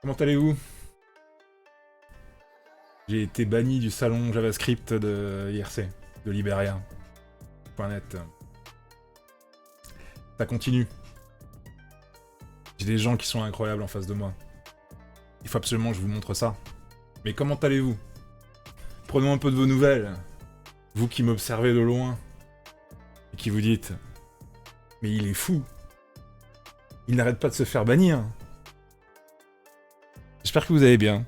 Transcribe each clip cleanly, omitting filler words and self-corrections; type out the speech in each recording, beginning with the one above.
Comment allez-vous? J'ai été banni du salon JavaScript de IRC, de Liberia.net. Ça continue. J'ai des gens qui sont incroyables en face de moi. Il faut absolument que je vous montre ça. Mais comment allez-vous? Prenons un peu de vos nouvelles. Vous qui m'observez de loin. Et qui vous dites... Mais il est fou. Il n'arrête pas de se faire bannir. J'espère que vous allez bien.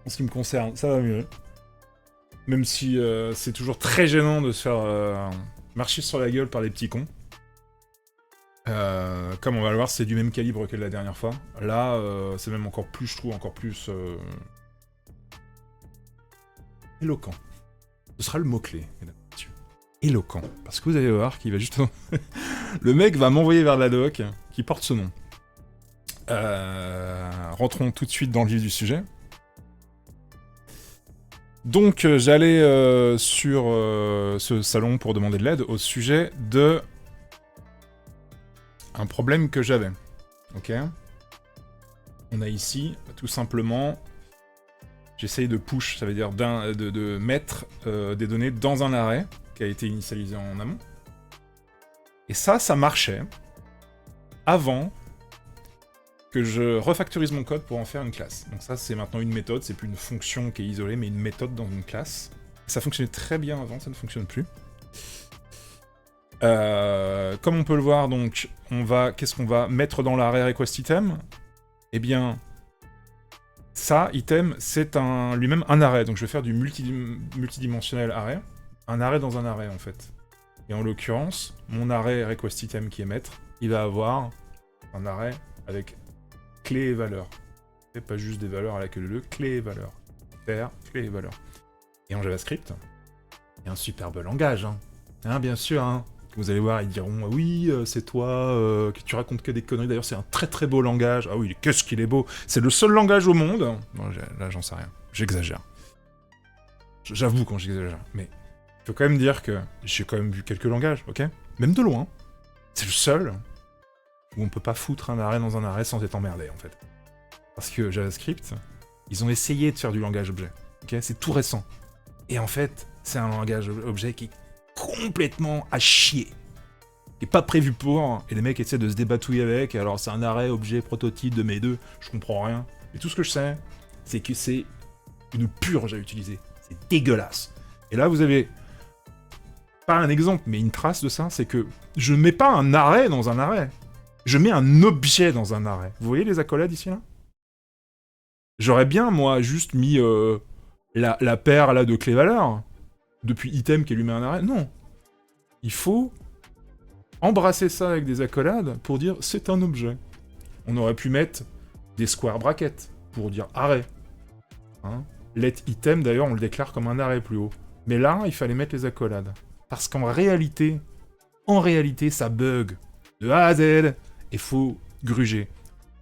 En ce qui me concerne, ça va mieux. Même si c'est toujours très gênant de se faire marcher sur la gueule par des petits cons. Comme on va le voir, c'est du même calibre que la dernière fois. Là, c'est même encore plus, je trouve, encore plus... éloquent. Ce sera le mot-clé, mesdames et messieurs. Éloquent. Parce que vous allez voir qu'il va justement... le mec va m'envoyer vers la doc qui porte ce nom. Rentrons tout de suite dans le vif du sujet. Donc, j'allais sur ce salon pour demander de l'aide au sujet de... un problème que j'avais. Ok. On a ici, tout simplement... J'essaye de push, ça veut dire de mettre des données dans un array qui a été initialisé en amont. Et ça marchait avant que je refactorise mon code pour en faire une classe. Donc ça, c'est maintenant une méthode, c'est plus une fonction qui est isolée, mais une méthode dans une classe. Ça fonctionnait très bien avant, ça ne fonctionne plus. Comme on peut le voir, donc, qu'est-ce qu'on va mettre dans l'array request item? Eh bien... ça, item, c'est lui-même un array, donc je vais faire du multidimensionnel array. Un array dans un array, en fait. Et en l'occurrence, mon array request item qui est maître, il va avoir un array avec clé et valeur. Et pas juste des valeurs à la queue leu, clé et valeur. Pair, clé et valeur. Et en JavaScript, il y a un superbe langage, hein, bien sûr, hein. Vous allez voir, ils diront « Oui, c'est toi, que tu racontes que des conneries. D'ailleurs, c'est un très très beau langage. » Ah oui, qu'est-ce qu'il est beau. C'est le seul langage au monde. Non, là, j'en sais rien. J'exagère. J'avoue quand j'exagère. Mais il faut quand même dire que j'ai quand même vu quelques langages, ok? Même de loin. C'est le seul où on peut pas foutre un arrêt dans un arrêt sans être emmerdé, en fait. Parce que JavaScript, ils ont essayé de faire du langage objet. Ok? C'est tout récent. Et en fait, c'est un langage objet qui est complètement à chier. Qui est pas prévu pour, et les mecs essaient de se débatouiller avec, et alors c'est un arrêt objet prototype de mes deux, je comprends rien. Mais tout ce que je sais, c'est que c'est une purge à utiliser. C'est dégueulasse. Et là, vous avez pas un exemple, mais une trace de ça, c'est que je mets pas un arrêt dans un arrêt. Je mets un objet dans un arrêt. Vous voyez les accolades ici, là? J'aurais bien, moi, juste mis la paire, là, de clé-valeur, depuis item qui lui met un arrêt. Non. Il faut embrasser ça avec des accolades pour dire c'est un objet. On aurait pu mettre des square brackets pour dire arrêt. Hein? Let item, d'ailleurs, on le déclare comme un arrêt plus haut. Mais là, il fallait mettre les accolades. Parce qu'en réalité, ça bug de A à Z et faut gruger.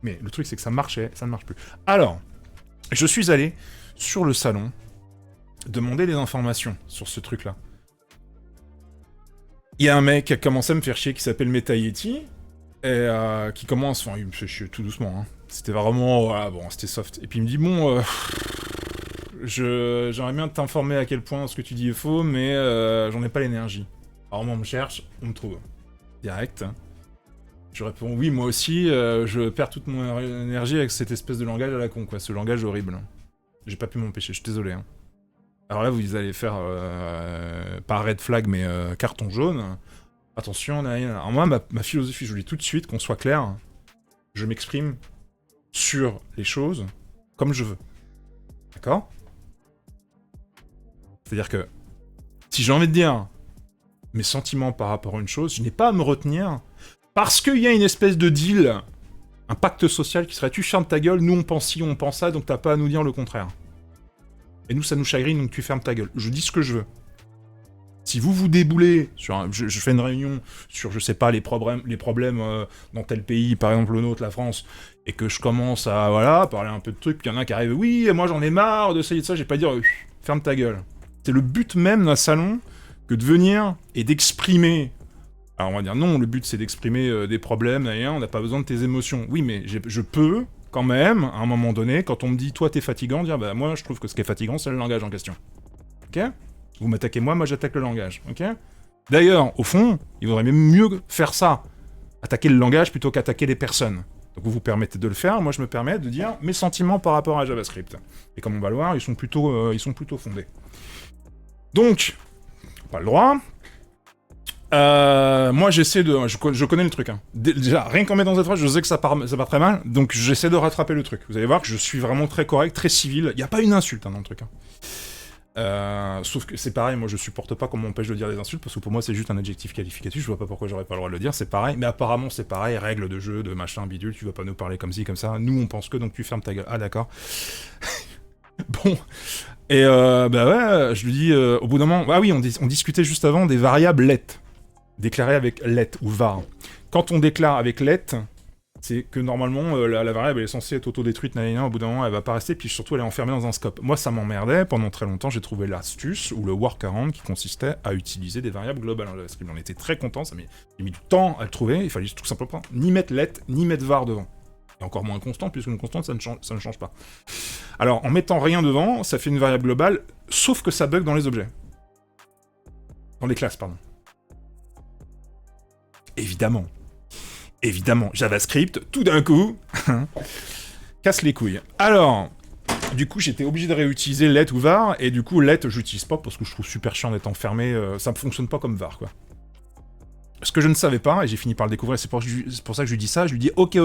Mais le truc, c'est que ça marchait, ça ne marche plus. Alors, je suis allé sur le salon demander des informations sur ce truc-là. Il y a un mec qui a commencé à me faire chier qui s'appelle MetaYeti, et qui commence... Enfin, il me fait chier tout doucement, hein. C'était vraiment... Voilà, bon, c'était soft. Et puis il me dit, bon... j'aimerais bien t'informer à quel point ce que tu dis est faux, mais j'en ai pas l'énergie. Alors moi, on me cherche, on me trouve. Direct. Je réponds, oui, moi aussi, je perds toute mon énergie avec cette espèce de langage à la con, quoi. Ce langage horrible. J'ai pas pu m'empêcher, je suis désolé, hein. Alors là, vous allez faire, pas red flag, mais carton jaune. Attention, alors moi, ma philosophie, je vous dis tout de suite, qu'on soit clair, je m'exprime sur les choses comme je veux. D'accord? C'est-à-dire que, si j'ai envie de dire mes sentiments par rapport à une chose, je n'ai pas à me retenir, parce qu'il y a une espèce de deal, un pacte social qui serait « tu fermes ta gueule, nous on pense ci, on pense ça, donc t'as pas à nous dire le contraire ». Et nous, ça nous chagrine, donc tu fermes ta gueule. Je dis ce que je veux. Si vous vous déboulez sur je fais une réunion sur, je sais pas, les problèmes dans tel pays, par exemple le nôtre, la France, et que je commence à, voilà, parler un peu de trucs, puis il y en a qui arrivent, oui, moi j'en ai marre de ça et de ça, j'ai pas à dire, ferme ta gueule. C'est le but même d'un salon que de venir et d'exprimer. Alors on va dire, non, le but c'est d'exprimer des problèmes, on n'a pas besoin de tes émotions. Oui, mais je peux quand même, à un moment donné, quand on me dit, toi, t'es fatigant, dire, bah, moi, je trouve que ce qui est fatigant, c'est le langage en question. Ok? Vous m'attaquez moi, j'attaque le langage. Ok? D'ailleurs, au fond, il vaudrait même mieux faire ça. Attaquer le langage plutôt qu'attaquer les personnes. Donc vous vous permettez de le faire, moi je me permets de dire mes sentiments par rapport à JavaScript. Et comme on va le voir, ils sont plutôt fondés. Donc, pas le droit. Moi j'essaie de... Je connais le truc. Hein. Déjà, rien qu'en mettant cette phrase, je sais que ça part très mal, donc j'essaie de rattraper le truc. Vous allez voir que je suis vraiment très correct, très civil. Il n'y a pas une insulte hein, dans le truc. Hein. Sauf que c'est pareil, moi je supporte pas qu'on m'empêche de dire des insultes, parce que pour moi c'est juste un adjectif qualificatif, je vois pas pourquoi j'aurais pas le droit de le dire, c'est pareil, mais apparemment c'est pareil, règles de jeu, de machin, bidule, tu vas pas nous parler comme ci, comme ça, nous on pense que, donc tu fermes ta gueule, ah d'accord. Bon, et bah ouais, je lui dis, au bout d'un moment, ah oui, on discutait juste avant des variables let, déclarées avec let ou var. Quand on déclare avec let, c'est que normalement, la variable elle est censée être autodétruite, au bout d'un moment elle va pas rester, puis surtout elle est enfermée dans un scope. Moi ça m'emmerdait, pendant très longtemps j'ai trouvé l'astuce, ou le workaround, qui consistait à utiliser des variables globales en JavaScript. On était très contents, j'ai mis du temps à le trouver, il fallait tout simplement ni mettre let, ni mettre var devant. Et encore moins constant, puisqu'une constante ça ne change pas. Alors en mettant rien devant, ça fait une variable globale, sauf que ça bug dans les objets. Dans les classes, pardon. Évidemment, JavaScript, tout d'un coup, casse les couilles. Alors, du coup, j'étais obligé de réutiliser let ou var, et du coup, let, j'utilise pas parce que je trouve super chiant d'être enfermé, ça ne fonctionne pas comme var, quoi. Ce que je ne savais pas, et j'ai fini par le découvrir, c'est pour ça que je lui dis ça, je lui dis, ok,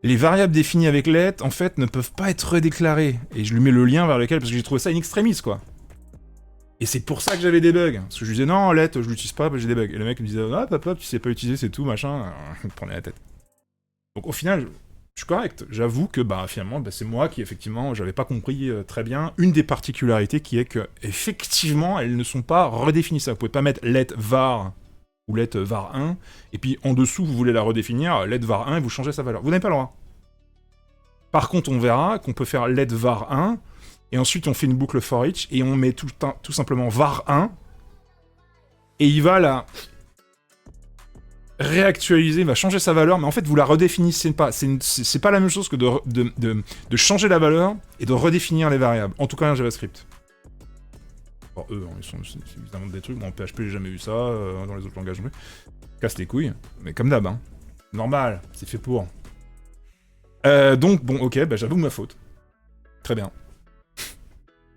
les variables définies avec let, en fait, ne peuvent pas être redéclarées. Et je lui mets le lien vers lequel, parce que j'ai trouvé ça in extremis, quoi. Et c'est pour ça que j'avais des bugs. Parce que je lui disais, non, let, je l'utilise pas, j'ai des bugs. Et le mec me disait, ah, papa, tu sais pas utiliser, c'est tout, machin. Il me prenait la tête. Donc au final, je suis correct. J'avoue que, finalement, c'est moi qui, effectivement, j'avais pas compris très bien une des particularités qui est que, effectivement, elles ne sont pas redéfinies. Ça, vous pouvez pas mettre let var ou let var 1, et puis en dessous, vous voulez la redéfinir, let var 1, et vous changez sa valeur. Vous n'avez pas le droit. Par contre, on verra qu'on peut faire let var 1, et ensuite on fait une boucle for each, et on met tout simplement var 1, et il va la réactualiser, il va changer sa valeur, mais en fait vous la redéfinissez pas. C'est pas la même chose que de changer la valeur et de redéfinir les variables, en tout cas en JavaScript. Bon, eux, c'est évidemment des trucs, en PHP j'ai jamais vu ça, dans les autres langages, casse les couilles, mais comme d'hab, hein. Normal, c'est fait pour. Donc, bon, ok, j'avoue ma faute. Très bien.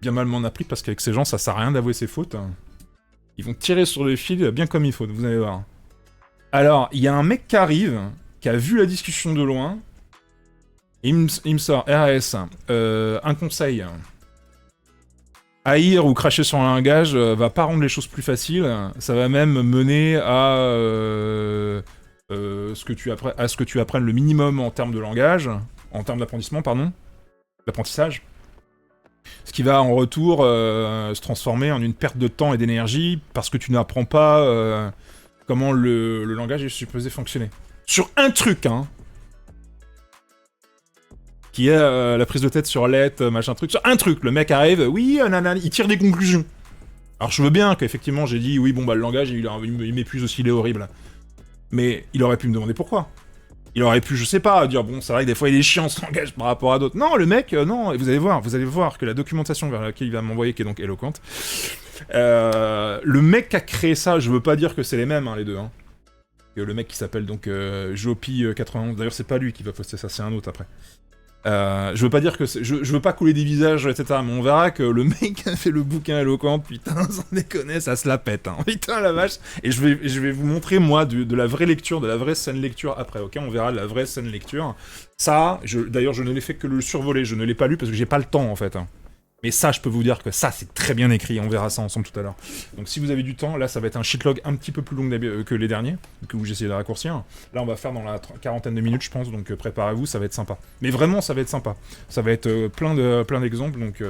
Bien mal m'en a pris, parce qu'avec ces gens, ça sert à rien d'avouer ses fautes. Ils vont tirer sur le fil bien comme il faut, vous allez voir. Alors, il y a un mec qui arrive, qui a vu la discussion de loin, et il me sort, RS, un conseil. Haïr ou cracher sur un langage va pas rendre les choses plus faciles, ça va même mener à ce que tu apprennes le minimum en termes de langage, en termes d'apprentissage. Ce qui va en retour se transformer en une perte de temps et d'énergie parce que tu n'apprends pas comment le langage est supposé fonctionner. Sur un truc, hein, qui est la prise de tête sur let, machin truc, sur un truc, le mec arrive, oui, il tire des conclusions. Alors je veux bien qu'effectivement j'ai dit, oui, le langage, il m'épuise aussi, il est horrible. Mais il aurait pu me demander pourquoi. Il aurait pu, je sais pas, dire, bon, c'est vrai que des fois il est chiant ce langage par rapport à d'autres. Non, le mec, non, et vous allez voir que la documentation vers laquelle il va m'envoyer, qui est donc éloquente, le mec qui a créé ça, je veux pas dire que c'est les mêmes, hein, les deux, hein. Et le mec qui s'appelle donc Jopi91, d'ailleurs c'est pas lui qui va poster ça, c'est un autre après. Je veux pas dire que je veux pas couler des visages, etc. Mais on verra que le mec a fait le bouquin éloquent, putain, sans déconner, ça se la pète, hein. Putain la vache. Et je vais vous montrer, moi, de la vraie lecture, de la vraie scène lecture après, ok? On verra de la vraie scène lecture. Ça, d'ailleurs, je ne l'ai fait que le survoler, je ne l'ai pas lu parce que j'ai pas le temps, en fait. Mais ça, je peux vous dire que ça, c'est très bien écrit, on verra ça ensemble tout à l'heure. Donc si vous avez du temps, là, ça va être un shitlog un petit peu plus long que les derniers, où j'ai essayé de raccourcir. Là, on va faire dans la quarantaine de minutes, je pense, donc préparez-vous, ça va être sympa. Mais vraiment, ça va être sympa. Ça va être plein d'exemples, donc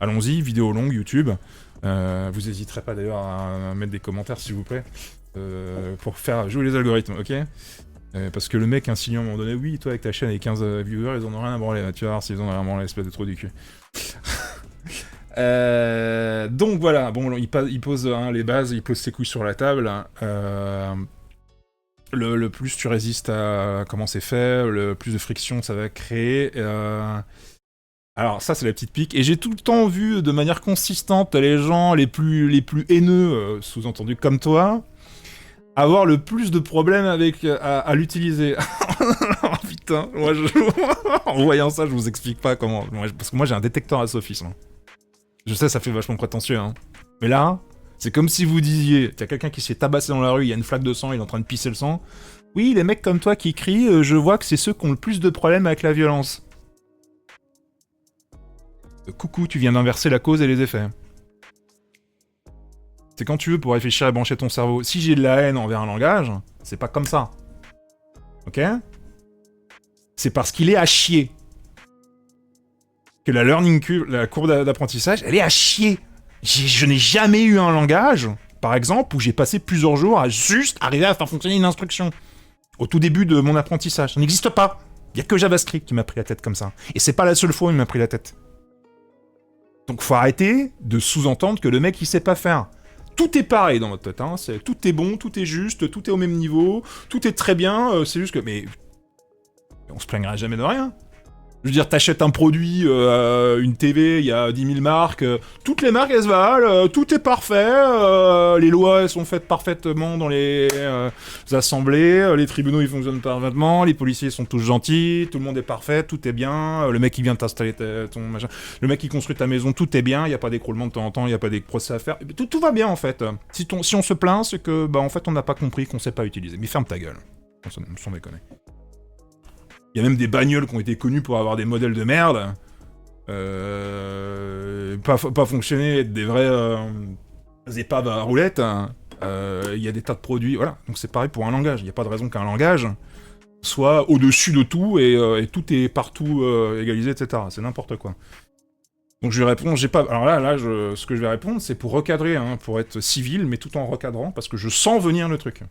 allons-y, vidéo longue, YouTube. Vous n'hésiterez pas d'ailleurs à mettre des commentaires, s'il vous plaît, pour faire jouer les algorithmes, ok? Parce que le mec insinue à un moment donné, oui, toi avec ta chaîne et 15 viewers, ils en ont rien à branler. Tu vas voir s'ils en ont rien à branler, espèce de trou du cul. Donc voilà, bon, il pose les bases, il pose ses couilles sur la table. le plus tu résistes à comment c'est fait, le plus de friction ça va créer. Alors ça c'est la petite pique. Et j'ai tout le temps vu de manière consistante les gens les plus haineux, sous-entendu comme toi, avoir le plus de problèmes avec à l'utiliser. Oh, putain, en voyant ça, je vous explique pas comment. Parce que moi j'ai un détecteur à sophisme. Je sais, ça fait vachement prétentieux, hein. Mais là, c'est comme si vous disiez, t'as quelqu'un qui se fait tabasser dans la rue, il y a une flaque de sang, il est en train de pisser le sang. Oui, les mecs comme toi qui crient, je vois que c'est ceux qui ont le plus de problèmes avec la violence. Coucou, tu viens d'inverser la cause et les effets. C'est quand tu veux pour réfléchir et brancher ton cerveau. Si j'ai de la haine envers un langage, c'est pas comme ça. Ok ? C'est parce qu'il est à chier. Que la learning curve, la courbe d'apprentissage, elle est à chier. Je n'ai jamais eu un langage, par exemple, où j'ai passé plusieurs jours à juste arriver à faire fonctionner une instruction. Au tout début de mon apprentissage. Ça n'existe pas. Il y a que JavaScript qui m'a pris la tête comme ça. Et c'est pas la seule fois où il m'a pris la tête. Donc faut arrêter de sous-entendre que le mec il sait pas faire. Tout est pareil dans votre tête, hein. Tout est bon, tout est juste, tout est au même niveau, tout est très bien, c'est juste que... Mais on se plaignera jamais de rien. Je veux dire, t'achètes un produit, une TV, il y a 10 000 marques, toutes les marques elles se valent, tout est parfait, les lois elles sont faites parfaitement dans les assemblées, les tribunaux ils fonctionnent parfaitement, les policiers sont tous gentils, tout le monde est parfait, tout est bien, le mec qui vient t'installer ton machin, le mec qui construit ta maison, tout est bien, il n'y a pas d'écroulement de temps en temps, il n'y a pas des procès à faire, tout va bien en fait. Si on se plaint, c'est que bah en fait on n'a pas compris qu'on sait pas utiliser. Mais ferme ta gueule, sans déconner. Il y a même des bagnoles qui ont été connues pour avoir des modèles de merde. Pas fonctionner, être des vrais épaves à roulettes. Il y a des tas de produits, voilà. Donc c'est pareil pour un langage. Il n'y a pas de raison qu'un langage soit au-dessus de tout et tout est partout égalisé, etc. C'est n'importe quoi. Donc je lui réponds, j'ai pas... Alors là ce que je vais répondre, c'est pour recadrer, hein, pour être civil, mais tout en recadrant, parce que je sens venir le truc.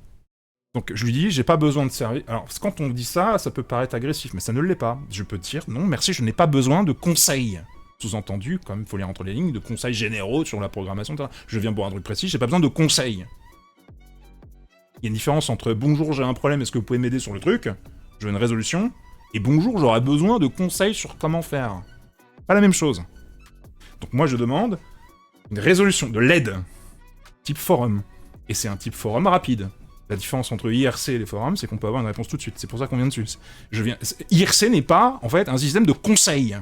Donc je lui dis, j'ai pas besoin de service. Alors quand on dit ça, ça peut paraître agressif, mais ça ne l'est pas. Je peux dire, non, merci, je n'ai pas besoin de conseils. Sous-entendu, comme il faut lire entre les lignes, de conseils généraux sur la programmation, etc. Je viens pour un truc précis, j'ai pas besoin de conseils. Il y a une différence entre bonjour, j'ai un problème, est-ce que vous pouvez m'aider sur le truc? Je veux une résolution. Et bonjour, j'aurais besoin de conseils sur comment faire. Pas la même chose. Donc moi je demande une résolution, de l'aide. Type forum. Et c'est un type forum rapide. La différence entre IRC et les forums, c'est qu'on peut avoir une réponse tout de suite. C'est pour ça qu'on vient dessus. IRC n'est pas, en fait, un système de conseil.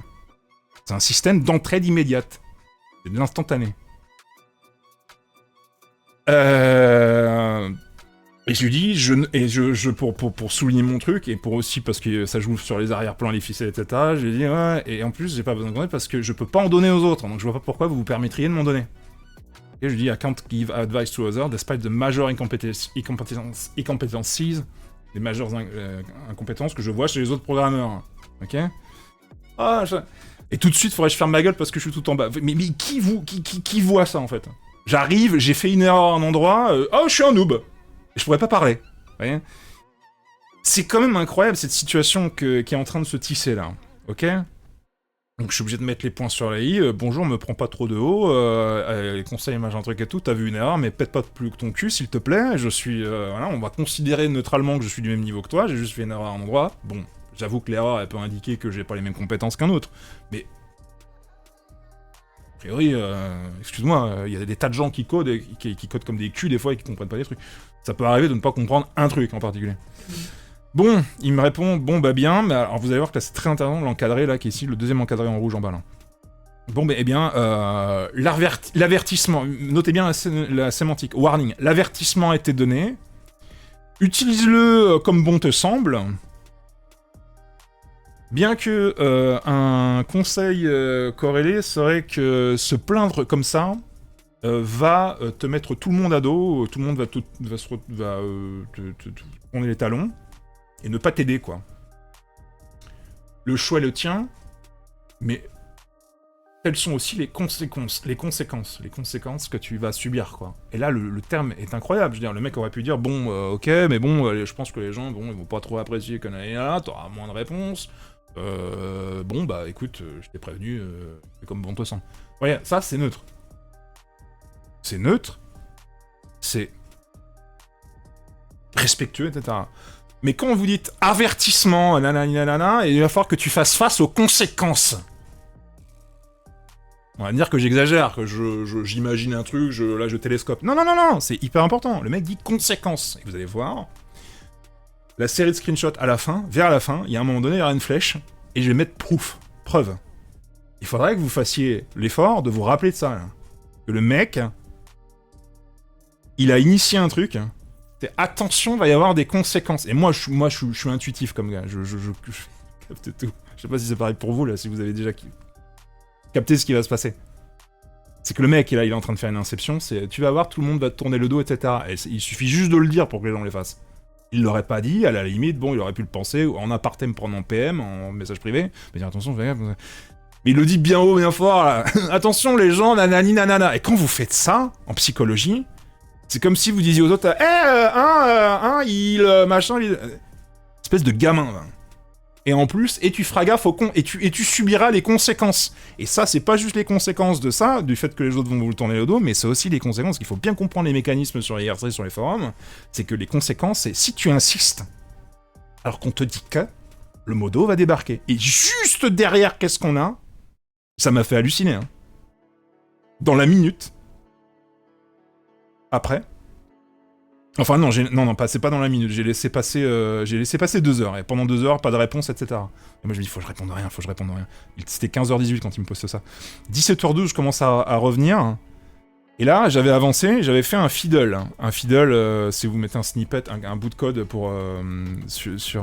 C'est un système d'entraide immédiate. C'est de l'instantané. Et je lui dis, pour souligner mon truc, et pour aussi parce que ça joue sur les arrière-plans, les ficelles, etc., je lui dis, ouais, et en plus, j'ai pas besoin de donner parce que je peux pas en donner aux autres. Donc je vois pas pourquoi vous vous permettriez de m'en donner. Et je dis, I can't give advice to others despite the major incompetencies, les majeures incompétences que je vois chez les autres programmeurs. Ok? Et tout de suite, faudrait que je ferme ma gueule parce que je suis tout en bas. Mais qui voit ça, en fait? J'arrive, j'ai fait une erreur à un endroit, je suis un noob. Je pourrais pas parler. Vous voyez? C'est quand même incroyable, cette situation qui est en train de se tisser, là. Ok? Donc je suis obligé de mettre les points sur la i, bonjour, me prends pas trop de haut, les conseils, machin, truc et tout, t'as vu une erreur, mais pète pas plus que ton cul, s'il te plaît, je suis... voilà, on va considérer neutralement que je suis du même niveau que toi, j'ai juste fait une erreur à un endroit, bon, j'avoue que l'erreur, elle peut indiquer que j'ai pas les mêmes compétences qu'un autre, mais... A priori, excuse-moi, il y a des tas de gens qui codent, et qui codent comme des culs des fois et qui comprennent pas des trucs. Ça peut arriver de ne pas comprendre un truc en particulier. Bon, il me répond, bon bah bien, mais alors vous allez voir que là c'est très intéressant l'encadré là qui est ici, le deuxième encadré en rouge en bas là. Bon bah eh bien, l'avertissement, notez bien la sémantique, warning, l'avertissement a été donné, utilise-le comme bon te semble, bien que un conseil corrélé serait que se plaindre comme ça va te mettre tout le monde à dos, tout le monde va te prendre les talons, et ne pas t'aider, quoi. Le choix est le tien, mais quelles sont aussi les conséquences que tu vas subir, quoi. Et là, le terme est incroyable, je veux dire, le mec aurait pu dire, bon, ok, mais bon, je pense que les gens, bon, ils vont pas trop apprécier que là, t'auras moins de réponses, bon, bah, écoute, je t'ai prévenu, c'est comme bon te semble. Voyez, ça, c'est neutre. C'est neutre, c'est... respectueux, etc. Mais quand vous dites avertissement, nanana, il va falloir que tu fasses face aux conséquences. On va me dire que j'exagère, que j'imagine un truc, là je télescope. Non, non, non, non, c'est hyper important. Le mec dit conséquences. Et vous allez voir, la série de screenshots à la fin, vers la fin, il y a un moment donné, il y aura une flèche, et je vais mettre preuve. Il faudrait que vous fassiez l'effort de vous rappeler de ça. Là. Que le mec, il a initié un truc, c'est attention, il va y avoir des conséquences. Et moi, je suis intuitif comme gars, je capte tout. Je sais pas si c'est pareil pour vous, là, si vous avez déjà capté ce qui va se passer. C'est que le mec, là, il est en train de faire une inception, tu vas voir, tout le monde va te tourner le dos, etc. Et il suffit juste de le dire pour que les gens les fassent. Il l'aurait pas dit, à la limite, bon, il aurait pu le penser, en aparté me prendre en PM, en message privé, mais dire attention, fais gaffe. Mais il le dit bien haut, bien fort, là. Attention les gens, nanani, nanana. Et quand vous faites ça, en psychologie, c'est comme si vous disiez aux autres, machin, espèce de gamin, là. Et en plus, tu feras gaffe et tu subiras les conséquences. Et ça, c'est pas juste les conséquences de ça, du fait que les autres vont vous le tourner le dos, mais c'est aussi les conséquences, qu'il faut bien comprendre les mécanismes sur les IRC, sur les forums, c'est que les conséquences, c'est si tu insistes, alors qu'on te dit que le modo va débarquer. Et juste derrière, qu'est-ce qu'on a? Ça m'a fait halluciner, hein. Dans la minute. Après. Enfin non, c'est pas dans la minute, j'ai laissé passer 2 heures, et pendant 2 heures, pas de réponse, etc. Et moi je me dis, faut que je réponde à rien. C'était 15h18 quand il me poste ça. 17h12, je commence à revenir, et là, j'avais avancé, j'avais fait un fiddle. Un fiddle, c'est vous mettez un snippet, un bout de code pour... je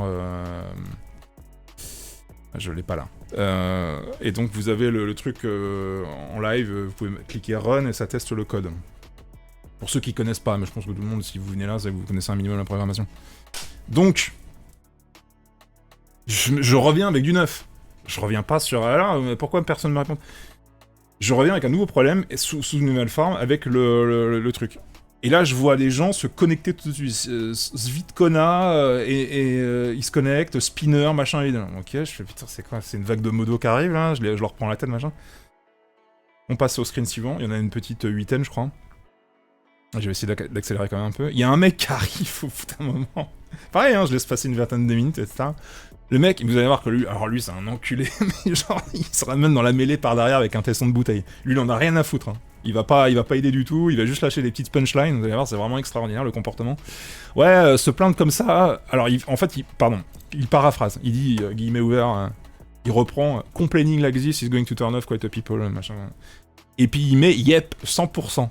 l'ai pas là. Et donc vous avez le truc en live, vous pouvez cliquer run et ça teste le code. Pour ceux qui connaissent pas, mais je pense que tout le monde, si vous venez là, c'est que vous connaissez un minimum la programmation. Donc, je reviens avec du neuf. Je reviens pas sur... Alors, pourquoi personne ne me répond? Je reviens avec un nouveau problème, sous une nouvelle forme, avec le truc. Et là, je vois des gens se connecter tout de suite. Svitkona, ils se connectent, Spinner, machin, et... Ok, je fais, putain, c'est quoi? C'est une vague de modo qui arrive, là? Je leur prends la tête, machin. On passe au screen suivant. Il y en a une petite huitaine, je crois. Je vais essayer d'accélérer quand même un peu. Il y a un mec qui arrive au bout d'un moment. Pareil, hein, je laisse passer une vingtaine de minutes, etc. Le mec, vous allez voir que lui, alors lui c'est un enculé, mais genre il se ramène dans la mêlée par derrière avec un tesson de bouteille. Lui il en a rien à foutre. Hein. Il va pas aider du tout, il va juste lâcher des petites punchlines, vous allez voir, c'est vraiment extraordinaire le comportement. Ouais, se plaindre comme ça, alors il paraphrase, il dit, guillemets ouverts, il reprend « Complaining like this is going to turn off quite a people », machin. Et puis il met « Yep, 100%. »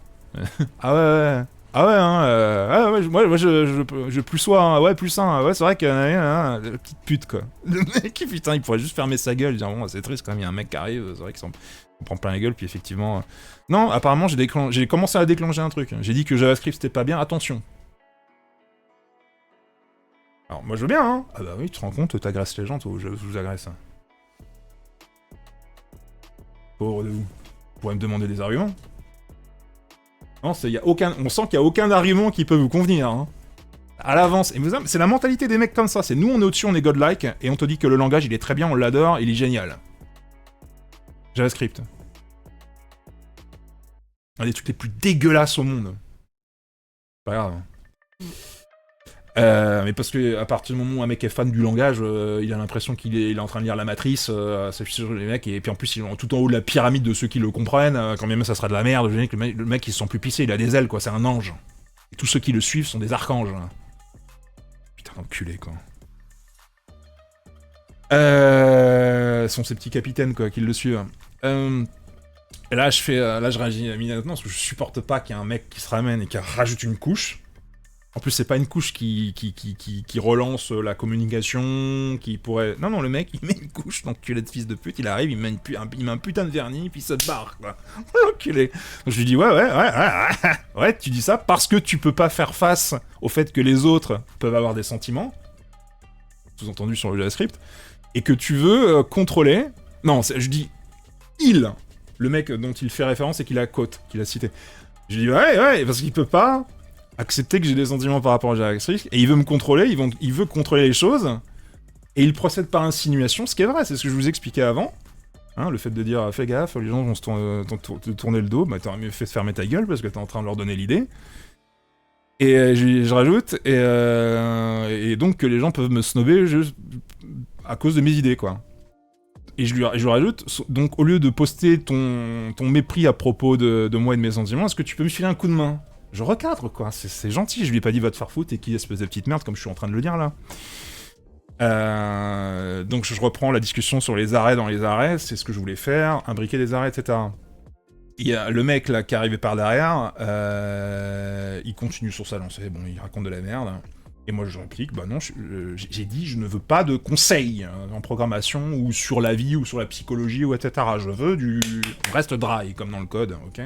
Ah ouais, moi je plus sois, hein, ouais, plus un, ouais, c'est vrai qu'il y en a une petite pute, quoi. Le mec, putain, il pourrait juste fermer sa gueule, dire, bon, c'est triste quand même, il y a un mec qui arrive, c'est vrai qu'il s'en prend plein la gueule, puis effectivement... Non, apparemment, j'ai commencé à déclencher un truc, j'ai dit que JavaScript c'était pas bien, attention. Alors, moi je veux bien, hein. Ah bah oui, tu te rends compte, t'agresses les gens, toi, je vous agresse. Pauvre de vous. Vous pourrez me demander des arguments. Non, on sent qu'il n'y a aucun argument qui peut vous convenir, hein. À l'avance. Et c'est la mentalité des mecs comme ça. C'est nous, on est au-dessus, on est godlike, et on te dit que le langage, il est très bien, on l'adore, il est génial. JavaScript. Un des trucs les plus dégueulasses au monde. Pas grave. Mais parce que à partir du moment où un mec est fan du langage, il a l'impression qu'il est en train de lire la matrice, c'est sur les mecs, et puis en plus ils sont tout en haut de la pyramide de ceux qui le comprennent, quand même ça sera de la merde, le mec il se sent plus pissé, il a des ailes quoi, c'est un ange. Et tous ceux qui le suivent sont des archanges. Putain d'enculé quoi. Sont ces petits capitaines quoi, qui le suivent. Et là je réagis immédiatement parce que je supporte pas qu'il y ait un mec qui se ramène et qui rajoute une couche. En plus, c'est pas une couche qui relance la communication, qui pourrait... Non, le mec, il met une couche, l'enculé de fils de pute, il arrive, il met un putain de vernis, puis il se barre, quoi. L'enculé. Donc je lui dis, ouais, tu dis ça parce que tu peux pas faire face au fait que les autres peuvent avoir des sentiments, sous-entendu sur le JavaScript, et que tu veux contrôler... Non, je dis, le mec dont il fait référence et qu'il a cité. Je lui dis, ouais, parce qu'il peut pas... accepter que j'ai des sentiments par rapport à JavaScript, et il veut me contrôler, il veut contrôler les choses, et il procède par insinuation, ce qui est vrai, c'est ce que je vous expliquais avant, hein, le fait de dire « fais gaffe, les gens vont te tourner le dos », bah t'aurais mieux fait de fermer ta gueule, parce que t'es en train de leur donner l'idée. Et je rajoute, et donc que les gens peuvent me snobber juste à cause de mes idées, quoi. Et je lui rajoute, donc au lieu de poster ton mépris à propos de moi et de mes sentiments, est-ce que tu peux me filer un coup de main? Je recadre, quoi, c'est gentil, je lui ai pas dit va te faire foutre et qui espèce de petite merde comme je suis en train de le dire là. Donc je reprends la discussion sur les arrêts dans les arrêts, c'est ce que je voulais faire, imbriquer des arrêts, etc. Il y a le mec là qui est arrivé par derrière, il continue sur sa lancée, bon il raconte de la merde, et moi je réplique, bah non, j'ai dit je ne veux pas de conseils en programmation, ou sur la vie, ou sur la psychologie, ou etc. Je veux on reste dry, comme dans le code, ok?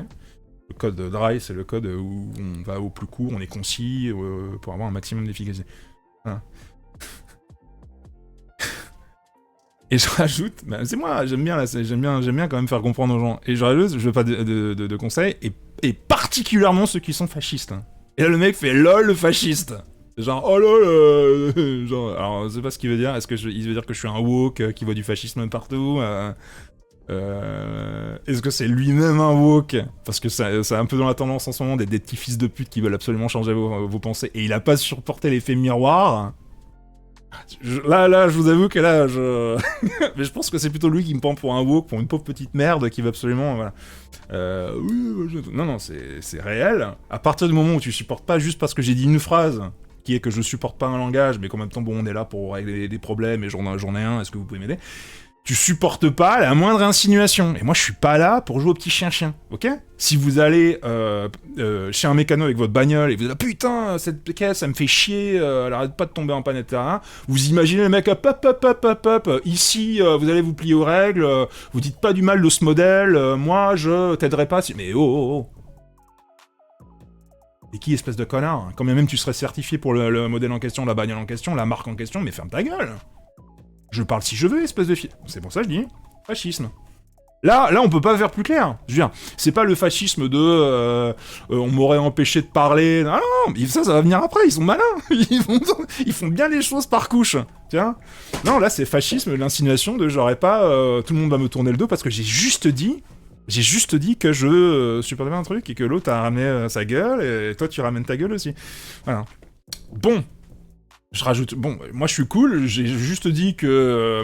Le code dry, c'est le code où on va au plus court, on est concis, pour avoir un maximum d'efficacité. Voilà. Et je rajoute, bah c'est moi, j'aime bien quand même faire comprendre aux gens. Et je rajoute, je veux pas de conseils, et particulièrement ceux qui sont fascistes. Et là le mec fait lol le fasciste. Genre oh lol, genre, alors je sais pas ce qu'il veut dire. Est-ce que il veut dire que je suis un woke qui voit du fascisme partout? Est-ce que c'est lui-même un woke? Parce que c'est un peu dans la tendance en ce moment des petits fils de pute qui veulent absolument changer vos pensées. Et il a pas supporté l'effet miroir. Là, je vous avoue que là, mais je pense que c'est plutôt lui qui me prend pour un woke, pour une pauvre petite merde qui va absolument, voilà. Non, c'est réel. À partir du moment où tu supportes pas juste parce que j'ai dit une phrase, qui est que je supporte pas un langage, mais qu'en même temps, bon, on est là pour régler des problèmes, et j'en ai un, est-ce que vous pouvez m'aider? Tu supportes pas la moindre insinuation. Et moi, je suis pas là pour jouer au petit chien-chien, ok? Si vous allez chez un mécano avec votre bagnole et vous dites « Putain, cette caisse, elle me fait chier, elle arrête pas de tomber en panne, etc. » Vous imaginez le mec, hop, ici, vous allez vous plier aux règles, vous dites pas du mal de ce modèle, moi, je t'aiderai pas si... Mais oh. Et qui, espèce de connard? Quand même tu serais certifié pour le modèle en question, la bagnole en question, la marque en question, mais ferme ta gueule. Je parle si je veux, espèce de C'est pour ça que je dis fascisme. Là, on peut pas faire plus clair. Je veux dire, c'est pas le fascisme de on m'aurait empêché de parler. Non, ça va venir après. Ils sont malins. Ils font bien les choses par couche. Tiens. Non, là, c'est fascisme, l'insinuation de j'aurais pas. Tout le monde va me tourner le dos parce que j'ai juste dit que je supportais un truc et que l'autre a ramené sa gueule et toi tu ramènes ta gueule aussi. Voilà. Bon. Je rajoute, bon, moi je suis cool, j'ai juste dit que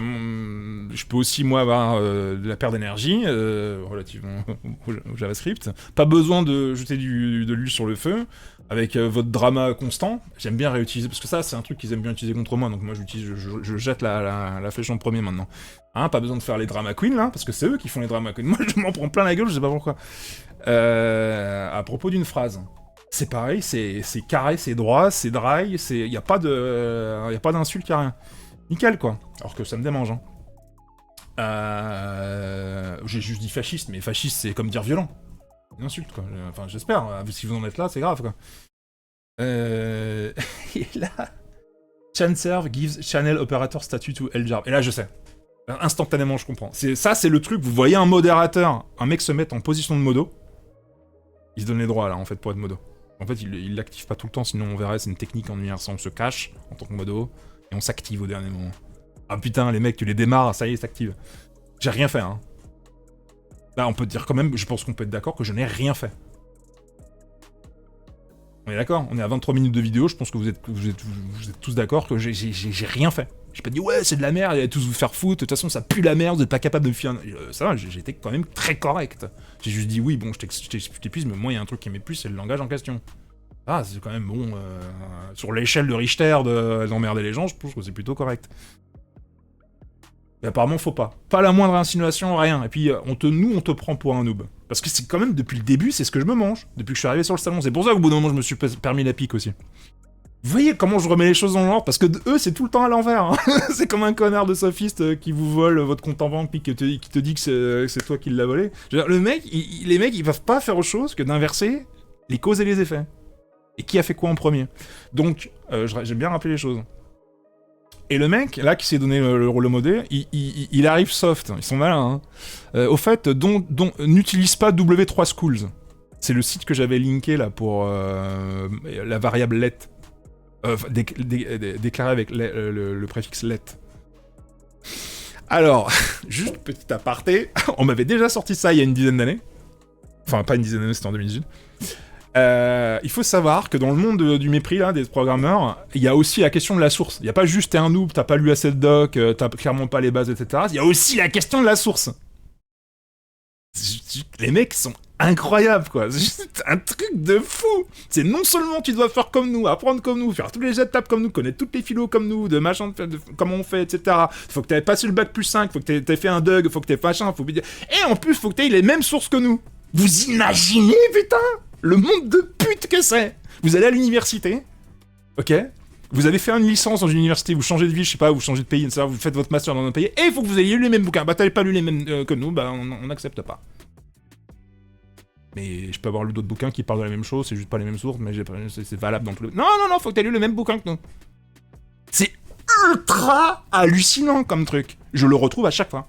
je peux aussi, moi, avoir de la perte d'énergie, relativement au JavaScript. Pas besoin de jeter de l'huile sur le feu, avec votre drama constant. J'aime bien réutiliser, parce que ça, c'est un truc qu'ils aiment bien utiliser contre moi, donc moi je jette la flèche en premier maintenant. Hein, pas besoin de faire les drama queens, là, parce que c'est eux qui font les drama queens. Moi, je m'en prends plein la gueule, je sais pas pourquoi. À propos d'une phrase. C'est pareil, c'est carré, c'est droit, c'est dry, y a pas d'insulte, y a rien. Nickel, quoi. Alors que ça me démange, hein. J'ai juste dit fasciste, mais fasciste, c'est comme dire violent. Une insulte, quoi. Enfin, j'espère. Si vous en êtes là, c'est grave, quoi. Et là... Chanserve gives channel operator statue to LJAR. Et là, je sais. Instantanément, je comprends. C'est le truc, vous voyez un modérateur, un mec se met en position de modo, il se donne les droits, là, en fait, pour être modo. En fait, il l'active pas tout le temps, sinon on verrait, c'est une technique en IRC, on se cache en tant que modo, et on s'active au dernier moment. Ah putain, les mecs, tu les démarres, ça y est, ils s'activent. J'ai rien fait, hein. Là, on peut dire quand même, je pense qu'on peut être d'accord que je n'ai rien fait. On est d'accord? On est à 23 minutes de vidéo, je pense que vous êtes tous d'accord que j'ai rien fait. J'ai pas dit, ouais, c'est de la merde, allez tous vous faire foutre, de toute façon, ça pue la merde, vous êtes pas capable de me fier... Ça va, j'ai été quand même très correct. J'ai juste dit, oui, bon, je t'épuise, mais moi, il y a un truc qui m'épuise, c'est le langage en question. Ah, c'est quand même bon... sur l'échelle de Richter d'emmerder les gens, je pense que c'est plutôt correct. Mais apparemment, faut pas. Pas la moindre insinuation, rien. Et puis, nous, on te prend pour un noob. Parce que c'est quand même, depuis le début, c'est ce que je me mange. Depuis que je suis arrivé sur le salon. C'est pour ça qu'au bout d'un moment, je me suis permis la pique aussi. Vous voyez comment je remets les choses dans l'ordre? Parce que eux, c'est tout le temps à l'envers. Hein. C'est comme un connard de sophiste qui vous vole votre compte en banque puis qui te dit que c'est toi qui l'as volé. Je veux dire, les mecs, ils peuvent pas faire autre chose que d'inverser les causes et les effets. Et qui a fait quoi en premier? Donc, j'aime bien rappeler les choses. Et le mec, là, qui s'est donné le rôle modé, il arrive soft. Ils sont malins, hein. Au fait, n'utilise pas W3 Schools. C'est le site que j'avais linké, là, pour la variable let. Déclaré avec le préfixe let. Alors, juste petit aparté, on m'avait déjà sorti ça il y a une dizaine d'années. Enfin, pas une dizaine d'années, c'était en 2018. Il faut savoir que dans le monde du mépris là, des programmeurs, il y a aussi la question de la source. Il n'y a pas juste t'es un noob, t'as pas lu assez de doc, t'as clairement pas les bases, etc. Il y a aussi la question de la source. Les mecs sont incroyables, quoi. C'est juste un truc de fou. C'est non seulement tu dois faire comme nous, apprendre comme nous, faire toutes les étapes comme nous, connaître toutes les philos comme nous, de machin, de comment on fait, etc. Faut que t'aies passé le bac +5, faut que t'aies fait un Doug, faut que t'aies machin, faut... Et en plus, faut que t'aies les mêmes sources que nous. Vous imaginez, putain, le monde de pute que c'est. Vous allez à l'université, ok, vous avez fait une licence dans une université, vous changez de ville, je sais pas, vous changez de pays, etc. Vous faites votre master dans un pays, et il faut que vous ayez lu les mêmes bouquins. Bah t'avais pas lu les mêmes que nous, bah on n'accepte pas. Mais je peux avoir lu d'autres bouquins qui parlent de la même chose, c'est juste pas les mêmes sources, mais c'est valable dans tous les... Non, faut que t'aies lu le même bouquin que nous. C'est ultra hallucinant comme truc. Je le retrouve à chaque fois.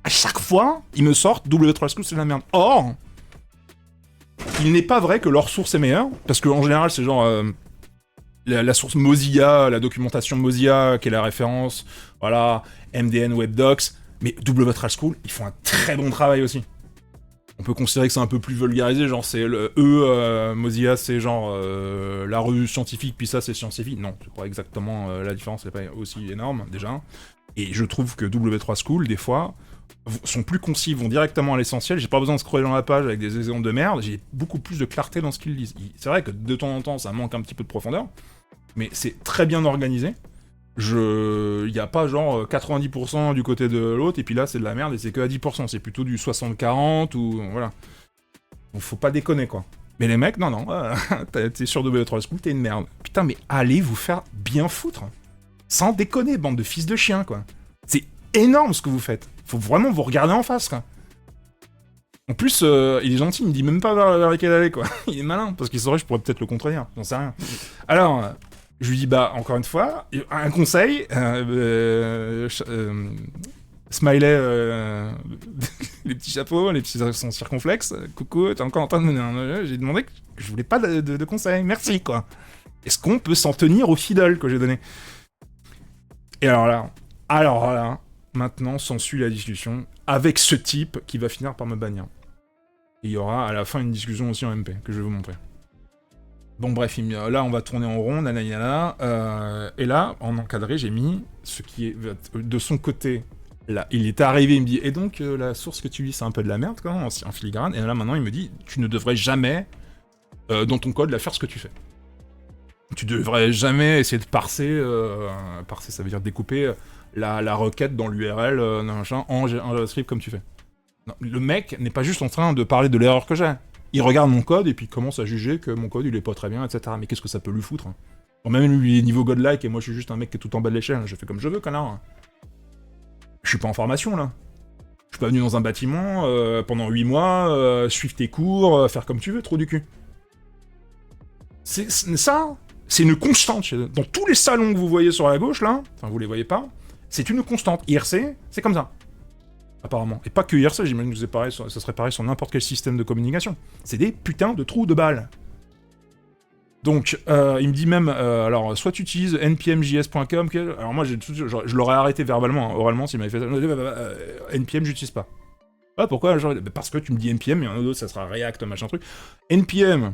À chaque fois, ils me sortent W3 School, c'est de la merde. Or, il n'est pas vrai que leur source est meilleure, parce qu'en général, c'est genre... la source Mozilla, la documentation Mozilla, qui est la référence, voilà, MDN WebDocs, mais W3 School, ils font un très bon travail aussi. On peut considérer que c'est un peu plus vulgarisé, genre c'est Mozilla c'est genre la revue scientifique, puis ça c'est scientifique. Non, c'est pas exactement la différence, c'est pas aussi énorme déjà. Et je trouve que W3 School, des fois, sont plus concis, vont directement à l'essentiel. J'ai pas besoin de scroller dans la page avec des exemples de merde, j'ai beaucoup plus de clarté dans ce qu'ils disent. C'est vrai que de temps en temps ça manque un petit peu de profondeur, mais c'est très bien organisé. Il y a pas genre 90% du côté de l'autre, et puis là c'est de la merde et c'est que à 10%, c'est plutôt du 60-40 ou voilà. Donc faut pas déconner quoi. Mais les mecs, non, t'es sur W3 School, t'es une merde. Putain, mais allez vous faire bien foutre. Sans déconner, bande de fils de chiens quoi. C'est énorme ce que vous faites. Faut vraiment vous regarder en face quoi. En plus, il est gentil, il me dit même pas vers lequel aller quoi. Il est malin, parce qu'il saurait je pourrais peut-être le contredire, j'en sais rien. Alors... je lui dis, bah, encore une fois, un conseil, smiley, les petits chapeaux, les petits accents circonflexes, coucou, t'es encore en train de mener j'ai demandé que je voulais pas de conseils, merci, quoi. Est-ce qu'on peut s'en tenir au fiddle que j'ai donné? Et alors là, maintenant s'ensuit la discussion avec ce type qui va finir par me bannir. Et il y aura à la fin une discussion aussi en MP, que je vais vous montrer. Bon bref, là on va tourner en rond, nanana, et là, en encadré, j'ai mis ce qui est de son côté, là, il est arrivé, il me dit, et donc la source que tu lis c'est un peu de la merde quand même, en filigrane, et là maintenant il me dit, tu ne devrais jamais, dans ton code, la faire ce que tu fais. Tu devrais jamais essayer de parser, parser ça veut dire découper la requête dans l'URL en JavaScript comme tu fais. Non, le mec n'est pas juste en train de parler de l'erreur que j'ai. Il regarde mon code et puis commence à juger que mon code il est pas très bien, etc. Mais qu'est-ce que ça peut lui foutre hein. Bon, même lui il est niveau godlike et moi je suis juste un mec qui est tout en bas de l'échelle, je fais comme je veux, connard. Je suis pas en formation là. Je suis pas venu dans un bâtiment pendant 8 mois, suivre tes cours, faire comme tu veux, trop du cul. Ça, c'est une constante. Dans tous les salons que vous voyez sur la gauche là, enfin vous les voyez pas, c'est une constante. IRC, c'est comme ça. Apparemment. Et pas que IRC, j'imagine que ça serait pareil sur n'importe quel système de communication. C'est des putains de trous de balles. Donc, il me dit même, alors, soit tu utilises npmjs.com, alors moi, je l'aurais arrêté verbalement, hein, oralement, s'il m'avait fait npm, j'utilise pas. Ah, pourquoi genre, parce que tu me dis npm, mais un autre, ça sera React, machin truc. npm...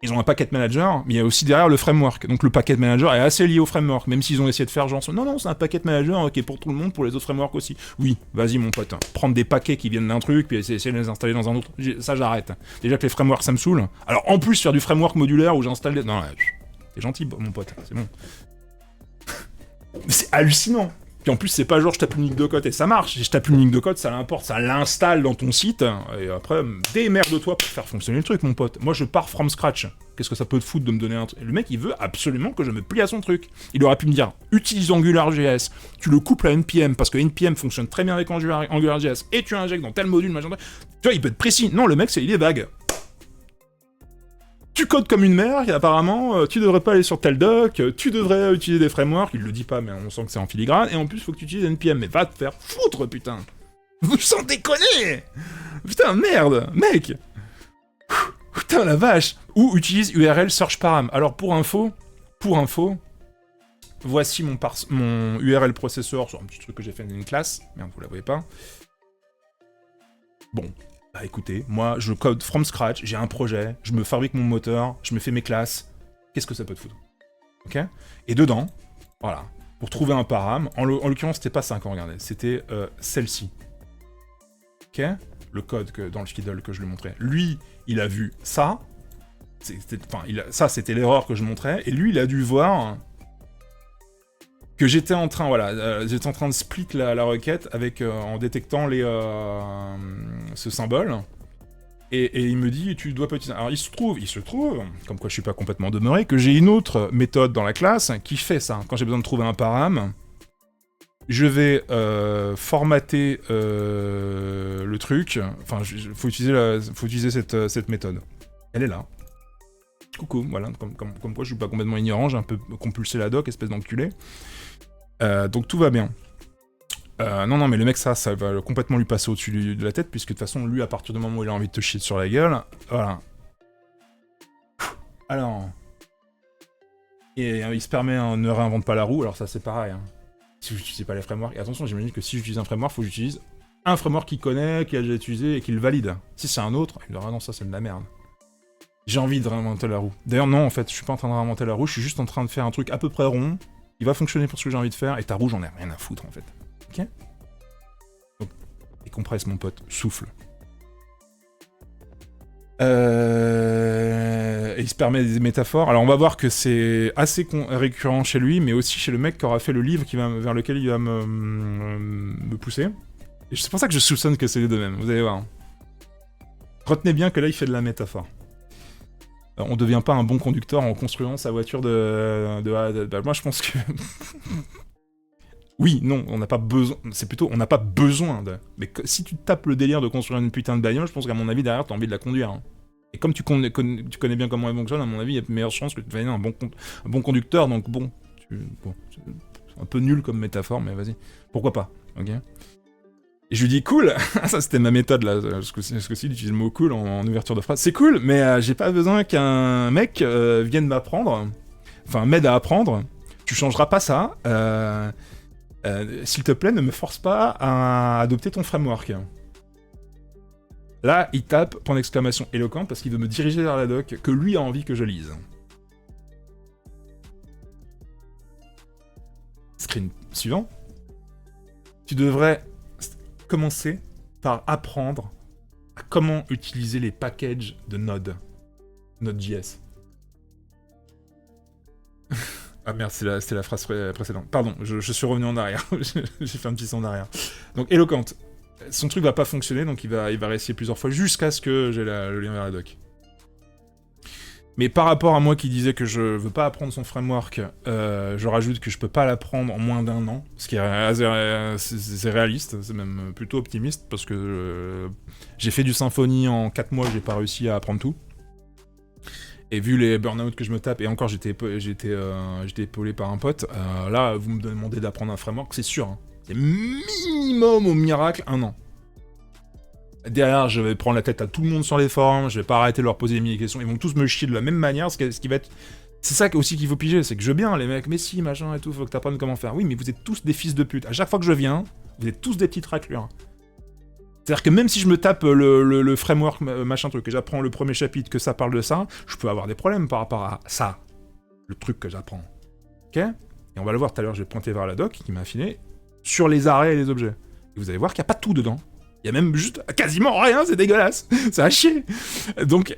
ils ont un packet manager, mais il y a aussi derrière le framework. Donc le packet manager est assez lié au framework, même s'ils ont essayé de faire genre... Non, c'est un packet manager qui est pour tout le monde, pour les autres frameworks aussi. Oui, vas-y mon pote, hein. Prendre des paquets qui viennent d'un truc, puis essayer de les installer dans un autre... Ça, j'arrête. Déjà que les frameworks, ça me saoule. Alors en plus, faire du framework modulaire où j'installe des... Non, t'es gentil, mon pote, c'est bon. C'est hallucinant. Puis en plus, c'est pas genre je tape une ligne de code et ça marche. Si je tape une ligne de code, ça l'importe, ça l'installe dans ton site, et après, démerde-toi pour faire fonctionner le truc, mon pote. Moi, je pars from scratch. Qu'est-ce que ça peut te foutre de me donner un truc? Le mec, il veut absolument que je me plie à son truc. Il aurait pu me dire, utilise AngularJS, tu le couples à NPM, parce que NPM fonctionne très bien avec AngularJS, et tu injectes dans tel module, machin. Tu vois, il peut être précis. Non, le mec, il est vague. Tu codes comme une mère, et apparemment, tu devrais pas aller sur tel doc, tu devrais utiliser des frameworks, il le dit pas, mais on sent que c'est en filigrane, et en plus, faut que tu utilises NPM, mais va te faire foutre, putain. Vous sans déconner. Putain, merde, mec. Putain, la vache. Ou utilise URL search param. Alors, pour info, voici mon URL processor sur un petit truc que j'ai fait dans une classe. Merde, vous la voyez pas. Bon. Bah écoutez, moi je code from scratch, j'ai un projet, je me fabrique mon moteur, je me fais mes classes, qu'est-ce que ça peut te foutre? Ok? Et dedans, voilà, pour trouver un param, en l'occurrence c'était pas ça qu'on regardait, c'était celle-ci. Ok? Le code dans le Fiddle que je lui montrais. Lui, il a vu ça, ça c'était l'erreur que je montrais, et lui il a dû voir que j'étais en train, j'étais en train de split la requête avec, en détectant ce symbole. Et il me dit, tu dois petit. Alors il se trouve, comme quoi je suis pas complètement demeuré, que j'ai une autre méthode dans la classe qui fait ça. Quand j'ai besoin de trouver un param, je vais formater le truc. Enfin, faut utiliser cette méthode. Elle est là. Coucou, voilà, comme quoi je suis pas complètement ignorant, j'ai un peu compulsé la doc, espèce d'enculé. Donc tout va bien. Non, mais le mec, ça va complètement lui passer au-dessus de la tête, puisque de toute façon, lui, à partir du moment où il a envie de te chier sur la gueule, voilà. Alors... Et il se permet, ne réinvente pas la roue, alors ça c'est pareil. Hein. Si vous n'utilisez pas les frameworks, et attention, j'imagine que si j'utilise un framework, faut que j'utilise un framework qu'il connaît, qu'il a déjà utilisé, et qu'il valide. Si c'est un autre, il me dira non, ça c'est de la merde. J'ai envie de réinventer la roue. D'ailleurs, non, en fait, je suis pas en train de réinventer la roue, je suis juste en train de faire un truc à peu près rond, il va fonctionner pour ce que j'ai envie de faire, et ta roue, j'en ai rien à foutre, en fait. Ok? Donc, décompresse, mon pote, souffle. Et il se permet des métaphores. Alors, on va voir que c'est assez récurrent chez lui, mais aussi chez le mec qui aura fait le livre vers lequel il va me pousser. Et c'est pour ça que je soupçonne que c'est les deux mêmes, vous allez voir. Retenez bien que là, il fait de la métaphore. On devient pas un bon conducteur en construisant sa voiture de A à Z. Bah, moi, je pense que... Oui, non, on n'a pas besoin... C'est plutôt, on n'a pas besoin de... Mais si tu tapes le délire de construire une putain de bagnole, je pense qu'à mon avis, derrière, t'as envie de la conduire. Hein. Et comme tu connais bien comment elle fonctionne, à mon avis, il y a de meilleures chances que tu deviennes un bon conducteur, donc bon... c'est un peu nul comme métaphore, mais vas-y. Pourquoi pas, ok? Et je lui dis cool. Ça c'était ma méthode là, ce que si d'utiliser le mot cool en ouverture de phrase. C'est cool, mais j'ai pas besoin qu'un mec vienne m'apprendre, enfin m'aide à apprendre. Tu changeras pas ça. S'il te plaît, ne me force pas à adopter ton framework. Là, il tape point d'exclamation éloquent parce qu'il veut me diriger vers la doc que lui a envie que je lise. Screen suivant. Tu devrais commencer par apprendre à comment utiliser les packages de Node.js. Ah merde, c'est la phrase précédente. Pardon, je suis revenu en arrière. J'ai fait un petit saut en arrière. Donc, éloquente. Son truc va pas fonctionner, donc il va réessayer plusieurs fois jusqu'à ce que j'ai le lien vers la doc. Mais par rapport à moi qui disais que je veux pas apprendre son framework, je rajoute que je peux pas l'apprendre en moins d'1 an, ce qui est c'est réaliste, c'est même plutôt optimiste, parce que j'ai fait du Symfony en 4 mois, j'ai pas réussi à apprendre tout. Et vu les burn-out que je me tape, et encore j'étais épaulé par un pote, là vous me demandez d'apprendre un framework, c'est sûr, hein. C'est minimum au miracle 1 an. Derrière, je vais prendre la tête à tout le monde sur les forums, je vais pas arrêter de leur poser des milliers de questions, ils vont tous me chier de la même manière, ce qui va être... C'est ça aussi qu'il faut piger, c'est que je veux bien les mecs, mais si, machin et tout, faut que t'apprennes comment faire. Oui, mais vous êtes tous des fils de pute. À chaque fois que je viens, vous êtes tous des petites raclures. C'est-à-dire que même si je me tape le framework, machin truc, que j'apprends le premier chapitre, que ça parle de ça, je peux avoir des problèmes par rapport à ça, le truc que j'apprends. Ok? Et on va le voir tout à l'heure, je vais pointer vers la doc, qui m'a affiné, sur les arrêts et les objets. Et vous allez voir qu'il n'y a pas tout dedans. Il y a même juste quasiment rien, c'est dégueulasse. C'est à chier. Donc,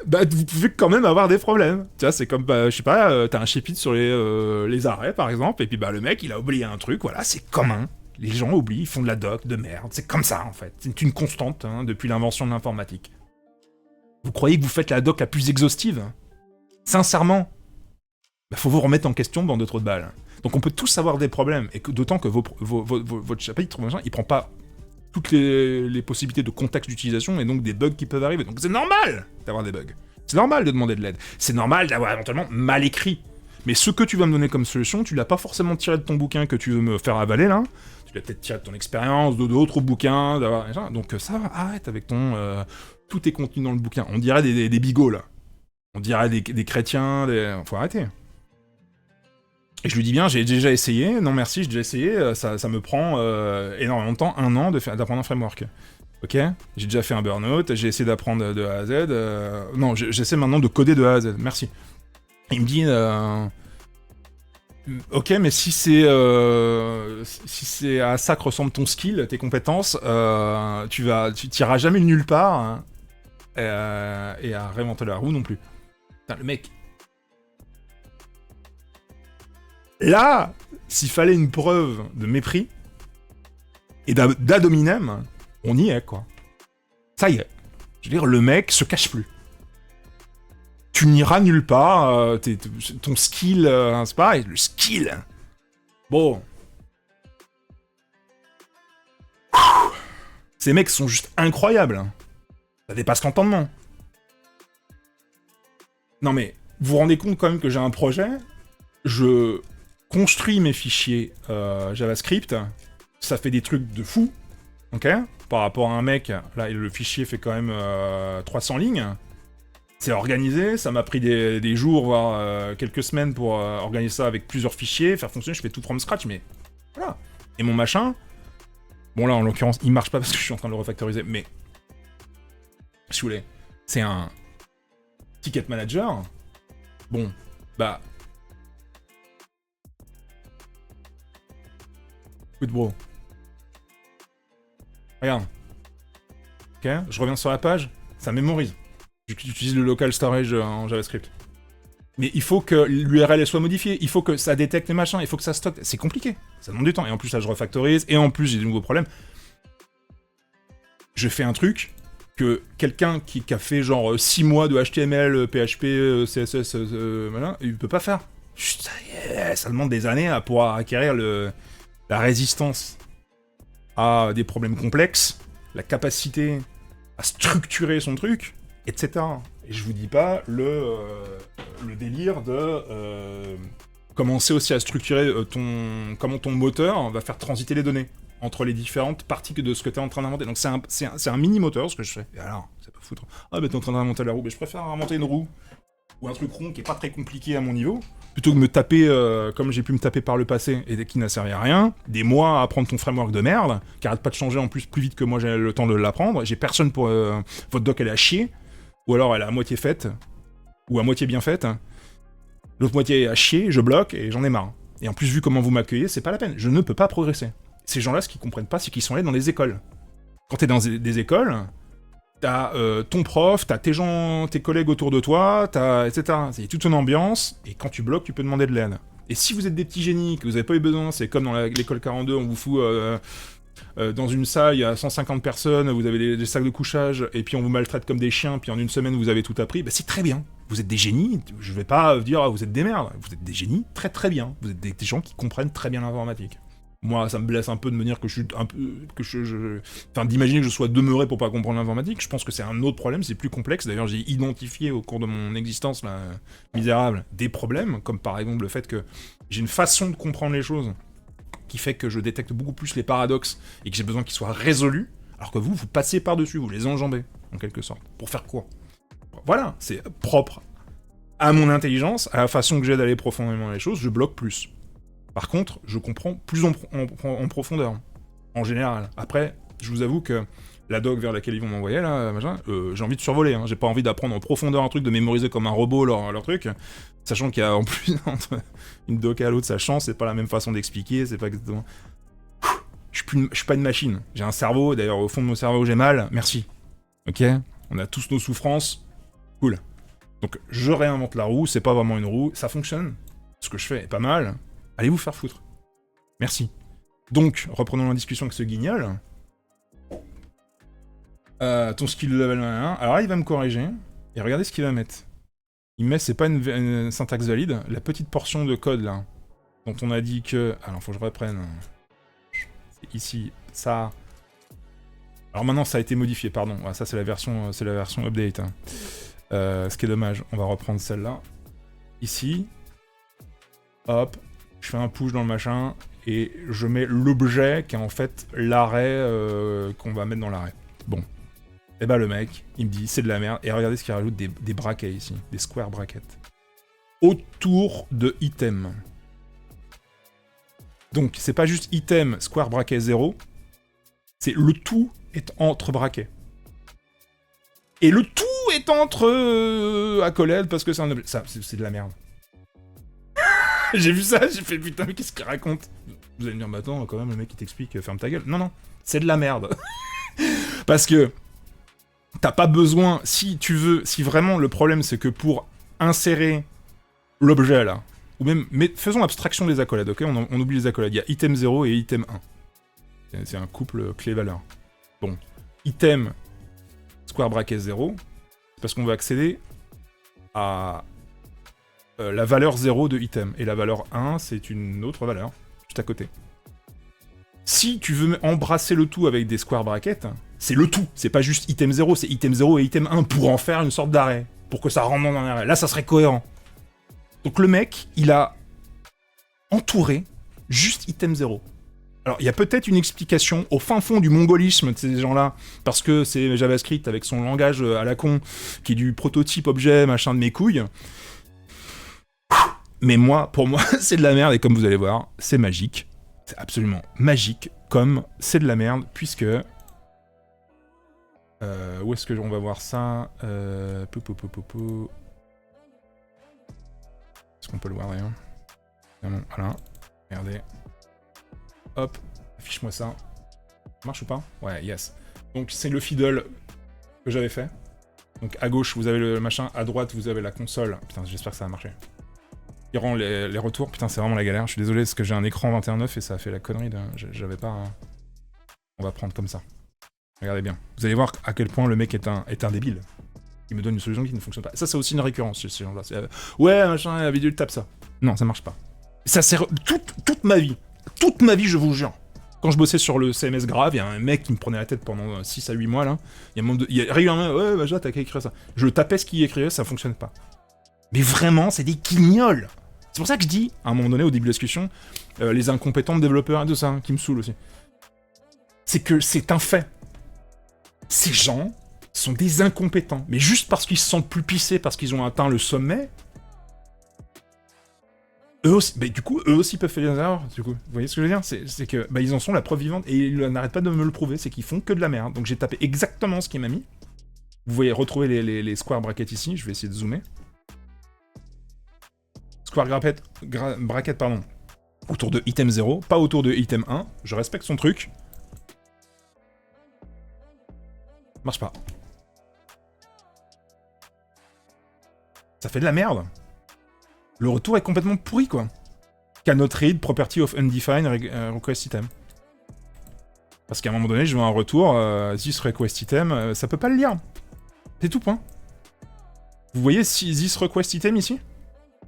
bah, vous pouvez quand même avoir des problèmes. Tu vois, c'est comme, je sais pas, t'as un chapitre sur les arrêts, par exemple, et puis bah le mec, il a oublié un truc, voilà, c'est commun. Les gens oublient, ils font de la doc, de merde. C'est comme ça, en fait. C'est une constante, hein, depuis l'invention de l'informatique. Vous croyez que vous faites la doc la plus exhaustive? Sincèrement, bah, faut vous remettre en question, bande de trous de balles. Donc on peut tous avoir des problèmes, et d'autant que votre chapitre, il prend pas toutes les possibilités de contexte d'utilisation, et donc des bugs qui peuvent arriver. Donc c'est normal d'avoir des bugs. C'est normal de demander de l'aide. C'est normal d'avoir éventuellement mal écrit. Mais ce que tu vas me donner comme solution, tu l'as pas forcément tiré de ton bouquin que tu veux me faire avaler, là. Tu l'as peut-être tiré de ton expérience, d'autres bouquins, donc ça va, arrête avec ton... tout est contenu dans le bouquin. On dirait des bigots, là. On dirait des chrétiens, faut arrêter. Et je lui dis bien, j'ai déjà essayé, non merci, j'ai déjà essayé, ça me prend énormément de temps, 1 an, d'apprendre un framework. Ok, j'ai déjà fait un burn-out, j'ai essayé d'apprendre de A à Z. Non, j'essaie maintenant de coder de A à Z. Merci. Il me dit, ok, mais si c'est à ça que ressemble ton skill, tes compétences, tu t'iras jamais nulle part, hein, et à réinventer la roue non plus. Putain, le mec. Là, s'il fallait une preuve de mépris et d'ad hominem, on y est, quoi. Ça y est. Je veux dire, le mec se cache plus. Tu n'iras nulle part, ton skill, c'est pareil, le skill. Bon. Ces mecs sont juste incroyables. Ça dépasse l'entendement. Non mais, vous vous rendez compte quand même que j'ai un projet, je construis mes fichiers JavaScript, ça fait des trucs de fou, ok? Par rapport à un mec, là le fichier fait quand même 300 lignes. C'est organisé, ça m'a pris des jours, voire quelques semaines pour organiser ça avec plusieurs fichiers, faire fonctionner, je fais tout from scratch, mais voilà. Et mon machin, bon là en l'occurrence, il marche pas parce que je suis en train de le refactoriser, mais je voulais, c'est un ticket manager, bon, bah... Écoute bro. Regarde. Ok, je reviens sur la page, ça mémorise. J'utilise le local storage en JavaScript. Mais il faut que l'URL soit modifiée, il faut que ça détecte les machins, il faut que ça stocke. C'est compliqué, ça demande du temps. Et en plus, là, je refactorise, et en plus, j'ai de nouveaux problèmes. Je fais un truc que quelqu'un qui a fait genre 6 mois de HTML, PHP, CSS, voilà, il peut pas faire. Ça demande des années à pouvoir acquérir la résistance à des problèmes complexes, la capacité à structurer son truc, etc. Et je vous dis pas le délire de commencer aussi à structurer comment ton moteur va faire transiter les données entre les différentes parties de ce que tu es en train d'inventer. Donc c'est un mini-moteur, ce que je fais. Et alors, c'est pas foutre. Ah, bah t'es en train d'inventer la roue. Mais je préfère inventer une roue ou un truc rond qui est pas très compliqué à mon niveau, plutôt que de me taper, comme j'ai pu me taper par le passé, et qui n'a servi à rien, des mois à apprendre ton framework de merde, qui arrête pas de changer en plus vite que moi j'ai le temps de l'apprendre. J'ai personne pour... votre doc, elle est à chier. Ou alors elle est à moitié faite, ou à moitié bien faite. L'autre moitié est à chier, je bloque, et j'en ai marre. Et en plus, vu comment vous m'accueillez, c'est pas la peine. Je ne peux pas progresser. Ces gens-là, ce qu'ils comprennent pas, c'est qu'ils sont allés dans des écoles. Quand t'es dans des écoles, t'as ton prof, t'as tes collègues autour de toi, etc. C'est toute une ambiance, et quand tu bloques, tu peux demander de l'aide. Et si vous êtes des petits génies, que vous avez pas eu besoin, c'est comme dans l'école 42, on vous fout... dans une salle, il y a 150 personnes, vous avez des sacs de couchage, et puis on vous maltraite comme des chiens, puis en une semaine vous avez tout appris, bah c'est très bien. Vous êtes des génies, je vais pas dire vous êtes des merdes, vous êtes des génies très très bien. Vous êtes des gens qui comprennent très bien l'informatique. Moi, ça me blesse un peu de me dire que je suis un peu... Enfin, d'imaginer que je sois demeuré pour pas comprendre l'informatique, je pense que c'est un autre problème, c'est plus complexe. D'ailleurs, j'ai identifié au cours de mon existence, là, misérable, des problèmes, comme par exemple le fait que j'ai une façon de comprendre les choses qui fait que je détecte beaucoup plus les paradoxes et que j'ai besoin qu'ils soient résolus, alors que vous passez par-dessus, vous les enjambez, en quelque sorte. Pour faire quoi? Voilà, c'est propre à mon intelligence, à la façon que j'ai d'aller profondément dans les choses, je bloque plus. Par contre, je comprends plus en profondeur, en général. Après, je vous avoue que la doc vers laquelle ils vont m'envoyer, là, machin, j'ai envie de survoler, hein. J'ai pas envie d'apprendre en profondeur un truc, de mémoriser comme un robot leur truc, sachant qu'il y a en plus, entre une doc à l'autre, sachant, c'est pas la même façon d'expliquer, c'est pas exactement... Je suis pas une machine, j'ai un cerveau, d'ailleurs au fond de mon cerveau j'ai mal, merci. Ok? On a tous nos souffrances, cool. Donc je réinvente la roue, c'est pas vraiment une roue, ça fonctionne, ce que je fais est pas mal, allez vous faire foutre. Merci. Donc, reprenons la discussion avec ce guignol. Ton skill level 1, alors là il va me corriger, et regardez ce qu'il va mettre. Il met, c'est pas une syntaxe valide, la petite portion de code là, dont on a dit que... Alors faut que je reprenne. C'est ici, ça... Alors maintenant ça a été modifié, pardon, ah, ça c'est la version update. Hein. Ce qui est dommage, on va reprendre celle-là. Ici, hop, je fais un push dans le machin, et je mets l'objet qui est en fait l'arrêt qu'on va mettre dans l'arrêt. Bon. Et bah le mec, il me dit c'est de la merde, et regardez ce qu'il rajoute, des brackets ici, des square brackets. Autour de item. Donc c'est pas juste item, square bracket 0, c'est le tout est entre braquets. Et le tout est entre accolades parce que c'est un objet. Ça, c'est de la merde. J'ai vu ça, j'ai fait putain, mais qu'est-ce qu'il raconte? Vous allez me dire, bah attends, quand même, le mec qui t'explique, ferme ta gueule. Non, non, c'est de la merde. Parce que t'as pas besoin, si tu veux, si vraiment le problème c'est que pour insérer l'objet là, ou même, mais faisons abstraction des accolades, ok, on oublie les accolades, il y a item 0 et item 1. C'est un couple clé-valeur. Bon, item square bracket 0, c'est parce qu'on va accéder à la valeur 0 de item, et la valeur 1, c'est une autre valeur, juste à côté. Si tu veux embrasser le tout avec des square brackets, c'est le tout, c'est pas juste item 0, c'est item 0 et item 1 pour en faire une sorte d'arrêt, pour que ça rentre dans un arrêt. Là, ça serait cohérent. Donc le mec, il a entouré juste item 0. Alors, il y a peut-être une explication au fin fond du mongolisme de ces gens-là, parce que c'est JavaScript avec son langage à la con, qui est du prototype objet, machin de mes couilles. Mais moi, pour moi, c'est de la merde, et comme vous allez voir, c'est magique. C'est absolument magique, comme c'est de la merde, puisque... où est-ce que on va voir ça? Est-ce qu'on peut le voir d'ailleurs? Non, voilà. Regardez. Hop, affiche-moi ça. Ça marche ou pas? Ouais, yes. Donc c'est le fiddle que j'avais fait. Donc à gauche, vous avez le machin, à droite, vous avez la console. Putain, j'espère que ça va marcher. Il rend les retours. Putain, c'est vraiment la galère. Je suis désolé, parce que j'ai un écran 21.9 et ça a fait la connerie de... J'avais pas... On va prendre comme ça. Regardez bien. Vous allez voir à quel point le mec est un débile. Il me donne une solution qui ne fonctionne pas. Ça, c'est aussi une récurrence chez ces gens-là. Ouais, machin, la vidéo, tape ça. Non, ça marche pas. Ça sert... Toute ma vie, je vous jure. Quand je bossais sur le CMS grave, il y a un mec qui me prenait la tête pendant 6 à 8 mois, là. Il y a régulièrement, ouais, bah, t'as qu'à écrire ça. Je tapais ce qu'il écrivait, ça fonctionne pas. Mais vraiment, c'est des guignols. C'est pour ça que je dis, à un moment donné, au début de la discussion, les incompétents de développeurs et tout ça, hein, qui me saoulent aussi. C'est que c'est un fait. Ces gens sont des incompétents. Mais juste parce qu'ils se sentent plus pissés, parce qu'ils ont atteint le sommet, eux aussi, bah, du coup, eux aussi peuvent faire des erreurs, du coup. Vous voyez ce que je veux dire? C'est que, bah, ils en sont la preuve vivante, et ils n'arrêtent pas de me le prouver, c'est qu'ils font que de la merde. Donc j'ai tapé exactement ce qu'il m'a mis. Vous voyez retrouver les square brackets ici, je vais essayer de zoomer. Square bracket, pardon, autour de item 0, pas autour de item 1. Je respecte son truc. Marche pas. Ça fait de la merde. Le retour est complètement pourri, quoi. Cannot read property of undefined request item. Parce qu'à un moment donné, je veux un retour, this request item, ça peut pas le lire. C'est tout, point. Vous voyez this request item ici?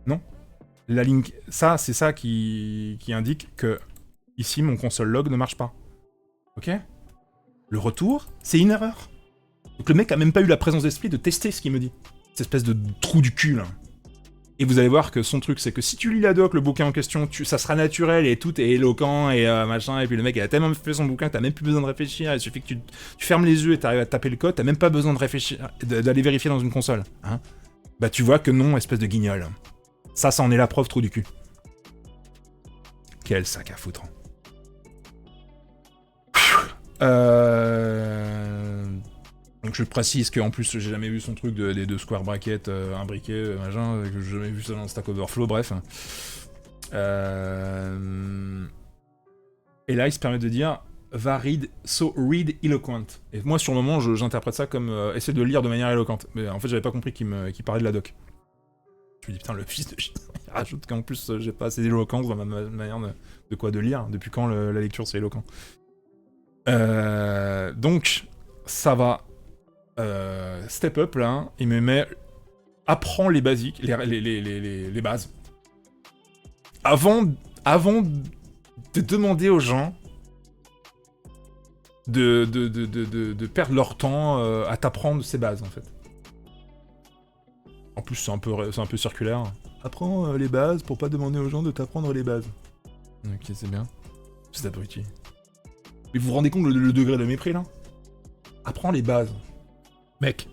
Non. La ligne... Ça, c'est ça qui indique que ici, mon console log ne marche pas. Ok? Le retour, c'est une erreur. Donc le mec a même pas eu la présence d'esprit de tester ce qu'il me dit. Cette espèce de trou du cul, là. Et vous allez voir que son truc, c'est que si tu lis la doc, le bouquin en question, ça sera naturel et tout est éloquent et machin, et puis le mec il a tellement fait son bouquin que t'as même plus besoin de réfléchir, il suffit que tu fermes les yeux et t'arrives à taper le code, t'as même pas besoin de réfléchir, d'aller vérifier dans une console. Hein, bah tu vois que non, espèce de guignol. Ça en est la preuve, trou du cul. Quel sac à foutre. Donc je précise qu'en plus j'ai jamais vu son truc des deux square brackets imbriqués, machin, que j'ai jamais vu ça dans Stack Overflow, bref. Et là il se permet de dire va read, so read eloquent. Et moi sur le moment j'interprète ça comme essayer de lire de manière éloquente. Mais en fait j'avais pas compris qu'il parlait de la doc. Je me dis putain le fils de shit, il rajoute qu'en plus j'ai pas assez d'éloquence dans ma manière de lire. Depuis quand la lecture c'est éloquent. Donc ça va. Step up là, il me met apprends les basiques, les bases. Avant de demander aux gens de perdre leur temps à t'apprendre ces bases en fait. En plus c'est un peu circulaire. Apprends les bases pour pas demander aux gens de t'apprendre les bases. Ok, c'est bien. C'est abruti. Mais vous vous rendez compte le degré de mépris là? Apprends les bases. Mec,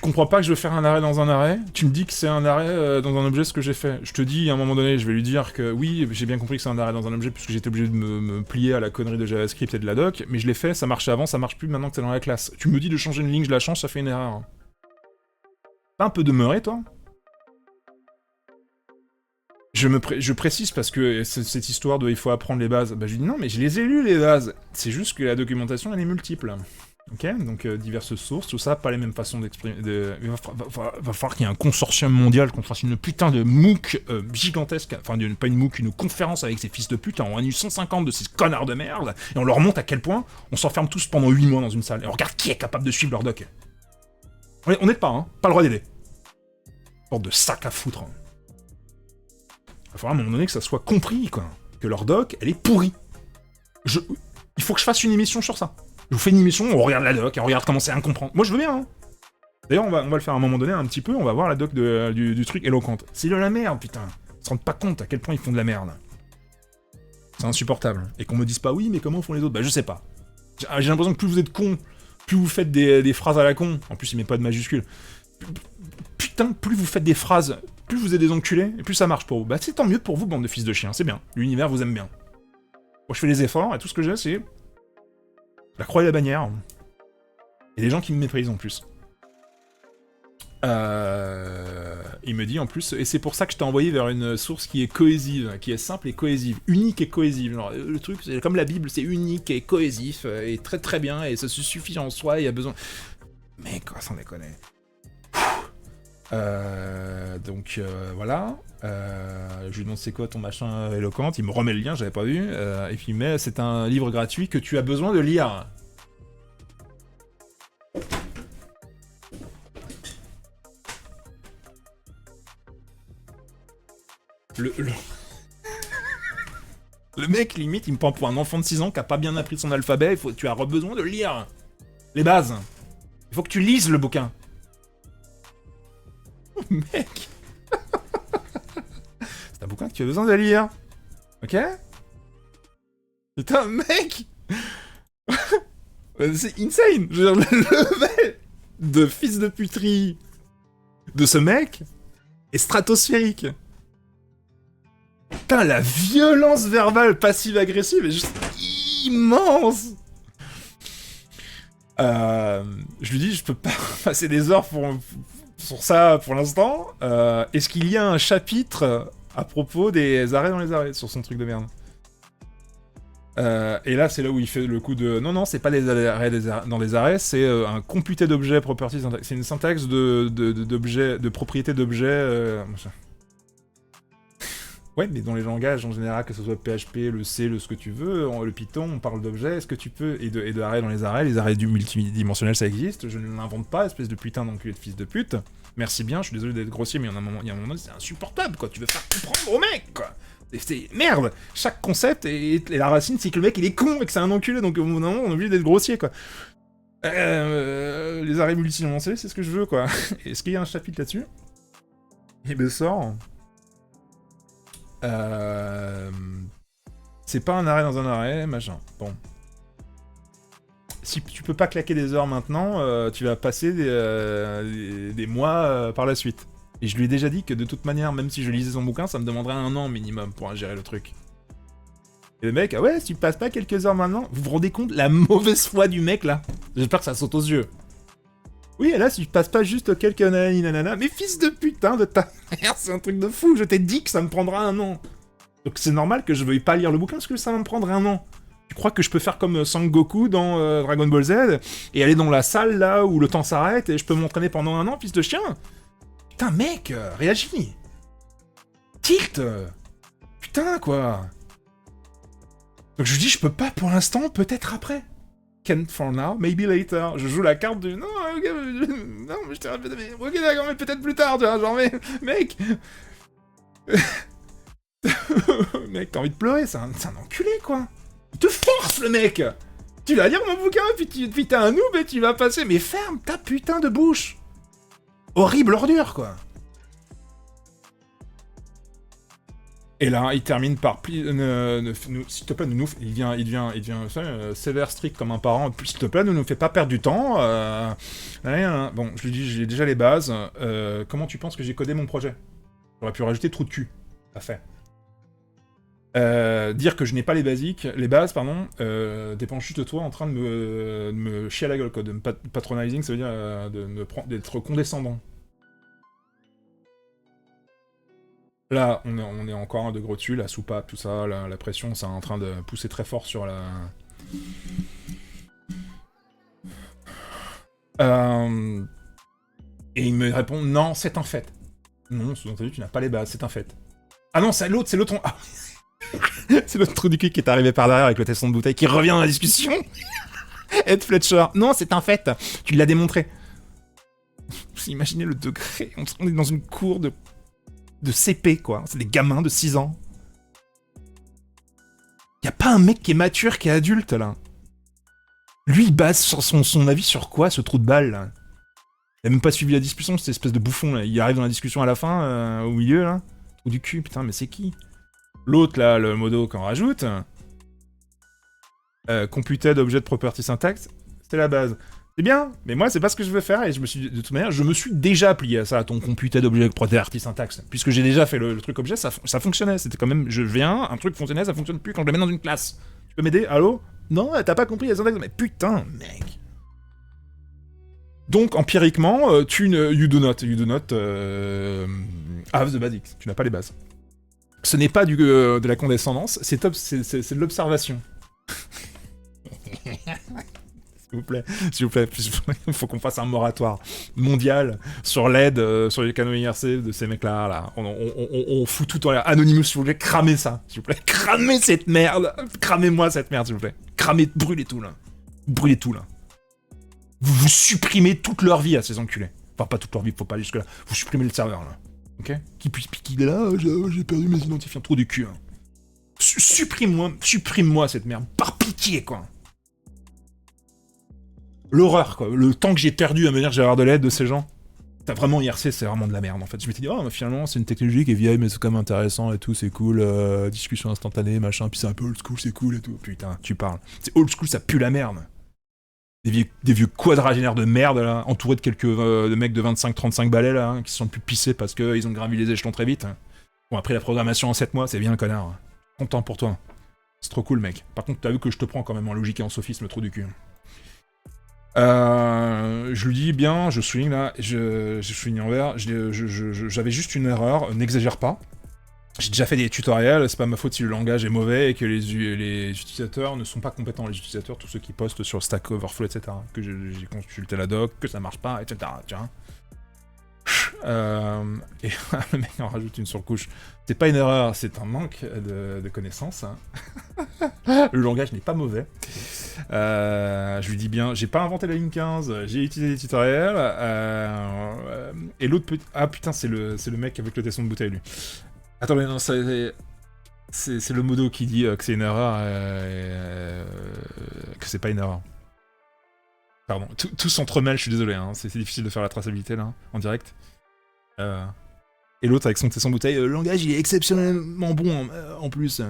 comprends pas que je veux faire un arrêt dans un arrêt. Tu me dis que c'est un arrêt dans un objet ce que j'ai fait. Je te dis à un moment donné, je vais lui dire que oui, j'ai bien compris que c'est un arrêt dans un objet puisque j'étais obligé de me plier à la connerie de JavaScript et de la doc, mais je l'ai fait, ça marchait avant, ça marche plus maintenant que c'est dans la classe. Tu me dis de changer une ligne, je la change, ça fait une erreur. T'as un peu demeuré, toi? Je précise parce que cette histoire de il faut apprendre les bases, bah je lui dis non mais je les ai lues les bases, c'est juste que la documentation elle est multiple. Ok, donc diverses sources, tout ça, pas les mêmes façons d'exprimer. Il va falloir qu'il y ait un consortium mondial qu'on fasse une putain de MOOC gigantesque, enfin pas une MOOC, une conférence avec ces fils de pute, on réunit 150 de ces connards de merde, et on leur montre à quel point on s'enferme tous pendant 8 mois dans une salle, et on regarde qui est capable de suivre leur doc. On n'aide pas, hein, pas le droit d'aider. Sorte de sac à foutre. Hein. Il va falloir à un moment donné que ça soit compris, quoi, que leur doc, elle est pourrie. Il faut que je fasse une émission sur ça. Je vous fais une émission, on regarde la doc, et on regarde comment c'est à comprendre. Moi, je veux bien, hein. D'ailleurs, on va le faire à un moment donné, un petit peu, on va voir la doc du truc éloquente. C'est de la merde, putain. Ils se rendent pas compte à quel point ils font de la merde. C'est insupportable. Et qu'on me dise pas, oui, mais comment font les autres? Bah, je sais pas. J'ai l'impression que plus vous êtes cons, plus vous faites des phrases à la con. En plus, il met pas de majuscules. Putain, plus vous faites des phrases, plus vous êtes des enculés, et plus ça marche pour vous. Bah, c'est tant mieux pour vous, bande de fils de chiens, c'est bien. L'univers vous aime bien. Moi, je fais les efforts, et tout ce que j'ai, c'est la croix et la bannière. Et des gens qui me méprisent en plus. Il me dit en plus, et c'est pour ça que je t'ai envoyé vers une source qui est cohésive, qui est simple et cohésive, unique et cohésive. Genre, le truc, c'est comme la Bible, c'est unique et cohésif, et très très bien, et ça se suffit en soi, il y a besoin... Mais quoi, sans déconner. Donc voilà. Je lui demande c'est quoi ton machin éloquent, il me remet le lien, j'avais pas vu, et puis il met c'est un livre gratuit que tu as besoin de lire. Le mec limite il me prend pour un enfant de 6 ans qui a pas bien appris son alphabet, tu as besoin de lire les bases. Il faut que tu lises le bouquin. Mec. C'est un bouquin que tu as besoin de lire. Ok? Putain, mec. C'est insane. Je veux dire, le level de fils de puterie de ce mec est stratosphérique. Putain, la violence verbale passive-agressive est juste immense. Je lui dis, je peux pas passer des heures sur ça pour l'instant. Est-ce qu'il y a un chapitre à propos des arrêts dans les arrêts sur son truc de merde? Et là, c'est là où il fait le coup de... Non, c'est pas des arrêts dans les arrêts, c'est un computé d'objets property syntax. C'est une syntaxe de propriété d'objets... Ouais, mais dans les langages, en général, que ce soit PHP, le C, ce que tu veux, le Python, on parle d'objets, est-ce que tu peux... Et de arrêts dans les arrêts du multidimensionnel, ça existe, je ne l'invente pas, espèce de putain d'enculé de fils de pute. Merci bien, je suis désolé d'être grossier, mais il y a un moment, c'est insupportable, quoi, tu veux faire comprendre au mec, quoi. C'est merde. Chaque concept, et la racine, c'est que le mec, il est con, et que c'est un enculé, donc au bout d'un moment, on est obligé d'être grossier, quoi. Les arrêts multidimensionnels, c'est ce que je veux, quoi. Est-ce qu'il y a un chapitre là-dessus? Il me sort... C'est pas un arrêt dans un arrêt, machin. Bon. Si tu peux pas claquer des heures maintenant, tu vas passer des mois par la suite. Et je lui ai déjà dit que de toute manière, même si je lisais son bouquin, ça me demanderait 1 an minimum pour gérer le truc. Et le mec, ah ouais, si tu passes pas quelques heures maintenant, vous vous rendez compte la mauvaise foi du mec là? J'espère que ça saute aux yeux. Oui, et là, si je passe pas juste quelques nanana, mais fils de putain de ta mère, c'est un truc de fou, je t'ai dit que ça me prendra 1 an. Donc c'est normal que je veuille pas lire le bouquin parce que ça va me prendre 1 an. Tu crois que je peux faire comme Sangoku dans Dragon Ball Z et aller dans la salle là où le temps s'arrête et je peux m'entraîner pendant 1 an, fils de chien? Putain, mec, réagis. Tilt. Putain, quoi. Donc je dis, je peux pas pour l'instant, peut-être après. Can't for now, maybe later. Je joue la carte du... Non, ok, non, mais je t'ai répété, mais... Ok, d'accord, mais peut-être plus tard, tu vois, genre, mais... Mec. Mec, t'as envie de pleurer, c'est un enculé, quoi. Il te force, le mec. Tu vas lire mon bouquin, puis t'es un noob et tu vas passer... Mais ferme ta putain de bouche. Horrible ordure, quoi. Et là, il termine par s'il te plaît, il devient sévère, strict comme un parent. S'il te plaît, ne nous fais pas perdre du temps. Bon, je lui dis, j'ai déjà les bases. Comment tu penses que j'ai codé mon projet? J'aurais pu rajouter trou de cul. Pas fait. Dire que je n'ai pas les bases, pardon, dépend juste de toi en train de me chier à la gueule, quoi. De me patronizing, ça veut dire d'être condescendant. Là, on est encore un degré au-dessus, la soupape, tout ça, la pression, c'est en train de pousser très fort sur la... Et il me répond, non, c'est un fait. Non, sous-entendu, tu n'as pas les bases, c'est un fait. Ah non, c'est l'autre, Ah. C'est l'autre trou du cul qui est arrivé par derrière avec le tesson de bouteille, qui revient dans la discussion. Ed Fletcher, non, c'est un fait, tu l'as démontré. Vous imaginez le degré, on est dans une cour de CP, quoi. C'est des gamins de 6 ans. Y a pas un mec qui est mature, qui est adulte, là. Lui, il base son avis sur quoi, ce trou de balle, là? Il a même pas suivi la discussion, cette espèce de bouffon, là. Il arrive dans la discussion à la fin, au milieu, là. Trou du cul, putain, mais c'est qui? L'autre, là, le modo qu'on rajoute. Computed Object Property Syntax, c'est la base. C'est bien, mais moi, c'est pas ce que je veux faire, et de toute manière, je me suis déjà plié à ça, à ton Computed Object Property Syntax. Puisque j'ai déjà fait le truc objet, ça fonctionnait. C'était quand même, je viens, un truc fonctionnait, ça fonctionne plus quand je le mets dans une classe. Tu peux m'aider? Allô? Non, t'as pas compris la syntaxe? Mais putain, mec. Donc, empiriquement, you do not have the basics. Tu n'as pas les bases. Ce n'est pas de la condescendance, c'est de l'observation. S'il vous plaît, il faut qu'on fasse un moratoire mondial sur l'aide, sur les canaux IRC de ces mecs-là. Là. On fout tout en l'air. Anonymous, s'il vous plaît, cramez ça, s'il vous plaît. Cramez cette merde. Cramez-moi cette merde, s'il vous plaît. Brûlez tout, là. Brûlez tout, là. Vous supprimez toute leur vie à ces enculés. Enfin, pas toute leur vie, faut pas aller jusque-là. Vous supprimez le serveur, là. Ok? Qui puisse piquer là, j'ai perdu mes identifiants, trop du cul. Hein. Supprime-moi cette merde. Par pitié, quoi. L'horreur, quoi. Le temps que j'ai perdu à me dire que j'ai avoir de l'aide de ces gens. T'as vraiment IRC, c'est vraiment de la merde, en fait. Je m'étais dit, oh, finalement, c'est une technologie qui est vieille, mais c'est quand même intéressant et tout, c'est cool. Discussion instantanée, machin, puis c'est un peu old school, c'est cool et tout. Putain, tu parles. C'est old school, ça pue la merde. Des vieux quadragénaires de merde, là, entourés de quelques de mecs de 25-35 balais, là, hein, qui se sont plus pissés parce qu'ils ont gravi les échelons très vite. Bon, après la programmation en 7 mois, c'est bien, connard. Content pour toi. C'est trop cool, mec. Par contre, t'as vu que je te prends quand même en logique et en sophisme, trop du cul. Je lui dis bien, je souligne là, je souligne en vert, j'avais juste une erreur, n'exagère pas. J'ai déjà fait des tutoriels, c'est pas ma faute si le langage est mauvais et que les utilisateurs ne sont pas compétents. Les utilisateurs, tous ceux qui postent sur Stack Overflow, etc. Que j'ai consulté la doc, que ça marche pas, etc. Tiens. Et le mec en rajoute une surcouche. C'est pas une erreur, c'est un manque de connaissances. Hein. Le langage n'est pas mauvais. Je lui dis bien, j'ai pas inventé la ligne 15, j'ai utilisé des tutoriels. Et l'autre petit... Ah putain, c'est le mec avec le tesson de bouteille, lui. Attendez, non, c'est le modo qui dit que c'est une erreur, que c'est pas une erreur. Pardon, tout s'entremêle, je suis désolé, hein. C'est difficile de faire la traçabilité, là, en direct. Et l'autre avec son tesson bouteille, le langage, il est exceptionnellement bon, en plus.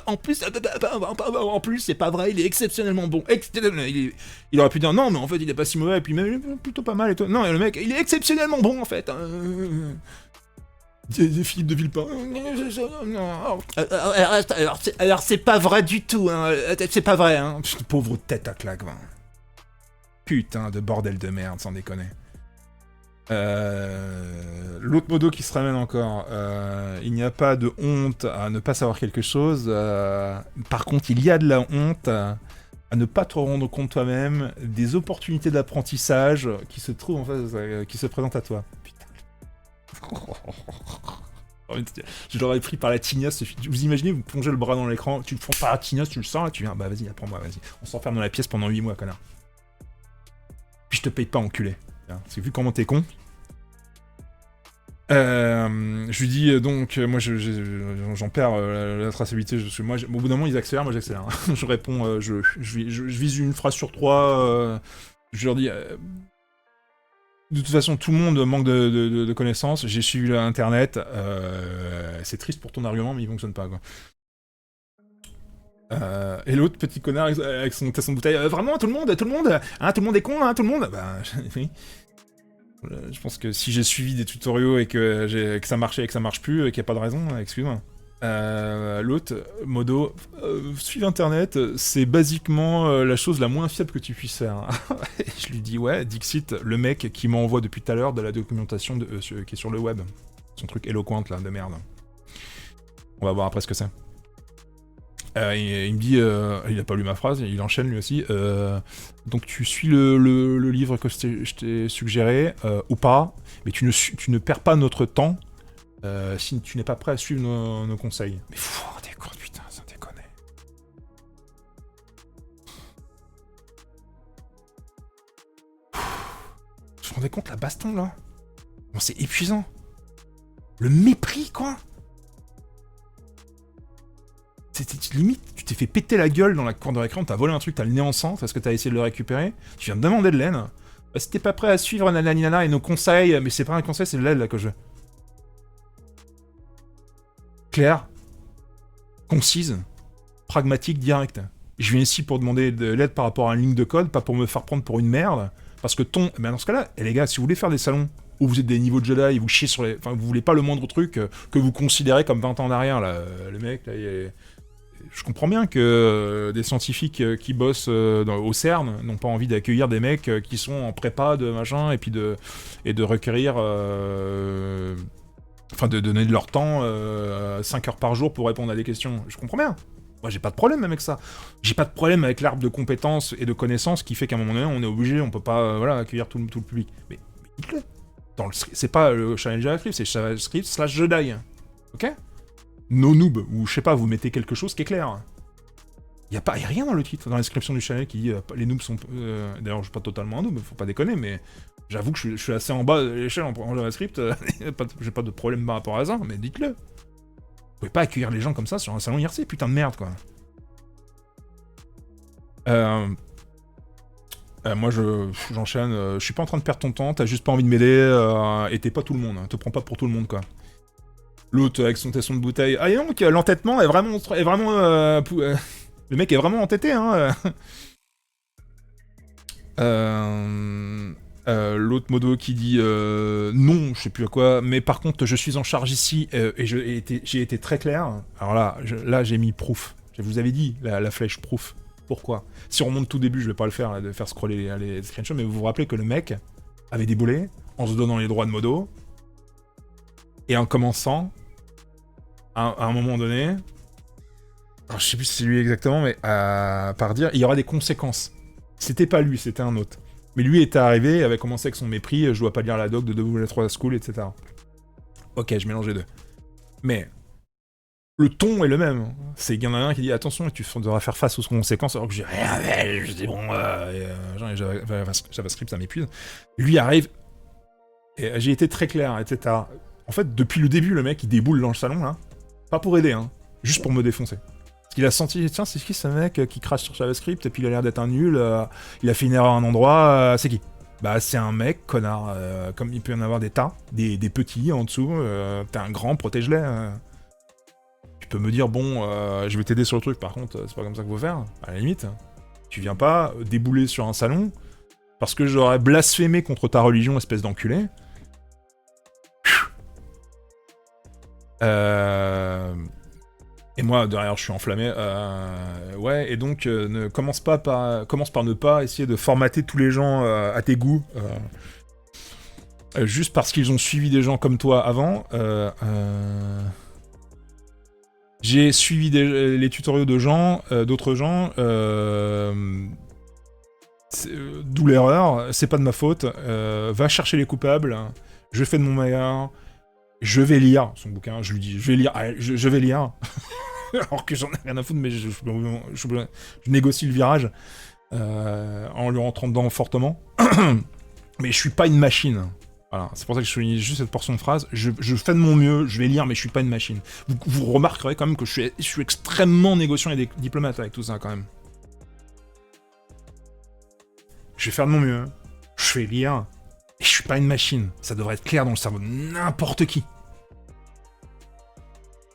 En plus, c'est pas vrai, il est exceptionnellement bon. Il aurait pu dire, non, mais en fait, il est pas si mauvais, et puis même, il est plutôt pas mal, et tout. Non, et le mec, il est exceptionnellement bon, en fait. Philippe de Villepin. Alors c'est pas vrai du tout, hein. C'est pas vrai, hein. Pauvre tête à claque, hein. Putain de bordel de merde, sans déconner. L'autre modo qui se ramène encore. Il n'y a pas de honte à ne pas savoir quelque chose. Par contre, il y a de la honte à ne pas te rendre compte toi-même des opportunités d'apprentissage qui se trouvent en face, qui se présentent à toi. Je l'aurais pris par la tignasse. Vous imaginez, vous plongez le bras dans l'écran, tu le prends par la tignasse, tu le sens là, tu viens, bah vas-y, apprends-moi, vas-y. On s'enferme dans la pièce pendant 8 mois, connard. Puis je te paye pas, enculé. Parce que vu comment t'es con. Je lui dis donc, moi j'en perds la traçabilité. Moi, au bout d'un moment, ils accélèrent, moi j'accélère. Hein. Je réponds, je vise une phrase sur 3. Je leur dis. De toute façon, tout le monde manque de connaissances. J'ai suivi Internet. C'est triste pour ton argument, mais il fonctionne pas, quoi. Et l'autre petit connard avec son tasson de bouteille. Vraiment, tout le monde, hein, tout le monde est con, hein, tout le monde. Bah, oui. Je pense que si j'ai suivi des tutoriaux et que ça marchait et que ça marche plus, et qu'il n'y a pas de raison, excuse-moi. L'autre, modo, suivre internet, c'est basiquement la chose la moins fiable que tu puisses faire. Et je lui dis, ouais, Dixit, le mec qui m'envoie depuis tout à l'heure de la documentation qui est sur le web. Son truc éloquent là, de merde. On va voir après ce que c'est. Il me dit, il a pas lu ma phrase, il enchaîne lui aussi. Donc tu suis le livre que je t'ai suggéré, ou pas, mais tu ne perds pas notre temps si tu n'es pas prêt à suivre nos conseils. Mais fou, t'es con, putain, ça déconne. Tu te rendais compte la baston là? Bon, c'est épuisant. Le mépris, quoi. Limite, tu t'es fait péter la gueule dans la cour de récré, t'as volé un truc, t'as le nez en sang parce que t'as essayé de le récupérer, tu viens de demander de l'aide. Bah, si t'es pas prêt à suivre nanana et nos conseils, mais c'est pas un conseil, c'est de l'aide là que je veux. Claire, concise, pragmatique, directe. Je viens ici pour demander de l'aide par rapport à une ligne de code, pas pour me faire prendre pour une merde, parce que dans ce cas-là, les gars, si vous voulez faire des salons où vous êtes des niveaux de Jedi et vous chiez sur les... Enfin, vous voulez pas le moindre truc que vous considérez comme 20 ans derrière, là, le mec, là, il est... Je comprends bien que des scientifiques qui bossent au CERN n'ont pas envie d'accueillir des mecs qui sont en prépa de machin et puis de requérir... Enfin, de donner de leur temps 5 heures par jour pour répondre à des questions. Je comprends bien. Moi, j'ai pas de problème avec ça. J'ai pas de problème avec l'arbre de compétences et de connaissances qui fait qu'à un moment donné, on est obligé, on peut pas voilà, accueillir tout le public. Mais dites-le. C'est pas le challenge JavaScript, c'est JavaScript / Jedi. Ok? No noob, ou je sais pas, vous mettez quelque chose qui est clair. Y a rien dans le titre, dans la description du channel qui dit les noobs sont... D'ailleurs, je suis pas totalement un noob, faut pas déconner, mais j'avoue que je suis assez en bas de l'échelle en JavaScript, j'ai pas de problème par rapport à ça, mais dites-le. Vous pouvez pas accueillir les gens comme ça sur un salon IRC, putain de merde, quoi. Moi, j'enchaîne, je suis pas en train de perdre ton temps, t'as juste pas envie de m'aider, et t'es pas tout le monde, hein, te prends pas pour tout le monde, quoi. L'autre avec son tesson de bouteille. Ah, et donc, l'entêtement est vraiment... le mec est vraiment entêté, hein. L'autre modo qui dit non, je sais plus à quoi, mais par contre, je suis en charge ici, et j'ai été très clair. Alors là, j'ai mis proof. Je vous avais dit, la flèche proof. Pourquoi? Si on remonte tout début, je vais pas le faire, là, de faire scroller les screenshots, mais vous vous rappelez que le mec avait déboulé en se donnant les droits de modo, et en commençant, à un moment donné, alors, je sais plus si c'est lui exactement, mais par dire, il y aura des conséquences. C'était pas lui, c'était un autre. Mais lui était arrivé, avait commencé avec son mépris, je dois pas lire la doc de W3 School, etc. Ok, je mélange les deux. Mais le ton est le même. C'est qu'il y en a un qui dit attention, tu devras faire face aux conséquences, alors que j'ai rien fait, je dis bon, JavaScript ça m'épuise. Lui arrive, et j'ai été très clair, etc. En fait, depuis le début, le mec il déboule dans le salon là, pas pour aider, hein, juste pour me défoncer. Parce qu'il a senti, tiens, c'est qui ce mec qui crache sur JavaScript et puis il a l'air d'être un nul, il a fait une erreur à un endroit, c'est qui? Bah c'est un mec, connard, comme il peut y en avoir des tas, des petits en dessous, t'es un grand, protège-les. Tu peux me dire, bon, je vais t'aider sur le truc, par contre, c'est pas comme ça qu'il faut faire, à la limite. Tu viens pas débouler sur un salon, parce que j'aurais blasphémé contre ta religion, espèce d'enculé. Et moi, derrière, je suis enflammé. Ouais, et donc, commence par ne pas essayer de formater tous les gens à tes goûts. Juste parce qu'ils ont suivi des gens comme toi avant. J'ai suivi les tutoriaux de gens, d'autres gens. D'où l'erreur, c'est pas de ma faute. Va chercher les coupables. Je fais de mon meilleur. Je vais lire son bouquin, je lui dis, je vais lire, je vais lire. Alors que j'en ai rien à foutre, mais je négocie le virage en lui rentrant dedans fortement. Mais je suis pas une machine. Voilà, c'est pour ça que je souligne juste cette portion de phrase. Je fais de mon mieux, je vais lire, mais je suis pas une machine. Vous remarquerez quand même que je suis extrêmement négociant et diplomate avec tout ça, quand même. Je vais faire de mon mieux. Je vais lire. Et je suis pas une machine. Ça devrait être clair dans le cerveau de n'importe qui.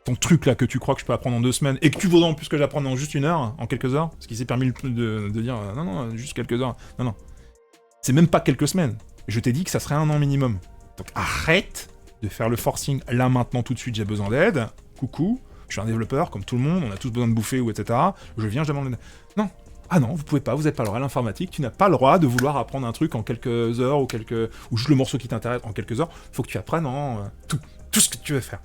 Ton truc là que tu crois que je peux apprendre en 2 semaines, et que tu voudrais en plus que j'apprenne en juste 1 heure, en quelques heures, ce qui s'est permis de dire non, juste quelques heures. Non. C'est même pas quelques semaines. Je t'ai dit que ça serait 1 an minimum. Donc arrête de faire le forcing là maintenant tout de suite, j'ai besoin d'aide. Coucou, je suis un développeur comme tout le monde, on a tous besoin de bouffer ou etc. Je viens, je demande l'aide. Non. Ah non, vous pouvez pas, vous n'êtes pas le droit à l'informatique, tu n'as pas le droit de vouloir apprendre un truc en quelques heures ou juste le morceau qui t'intéresse en quelques heures. Faut que tu apprennes en tout ce que tu veux faire.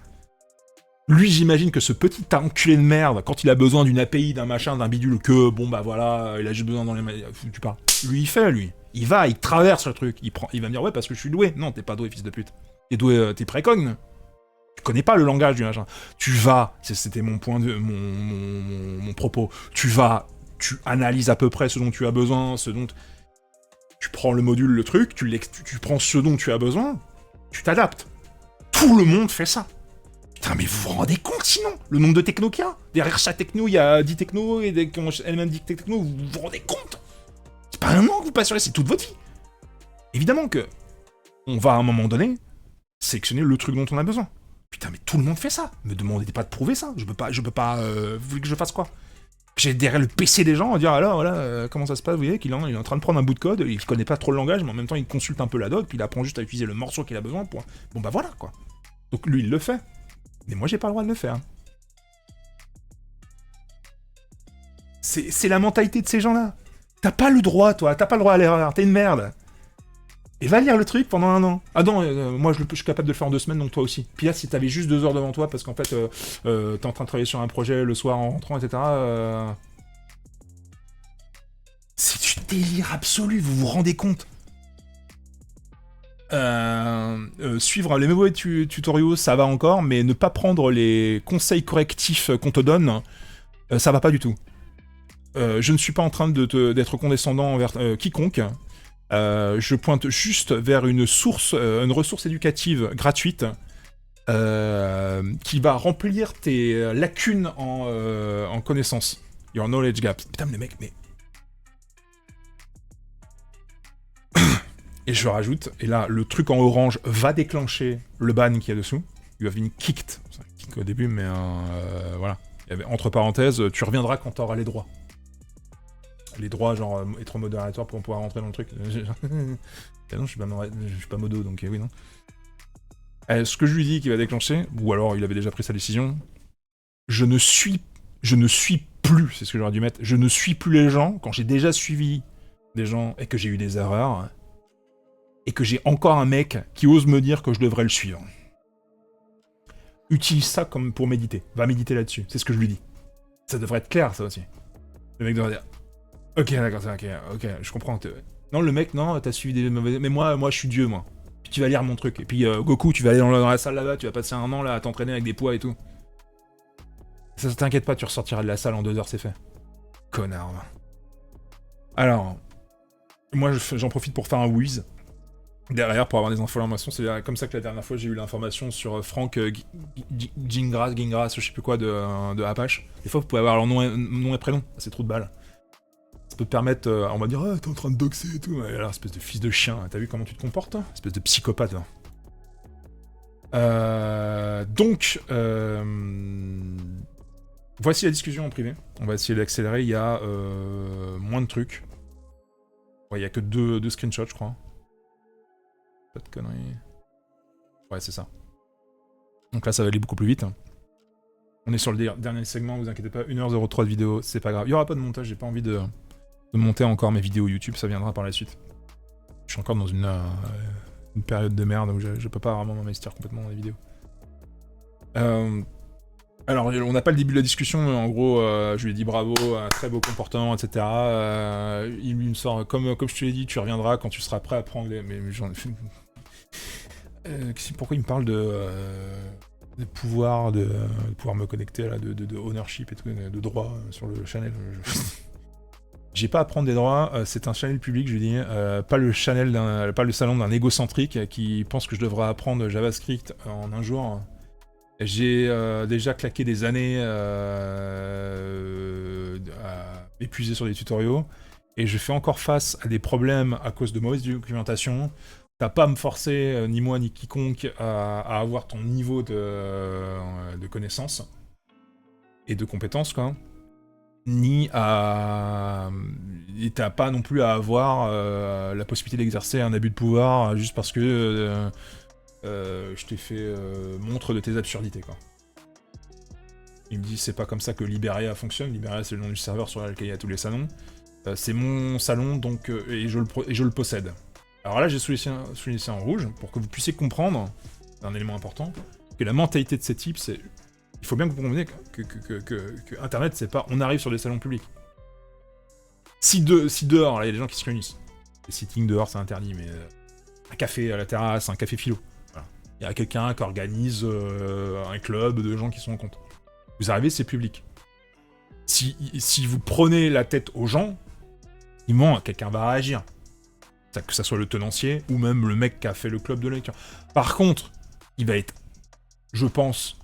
Lui, j'imagine que ce petit enculé de merde, quand il a besoin d'une API, d'un machin, d'un bidule, que bon bah voilà, il a juste besoin dans les... Tu parles. Lui, il fait, lui. Il va, il traverse le truc. Il va me dire, ouais, parce que je suis doué. Non, t'es pas doué, fils de pute. T'es doué, t'es précogne. Tu connais pas le langage du machin. Tu vas, c'était mon point de... mon propos. Tu vas, tu analyses à peu près ce dont tu as besoin, ce dont... Tu prends le module, le truc, tu prends ce dont tu as besoin, tu t'adaptes. Tout le monde fait ça. Putain, mais vous vous rendez compte sinon le nombre de technos qu'il y a. Derrière chaque techno, il y a 10 technos, et elle-même 10 technos, vous vous rendez compte? C'est pas 1 an que vous passez, c'est toute votre vie. Évidemment que on va à un moment donné sélectionner le truc dont on a besoin. Putain, mais tout le monde fait ça. Me demandez pas de prouver ça. Je peux pas. Vous voulez que je fasse quoi? J'ai derrière le PC des gens à dire alors voilà comment ça se passe, vous voyez qu'il est en train de prendre un bout de code, il connaît pas trop le langage, mais en même temps il consulte un peu la doc, puis il apprend juste à utiliser le morceau qu'il a besoin pour... Bon bah voilà quoi. Donc lui il le fait. Mais moi, j'ai pas le droit de le faire. C'est la mentalité de ces gens-là. T'as pas le droit, toi. T'as pas le droit à l'erreur. T'es une merde. Et va lire le truc pendant 1 an. Ah non, moi, je suis capable de le faire en 2 semaines, donc toi aussi. Puis là, si t'avais juste 2 heures devant toi, parce qu'en fait, t'es en train de travailler sur un projet le soir en rentrant, etc. C'est du délire absolu, vous vous rendez compte? Suivre les mauvais tutoriaux, ça va encore, mais ne pas prendre les conseils correctifs qu'on te donne, ça va pas du tout. Je ne suis pas en train d'être condescendant envers quiconque. Je pointe juste vers une ressource éducative gratuite qui va remplir tes lacunes en connaissances. Your knowledge gap. Putain, le mec, mais... Et je rajoute, et là, le truc en orange va déclencher le ban qu'il y a dessous. You have been kicked. C'est un kick au début, mais voilà. Il y avait, entre parenthèses, tu reviendras quand t'auras les droits. Les droits, genre, être modérateur pour pouvoir rentrer dans le truc. Non, je suis pas modo, donc oui, non. Ce que je lui dis qu'il va déclencher, ou alors il avait déjà pris sa décision, je ne suis plus, c'est ce que j'aurais dû mettre, je ne suis plus les gens, quand j'ai déjà suivi des gens et que j'ai eu des erreurs, et que j'ai encore un mec qui ose me dire que je devrais le suivre. Utilise ça comme pour méditer. Va méditer là-dessus. C'est ce que je lui dis. Ça devrait être clair, ça aussi. Le mec devrait dire... Ok, d'accord, ok, je comprends. Non, le mec, non, t'as suivi des mauvais... Mais moi, je suis Dieu, moi. Puis tu vas lire mon truc. Et puis, Goku, tu vas aller dans la salle là-bas, tu vas passer 1 an là à t'entraîner avec des poids et tout. Ça t'inquiète pas, tu ressortiras de la salle en 2 heures, c'est fait. Connard. Alors... Moi, j'en profite pour faire un whiz. Derrière, pour avoir des informations, c'est comme ça que la dernière fois j'ai eu l'information sur Franck Gingras, je sais plus quoi, de Apache. Des fois, vous pouvez avoir leur nom et prénom, c'est trop de balles. Ça peut permettre, on va dire, ah, t'es en train de doxer et tout. Et alors, espèce de fils de chien, t'as vu comment tu te comportes, hein? Espèce de psychopathe. Donc, voici la discussion en privé. On va essayer d'accélérer, il y a moins de trucs. Ouais, il y a que deux screenshots, je crois. Pas de conneries. Ouais, c'est ça. Donc là, ça va aller beaucoup plus vite. On est sur le dernier segment, vous inquiétez pas. 1h03 de vidéo, c'est pas grave. Il y aura pas de montage, j'ai pas envie de monter encore mes vidéos YouTube, ça viendra par la suite. Je suis encore dans une période de merde où je peux pas vraiment m'investir complètement dans les vidéos. Alors, on n'a pas le début de la discussion, mais en gros, je lui ai dit bravo, très beau comportement, etc. Il me sort, comme je te l'ai dit, tu reviendras quand tu seras prêt à prendre les... Mais j'en ai fait... pourquoi il me parle de pouvoir, de pouvoir me connecter, là, de ownership et tout, de droits sur le channel. J'ai pas à prendre des droits, c'est un channel public, je lui dis, pas le salon d'un égocentrique qui pense que je devrais apprendre JavaScript en 1 jour. J'ai déjà claqué des années à épuiser sur des tutoriaux, et je fais encore face à des problèmes à cause de mauvaise documentation, t'as pas à me forcer, ni moi ni quiconque, à avoir ton niveau de connaissance et de compétences, quoi. Ni à... Et t'as pas non plus à avoir la possibilité d'exercer un abus de pouvoir juste parce que je t'ai fait montre de tes absurdités, quoi. Il me dit, c'est pas comme ça que Liberia fonctionne. Liberia, c'est le nom du serveur sur lequel il y a tous les salons. C'est mon salon, donc, et je le possède. Alors là, j'ai souligné ça en rouge, pour que vous puissiez comprendre, c'est un élément important, que la mentalité de ces types, c'est... Il faut bien que vous compreniez que Internet, c'est pas... On arrive sur des salons publics. Si dehors, là, il y a des gens qui se réunissent. Les sittings dehors, c'est interdit, mais... un café à la terrasse, un café philo. Voilà. Il y a quelqu'un qui organise un club de gens qui sont en compte. Vous arrivez, c'est public. Si vous prenez la tête aux gens, quelqu'un va réagir. Que ça soit le tenancier, ou même le mec qui a fait le club de lecture. Par contre, il va être, je pense,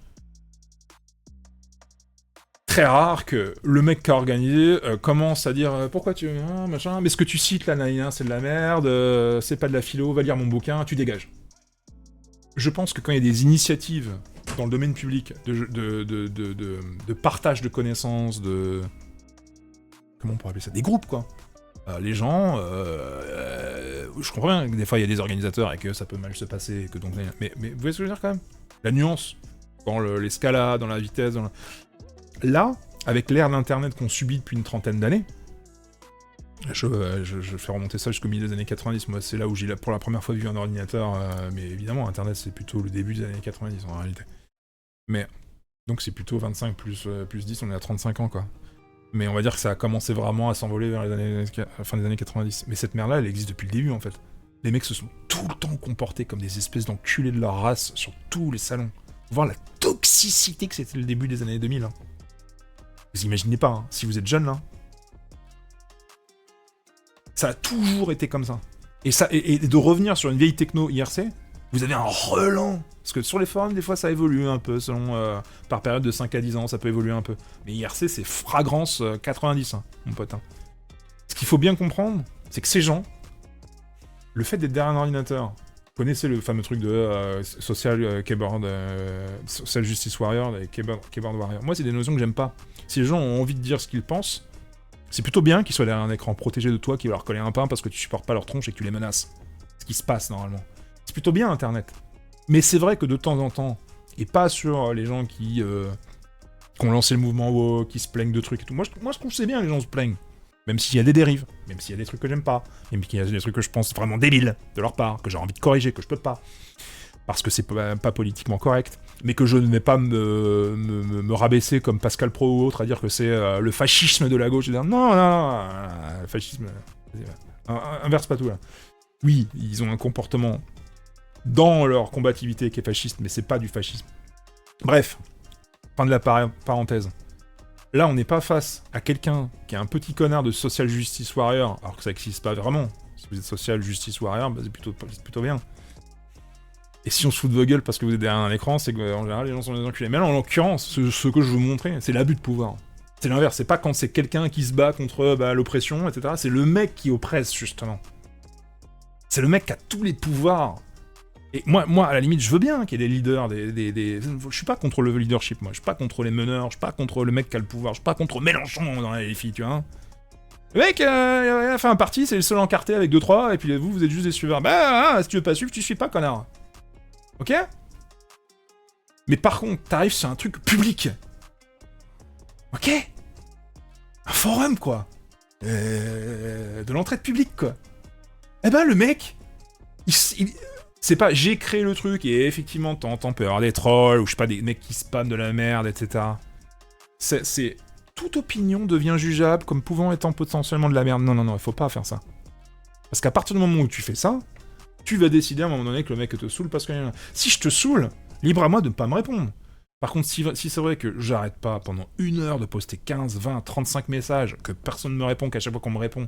très rare que le mec qui a organisé commence à dire pourquoi tu... machin, mais ce que tu cites là, Naïna, c'est de la merde, c'est pas de la philo, va lire mon bouquin, tu dégages. Je pense que quand il y a des initiatives dans le domaine public de partage de connaissances, de... Comment on pourrait appeler ça? Des groupes, quoi. Les gens... je comprends bien que des fois il y a des organisateurs et que ça peut mal se passer, et que donc... Mais vous voyez ce que je veux dire, quand même? La nuance, dans l'escalade, dans la vitesse, dans la... Là, avec l'ère d'Internet qu'on subit depuis une trentaine d'années, je fais remonter ça jusqu'au milieu des années 90, moi c'est là où j'ai pour la première fois vu un ordinateur, mais évidemment Internet c'est plutôt le début des années 90 en réalité. Mais, donc c'est plutôt 25 plus 10, on est à 35 ans, quoi. Mais on va dire que ça a commencé vraiment à s'envoler vers la fin des années 90. Mais cette merde-là, elle existe depuis le début, en fait. Les mecs se sont tout le temps comportés comme des espèces d'enculés de leur race sur tous les salons. Voir la toxicité que c'était le début des années 2000. Hein. Vous imaginez pas, hein, si vous êtes jeune, là. Ça a toujours été comme ça. Et de revenir sur une vieille techno IRC, vous avez un relent. Parce que sur les forums, des fois, ça évolue un peu, selon... par période de 5 à 10 ans, ça peut évoluer un peu. Mais IRC, c'est fragrance 90, hein, mon pote. Hein. Ce qu'il faut bien comprendre, c'est que ces gens, le fait d'être derrière un ordinateur, vous connaissez le fameux truc de social keyboard, social justice warrior et keyboard warrior. Moi, c'est des notions que j'aime pas. Si les gens ont envie de dire ce qu'ils pensent, c'est plutôt bien qu'ils soient derrière un écran protégé de toi, qui va leur coller un pain parce que tu supportes pas leur tronche et que tu les menaces. Ce qui se passe, normalement. C'est plutôt bien, Internet. Mais c'est vrai que de temps en temps, et pas sur les gens qui ont lancé le mouvement WoW, qui se plaignent de trucs et tout. Moi, je trouve que c'est bien les gens se plaignent. Même s'il y a des dérives, même s'il y a des trucs que j'aime pas, même s'il y a des trucs que je pense vraiment débiles de leur part, que j'ai envie de corriger, que je peux pas. Parce que c'est pas politiquement correct. Mais que je ne vais pas me rabaisser comme Pascal Pro ou autre à dire que c'est le fascisme de la gauche. Non, le fascisme... inverse pas tout, là. Oui, ils ont un comportement dans leur combativité qui est fasciste, mais c'est pas du fascisme. Bref, fin de la parenthèse. Là, on n'est pas face à quelqu'un qui est un petit connard de social justice warrior, alors que ça n'existe pas vraiment. Si vous êtes social justice warrior, bah, c'est plutôt bien. Et si on se fout de vos gueules parce que vous êtes derrière un écran, c'est qu'en général, les gens sont des enculés. Mais là, en l'occurrence, ce que je veux vous montrer, c'est l'abus de pouvoir. C'est l'inverse, c'est pas quand c'est quelqu'un qui se bat contre l'oppression, etc. C'est le mec qui oppresse, justement. C'est le mec qui a tous les pouvoirs. Et moi, à la limite, je veux bien qu'il y ait des leaders, Je suis pas contre le leadership, moi. Je suis pas contre les meneurs, je suis pas contre le mec qui a le pouvoir, je suis pas contre Mélenchon dans les filles, tu vois. Le mec, il a fait un parti, c'est le seul encarté avec 2-3, et puis vous êtes juste des suiveurs. Bah, si tu veux pas suivre, tu suis pas, connard. Ok? Mais par contre, t'arrives sur un truc public. Ok? Un forum, quoi. De l'entraide publique, quoi. Eh ben, le mec, c'est pas j'ai créé le truc et effectivement, t'entends peut y avoir des trolls ou je sais pas, des mecs qui spamment de la merde, etc. C'est toute opinion devient jugeable comme pouvant étant potentiellement de la merde. Non, il faut pas faire ça. Parce qu'à partir du moment où tu fais ça, tu vas décider à un moment donné que le mec te saoule parce que si je te saoule, libre à moi de ne pas me répondre. Par contre, si c'est vrai que j'arrête pas pendant 1 heure de poster 15, 20, 35 messages, que personne ne me répond, qu'à chaque fois qu'on me répond,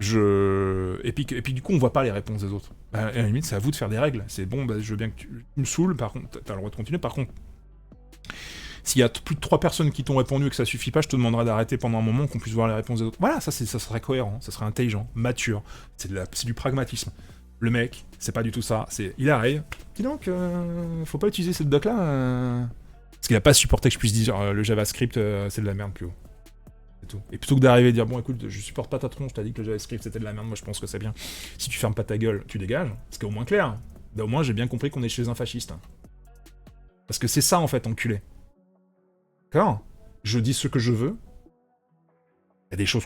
et puis du coup, on voit pas les réponses des autres. Bah, à la limite, c'est à vous de faire des règles. C'est bon, bah, je veux bien que tu me saoules, par contre, t'as le droit de continuer. Par contre, s'il y a plus de 3 personnes qui t'ont répondu et que ça suffit pas, je te demanderai d'arrêter pendant un moment qu'on puisse voir les réponses des autres. Voilà, ça serait cohérent, ça serait intelligent, mature. C'est du pragmatisme. Le mec, c'est pas du tout ça. Il arrive. Dis donc, faut pas utiliser cette doc là. Parce qu'il a pas supporté que je puisse dire le JavaScript c'est de la merde plus haut. C'est tout. Et plutôt que d'arriver et dire bon écoute, je supporte pas ta tronche, je t'ai dit que le JavaScript c'était de la merde, moi je pense que c'est bien. Si tu fermes pas ta gueule, tu dégages. Ce qui est au moins clair. Au moins j'ai bien compris qu'on est chez un fasciste. Parce que c'est ça en fait, enculé. D'accord ? Je dis ce que je veux. Il y a des choses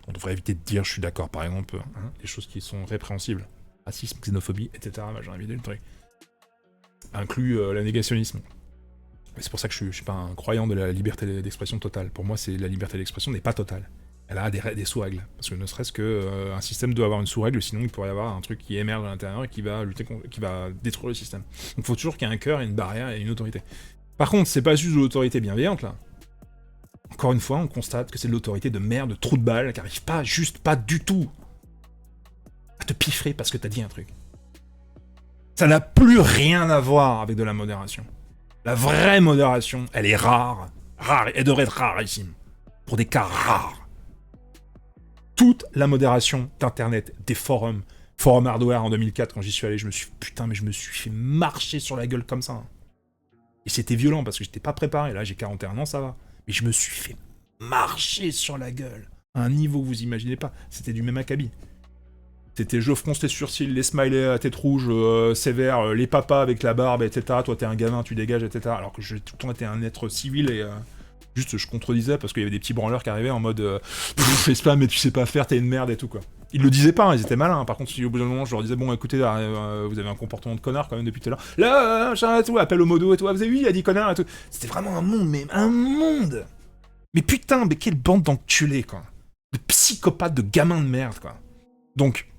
qu'on devrait éviter de dire, je suis d'accord, par exemple, hein, des choses qui sont répréhensibles. Racisme, xénophobie, etc. Bah, j'ai envie de le truc. Inclut la négationnisme. Mais c'est pour ça que je suis pas un croyant de la liberté d'expression totale. Pour moi, la liberté d'expression n'est pas totale. Elle a des sous-règles. Parce que ne serait-ce qu'un système doit avoir une sous-règle, sinon il pourrait y avoir un truc qui émerge à l'intérieur et qui va qui va détruire le système. Donc il faut toujours qu'il y ait un cœur, une barrière et une autorité. Par contre, c'est pas juste de l'autorité bienveillante, là. Encore une fois, on constate que c'est de l'autorité de merde, de trou de balle, qui arrive pas du tout à te piffrer parce que t'as dit un truc. Ça n'a plus rien à voir avec de la modération. La vraie modération, elle est rare. Elle devrait être rarissime. Pour des cas rares. Toute la modération d'Internet, des forums, forum hardware en 2004, quand j'y suis allé, je me suis fait marcher sur la gueule comme ça. Et c'était violent parce que j'étais pas préparé. Là, j'ai 41 ans, ça va. Mais je me suis fait marcher sur la gueule. À un niveau que vous imaginez pas. C'était du même acabit. C'était je fronce tes sourcils, les smileys à tête rouge, sévère, les papas avec la barbe, etc. Toi t'es un gamin, tu dégages, etc. Alors que j'ai tout le temps été un être civil et juste je contredisais parce qu'il y avait des petits branleurs qui arrivaient en mode fais spam mais tu sais pas faire, t'es une merde et tout quoi. Ils le disaient pas, ils étaient malins. Par contre, si au bout d'un moment je leur disais bon écoutez, vous avez un comportement de connard quand même depuis tout à l'heure. Là, tout, appel au modo et tout, vous avez vu, il a dit connard et tout. C'était vraiment un monde, mais un monde. Mais putain, mais quelle bande d'enculés quoi. De psychopathes, de gamins de merde quoi. Donc,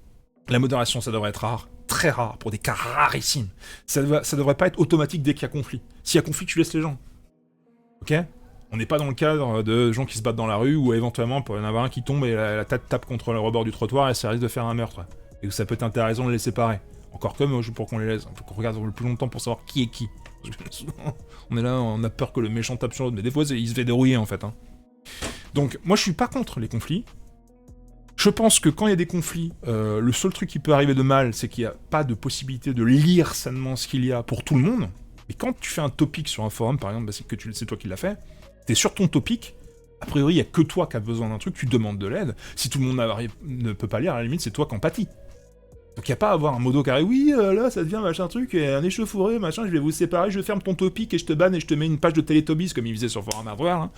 la modération, ça devrait être rare, très rare, pour des cas rarissimes. Ça devrait pas être automatique dès qu'il y a conflit. S'il y a conflit, tu laisses les gens. Ok ? On n'est pas dans le cadre de gens qui se battent dans la rue, ou éventuellement, pour y en avoir un qui tombe et la tête tape contre le rebord du trottoir et ça risque de faire un meurtre. Et que ça peut être intéressant de les séparer. Encore comme pour qu'on les laisse. Il faut qu'on regarde le plus longtemps pour savoir qui est qui. On est là, on a peur que le méchant tape sur l'autre, mais des fois, il se fait dérouiller en fait. Hein. Donc, moi, je suis pas contre les conflits. Je pense que quand il y a des conflits, le seul truc qui peut arriver de mal, c'est qu'il n'y a pas de possibilité de lire sainement ce qu'il y a pour tout le monde. Et quand tu fais un topic sur un forum, par exemple, bah, c'est toi qui l'as fait, t'es sur ton topic, a priori, il n'y a que toi qui as besoin d'un truc, tu demandes de l'aide. Si tout le monde ne peut pas lire, à la limite, c'est toi qui en pâtis. Donc il n'y a pas à avoir un modo carré, oui, là, ça devient machin truc, et un échauffouré, machin, je vais vous séparer, je ferme ton topic et je te banne et je te mets une page de Teletubbies, comme il faisait sur forum hardware, hein.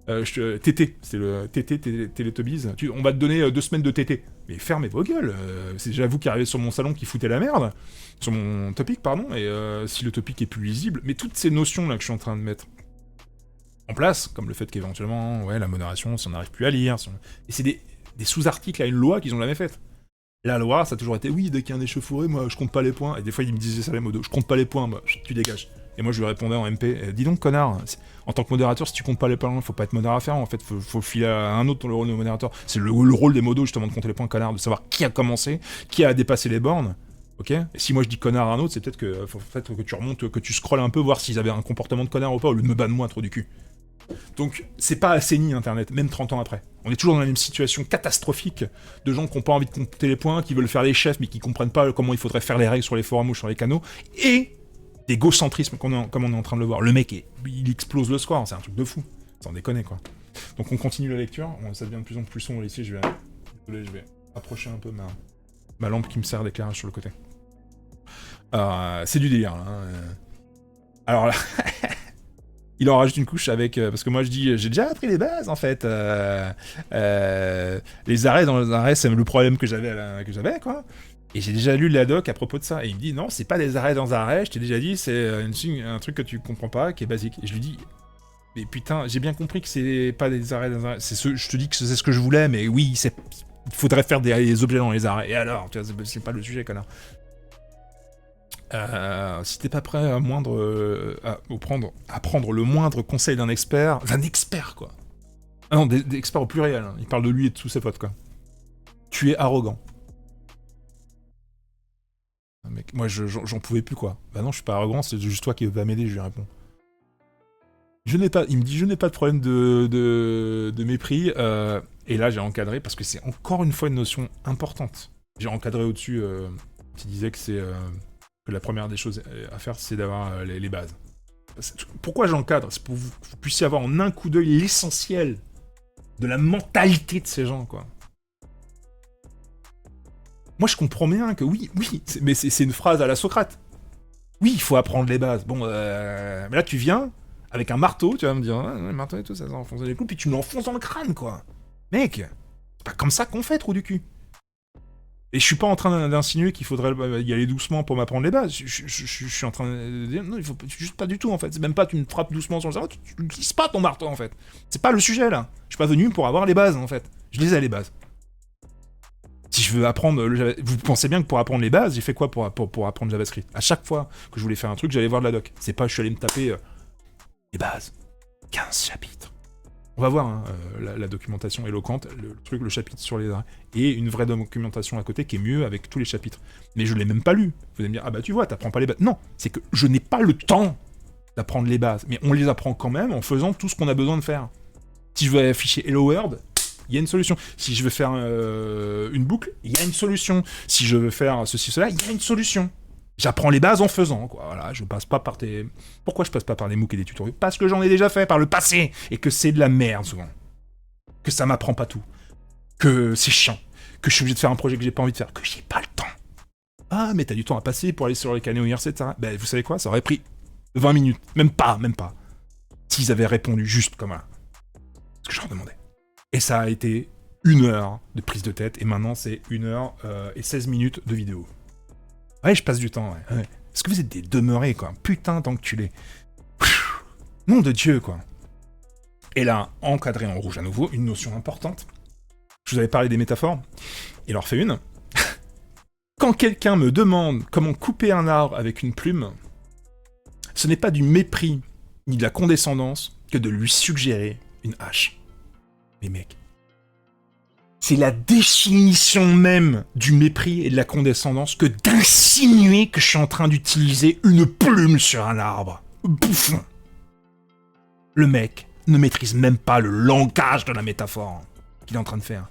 TT, c'est le TT, Teletubbies. On va te donner 2 semaines de TT. Mais fermez vos gueules. C'est déjà vous qui arrivez sur mon salon qui foutez la merde. Sur mon topic, pardon. Et si le topic est plus lisible. Mais toutes ces notions là que je suis en train de mettre en place, comme le fait qu'éventuellement, ouais, la modération, si on n'arrive plus à lire. Et c'est des sous-articles à une loi qu'ils ont jamais faite. La loi, ça a toujours été, oui, dès qu'il y a un échauffouré, moi, je compte pas les points. Et des fois, ils me disaient ça, les modos. Je compte pas les points, moi, tu dégages. Et moi, je lui répondais en MP, dis donc, connard, en tant que modérateur, si tu comptes pas les points, faut pas être modérateur, en fait, faut filer à un autre le rôle de modérateur. C'est le rôle des modos, justement, de compter les points, connard, de savoir qui a commencé, qui a dépassé les bornes, ok ? Et si moi je dis connard à un autre, c'est peut-être que, faut peut-être que tu remontes, que tu scrolles un peu, voir s'ils avaient un comportement de connard ou pas, au lieu de me banner moi, trop du cul. Donc, c'est pas assaini, Internet, même 30 ans après. On est toujours dans la même situation catastrophique de gens qui n'ont pas envie de compter les points, qui veulent faire les chefs, mais qui comprennent pas comment il faudrait faire les règles sur les forums ou sur les canaux, et d'égocentrisme, comme on est en train de le voir. Le mec, il explose le score, c'est un truc de fou. Sans déconner, quoi. Donc on continue la lecture, ça devient de plus en plus sombre ici, je vais approcher un peu ma lampe qui me sert d'éclairage sur le côté. C'est du délire, là. Alors là... Il en rajoute une couche avec... parce que moi je dis, j'ai déjà appris les bases en fait. Les arrêts dans les arrêts, c'est le problème que j'avais quoi. Et j'ai déjà lu la doc à propos de ça. Et il me dit, non, c'est pas des arrêts dans un arrêt, je t'ai déjà dit, c'est un truc que tu comprends pas, qui est basique. Et je lui dis, mais putain, j'ai bien compris que c'est pas des arrêts dans un arrêt. Je te dis que c'est ce que je voulais, mais oui, il faudrait faire des objets dans les arrêts. Et alors, tu vois, c'est pas le sujet, connard. Si t'es pas prêt à prendre le moindre conseil d'un expert quoi. Ah non, d'experts au pluriel, hein. Il parle de lui et de tous ses potes quoi. Tu es arrogant. Mec, moi j'en pouvais plus quoi. Bah non, je suis pas arrogant, c'est juste toi qui vas m'aider, je lui réponds. Il me dit je n'ai pas de problème de mépris, et là j'ai encadré parce que c'est encore une fois une notion importante. J'ai encadré au-dessus qui disait que que la première des choses à faire, c'est d'avoir les bases. Pourquoi j'encadre? C'est pour que vous puissiez avoir en un coup d'œil l'essentiel de la mentalité de ces gens, quoi. Moi, je comprends bien que oui, mais c'est une phrase à la Socrate. Oui, il faut apprendre les bases. Bon, mais là, tu viens avec un marteau, tu vas me dire, le marteau et tout, ça enfoncer les clous, puis tu me l'enfonces dans le crâne, quoi. Mec, c'est pas comme ça qu'on fait, trou du cul. Et je suis pas en train d'insinuer qu'il faudrait y aller doucement pour m'apprendre les bases. Je suis en train de dire, non, il faut juste pas du tout, en fait. C'est même pas tu me frappes doucement sur le cerveau, tu n'utilises pas ton marteau, en fait. C'est pas le sujet, là. Je suis pas venu pour avoir les bases, en fait. Je les ai, les bases. Si je veux apprendre vous pensez bien que pour apprendre les bases, j'ai fait quoi pour apprendre JavaScript? À chaque fois que je voulais faire un truc, j'allais voir de la doc. C'est pas je suis allé me taper les bases. 15 chapitres. On va voir hein, la documentation éloquente, le chapitre sur les arrêts, et une vraie documentation à côté qui est mieux avec tous les chapitres. Mais je l'ai même pas lu. Vous allez me dire, ah bah tu vois, t'apprends pas les bases. Non, c'est que je n'ai pas le temps d'apprendre les bases. Mais on les apprend quand même en faisant tout ce qu'on a besoin de faire. Si je veux afficher Hello World, il y a une solution. Si je veux faire une boucle, il y a une solution. Si je veux faire ceci, cela, il y a une solution. J'apprends les bases en faisant, quoi. Voilà, je passe pas par tes... Pourquoi je passe pas par les MOOC et les tutoriels? Parce que j'en ai déjà fait par le passé, et que c'est de la merde, souvent. Que ça m'apprend pas tout. Que c'est chiant. Que je suis obligé de faire un projet que j'ai pas envie de faire. Que j'ai pas le temps. Ah, mais t'as du temps à passer pour aller sur les canaux IRC, etc. Ben, vous savez quoi? Ça aurait pris 20 minutes. Même pas. S'ils avaient répondu juste comme ça. Ce que je leur demandais. Et ça a été 1 heure de prise de tête, et maintenant c'est 1 heure et 16 minutes de vidéo. Ouais, je passe du temps, ouais. Est-ce que vous êtes des demeurés, quoi? Putain, d'enculés. Nom de Dieu, quoi. Et là, encadré en rouge à nouveau, une notion importante. Je vous avais parlé des métaphores. Il en refait une. Quand quelqu'un me demande comment couper un arbre avec une plume, ce n'est pas du mépris ni de la condescendance que de lui suggérer une hache. Mais mec, c'est la définition même du mépris et de la condescendance que d'insinuer que je suis en train d'utiliser une plume sur un arbre. Bouffon. Le mec ne maîtrise même pas le langage de la métaphore qu'il est en train de faire.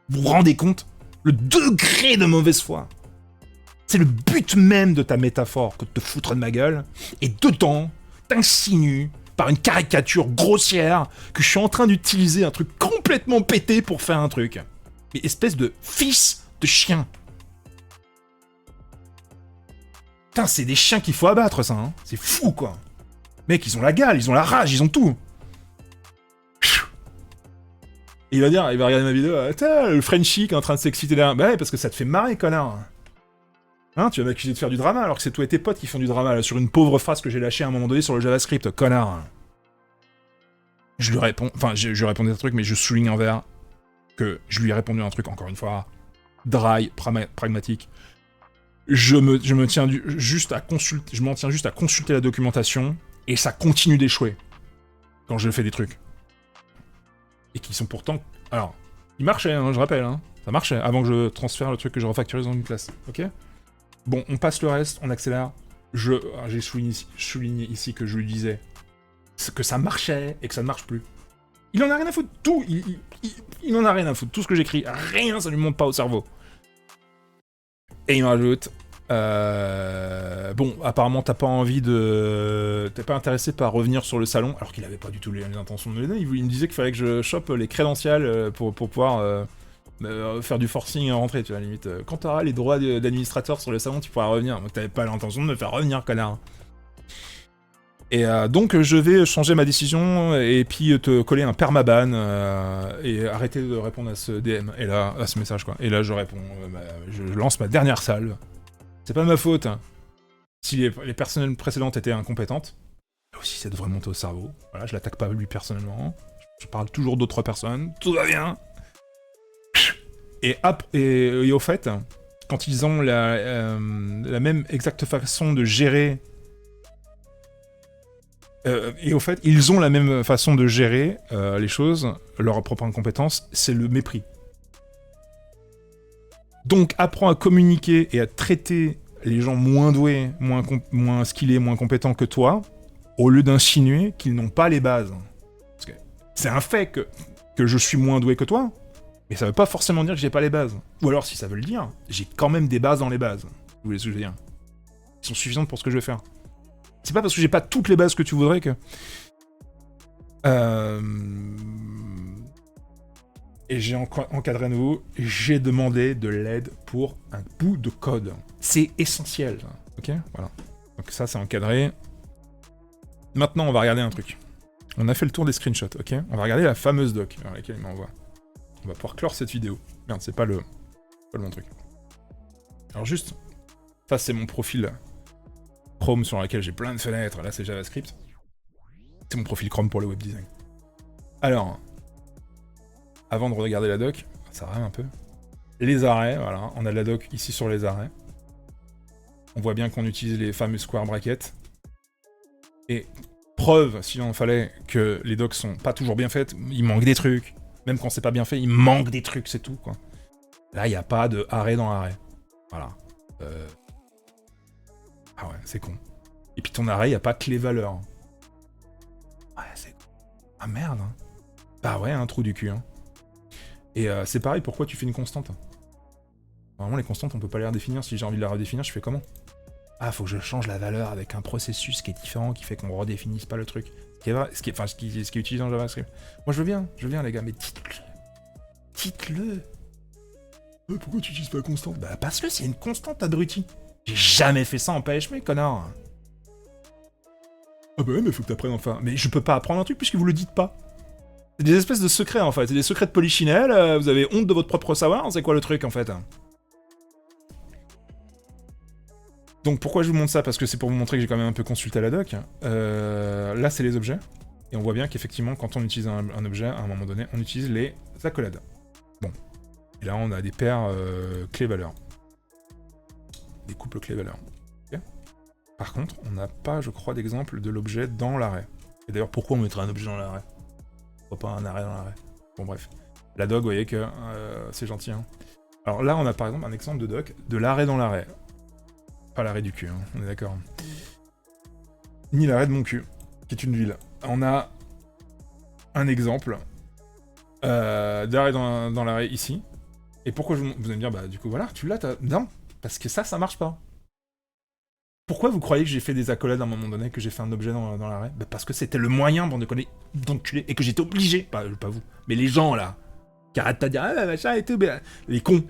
Vous vous rendez compte? Le degré de mauvaise foi. C'est le but même de ta métaphore que de te foutre de ma gueule, et dedans, t'insinues par une caricature grossière que je suis en train d'utiliser un truc complètement pété pour faire un truc. Mais espèce de fils de chien. Putain, c'est des chiens qu'il faut abattre, ça, hein. C'est fou, quoi. Mec, ils ont la gale, ils ont la rage, ils ont tout. Et il va regarder ma vidéo, le Frenchie qui est en train de s'exciter derrière. Bah ouais, parce que ça te fait marrer, connard. Hein, tu vas m'accuser de faire du drama alors que c'est toi et tes potes qui font du drama là, sur une pauvre phrase que j'ai lâchée à un moment donné sur le JavaScript, connard. Je lui réponds, enfin je lui répondais un truc, mais je souligne en vert que je lui ai répondu un truc, encore une fois, dry, pragmatique. Je m'en tiens juste à consulter la documentation, et ça continue d'échouer quand je fais des trucs. Et qui sont pourtant... Alors, il marchait, hein, je rappelle, hein, ça marchait, avant que je transfère le truc que je refactorise dans une classe, ok? Bon, on passe le reste, on accélère. J'ai souligné ici que je lui disais que ça marchait et que ça ne marche plus. Il en a rien à foutre, tout. Il en a rien à foutre. Tout ce que j'écris, rien, ça lui monte pas au cerveau. Et il me rajoute... Bon, apparemment, t'as pas envie de... T'es pas intéressé par revenir sur le salon, alors qu'il avait pas du tout les intentions de me donner. Il me disait qu'il fallait que je chope les crédentials pour pouvoir... faire du forcing en rentrée, tu vois, limite. Quand t'auras les droits d'administrateur sur le salon, tu pourras revenir. Donc t'avais pas l'intention de me faire revenir, connard. Et donc je vais changer ma décision et puis te coller un permaban et arrêter de répondre à ce DM. Et là, à ce message, quoi. Et là, je réponds, je lance ma dernière salve. C'est pas ma faute. Hein. Si les personnes précédentes étaient incompétentes, là aussi ça devrait monter au cerveau. Voilà, je l'attaque pas lui personnellement. Je parle toujours d'autres personnes. Tout va bien. Et au fait, quand ils ont la même exacte façon de gérer... et au fait, ils ont la même façon de gérer les choses, leur propre incompétence, c'est le mépris. Donc, apprends à communiquer et à traiter les gens moins doués, moins skillés, moins compétents que toi, au lieu d'insinuer qu'ils n'ont pas les bases. Parce que c'est un fait que je suis moins doué que toi, mais ça veut pas forcément dire que j'ai pas les bases. Ou alors, si ça veut le dire, j'ai quand même des bases dans les bases. Vous voulez ce que je veux dire. Ils sont suffisantes pour ce que je vais faire. C'est pas parce que j'ai pas toutes les bases que tu voudrais que... Et j'ai encadré à nouveau, j'ai demandé de l'aide pour un bout de code. C'est essentiel. Ok, voilà. Donc ça, c'est encadré. Maintenant, on va regarder un truc. On a fait le tour des screenshots, ok? On va regarder la fameuse doc vers laquelle il m'envoie. On va pouvoir clore cette vidéo. Merde, c'est pas le bon truc. Alors juste, ça c'est mon profil Chrome sur lequel j'ai plein de fenêtres. Là, c'est JavaScript. C'est mon profil Chrome pour le web design. Alors, avant de regarder la doc, ça rame un peu. Les arrêts, voilà, on a la doc ici sur les arrêts. On voit bien qu'on utilise les fameux square brackets. Et preuve, s'il en fallait, que les docs sont pas toujours bien faites, il manque des trucs. Même quand c'est pas bien fait, il manque des trucs, c'est tout, quoi. Là, il n'y a pas de arrêt dans arrêt. Voilà. Ah ouais, c'est con. Et puis ton arrêt, il n'y a pas clé valeur. Ouais, c'est con. Ah merde. Hein. Bah ouais, un trou du cul. Hein. Et c'est pareil, pourquoi tu fais une constante? Normalement, les constantes, on peut pas les redéfinir. Si j'ai envie de la redéfinir, je fais comment? Ah, faut que je change la valeur avec un processus qui est différent, qui fait qu'on redéfinisse pas le truc. Ce qui est utilisé dans JavaScript. Moi, je veux bien, les gars, mais dites-le. Dites-le. Pourquoi tu utilises pas constante? Bah, parce que c'est une constante, abruti. J'ai jamais fait ça en PHP, connard. Ah bah ouais, mais faut que t'apprennes enfin. Mais je peux pas apprendre un truc puisque vous le dites pas. C'est des espèces de secrets, en fait. C'est des secrets de polichinelle, vous avez honte de votre propre savoir, c'est quoi le truc, en fait? Donc pourquoi je vous montre ça? Parce que c'est pour vous montrer que j'ai quand même un peu consulté la doc. Là, c'est les objets. Et on voit bien qu'effectivement, quand on utilise un objet, à un moment donné, on utilise les accolades. Bon. Et là, on a des paires clés-valeurs. Des couples clés-valeurs. Okay. Par contre, on n'a pas, je crois, d'exemple de l'objet dans l'arrêt. Et d'ailleurs, pourquoi on mettrait un objet dans l'arrêt? Pourquoi pas un arrêt dans l'arrêt? Bon, bref. La doc, vous voyez que c'est gentil. Hein. Alors là, on a par exemple un exemple de doc de l'arrêt dans l'arrêt. Pas l'arrêt du cul, hein, on est d'accord. Ni l'arrêt de mon cul, qui est une ville. On a un exemple d'arrêt dans l'arrêt ici. Et pourquoi vous allez me dire, bah du coup voilà, tu l'as, non, parce que ça marche pas. Pourquoi vous croyez que j'ai fait des accolades à un moment donné, que j'ai fait un objet dans l'arrêt? Bah parce que c'était le moyen, bande de conneries, d'enculé, et que j'étais obligé, pas vous, mais les gens là, qui arrêtent de dire, ah machin et tout, les cons.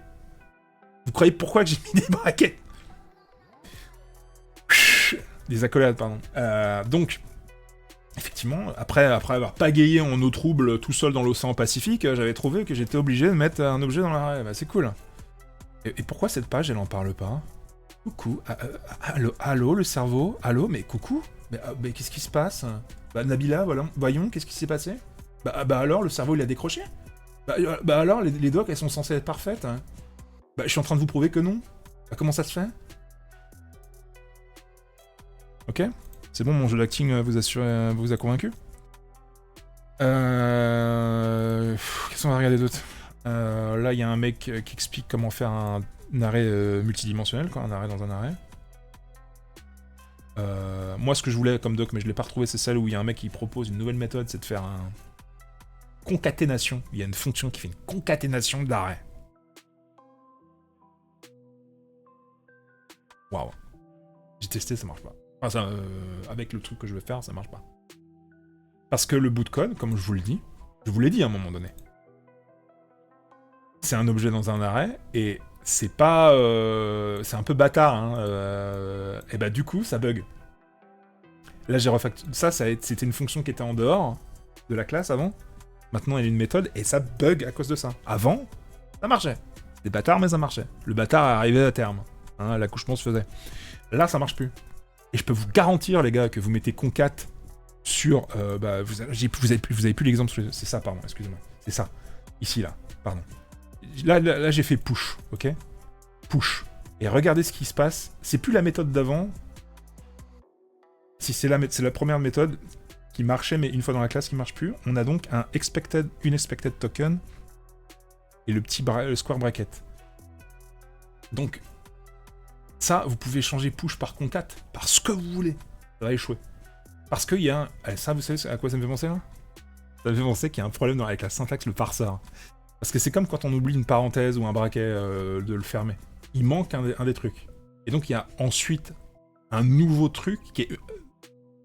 Vous croyez pourquoi que j'ai mis des brackets? Des accolades, pardon. Donc, effectivement, après avoir pagayé en eau trouble tout seul dans l'océan Pacifique, j'avais trouvé que j'étais obligé de mettre un objet dans l'arrêt. Bah, c'est cool. Et pourquoi cette page, elle en parle pas? Coucou. Allô, le cerveau? Allô, mais coucou? Mais qu'est-ce qui se passe? Bah, Nabila, voyons, qu'est-ce qui s'est passé? Bah alors, le cerveau, il a décroché? Bah alors, les docs, elles sont censées être parfaites. Hein. Bah, je suis en train de vous prouver que non. Bah, comment ça se fait? Ok, c'est bon, mon jeu d'acting vous a convaincu? Qu'est-ce qu'on va regarder d'autre? Là, il y a un mec qui explique comment faire un arrêt multidimensionnel, quoi, un arrêt dans un arrêt. Moi, ce que je voulais comme doc, mais je l'ai pas retrouvé, c'est celle où il y a un mec qui propose une nouvelle méthode, c'est de faire un concaténation. Il y a une fonction qui fait une concaténation d'arrêts. Waouh. J'ai testé, ça marche pas. Enfin, avec le truc que je veux faire, ça marche pas. Parce que le bout de code, comme je vous l'ai dit à un moment donné, c'est un objet dans un arrêt, et c'est pas... c'est un peu bâtard, hein. Et bah du coup, ça bug. Là, j'ai refactoré... Ça c'était une fonction qui était en dehors de la classe avant. Maintenant, il y a une méthode, et ça bug à cause de ça. Avant, ça marchait. C'était bâtard, mais ça marchait. Le bâtard arrivait à terme. Hein, l'accouchement se faisait. Là, ça marche plus. Et je peux vous garantir, les gars, que vous mettez concat sur... vous avez plus l'exemple, c'est ça, pardon, excusez-moi. C'est ça. Ici, là, pardon. Là j'ai fait push, ok? Push. Et regardez ce qui se passe. C'est plus la méthode d'avant. Si c'est la première méthode qui marchait, mais une fois dans la classe qui marche plus. On a donc un unexpected token et le petit le square bracket. Donc... ça, vous pouvez changer push par concat, par ce que vous voulez. Ça va échouer. Parce qu'il y a un... ça, vous savez à quoi ça me fait penser, là? Ça me fait penser qu'il y a un problème avec la syntaxe, le parseur. Parce que c'est comme quand on oublie une parenthèse ou un bracket de le fermer. Il manque un des trucs. Et donc il y a ensuite un nouveau truc qui est...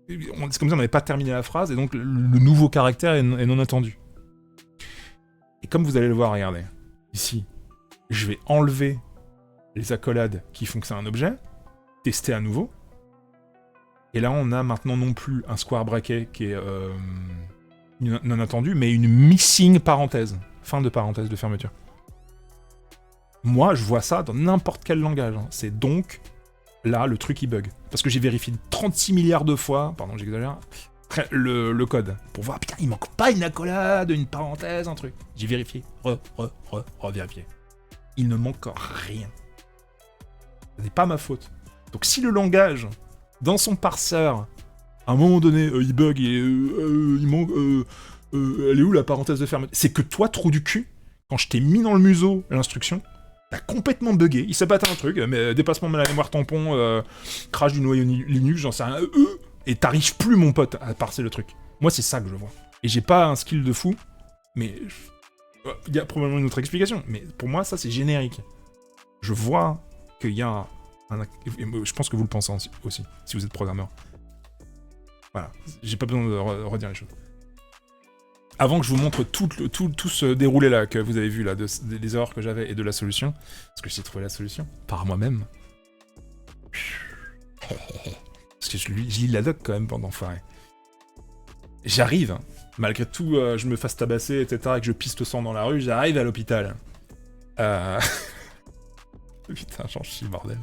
C'est comme si on n'avait pas terminé la phrase, et donc le nouveau caractère est non attendu. Et comme vous allez le voir, regardez, ici, je vais enlever les accolades qui font que c'est un objet, tester à nouveau, et là on a maintenant non plus un square bracket qui est non attendu, mais une missing parenthèse, fin de parenthèse de fermeture. Moi, je vois ça dans n'importe quel langage, hein. C'est donc... là, le truc, il bug. Parce que j'ai vérifié 36 milliards de fois, pardon, j'exagère, le code. Pour voir, putain, il manque pas une accolade, une parenthèse, un truc. J'ai vérifié. Revérifié. Il ne manque rien. Ce n'est pas ma faute. Donc si le langage, dans son parseur, à un moment donné, il bug et il manque... elle est où la parenthèse de fermeture? C'est que toi, trou du cul, quand je t'ai mis dans le museau l'instruction, t'as complètement bugué, il s'est battu un truc, mais dépassement de la mémoire tampon, crash du noyau Linux, j'en sais rien, et t'arrives plus, mon pote, à parser le truc. Moi, c'est ça que je vois. Et j'ai pas un skill de fou, mais il y a probablement une autre explication, mais pour moi, ça, c'est générique. Je vois qu'il y a je pense que vous le pensez aussi, si vous êtes programmeur. Voilà, j'ai pas besoin de redire les choses. Avant que je vous montre tout ce déroulé-là que vous avez vu, là, des erreurs que j'avais et de la solution, parce que j'ai trouvé la solution par moi-même. Parce que je lis la doc quand même pendant foiré. J'arrive, hein, malgré tout, je me fasse tabasser, etc., et que je pisse le sang dans la rue, j'arrive à l'hôpital. Putain, j'en chie, bordel.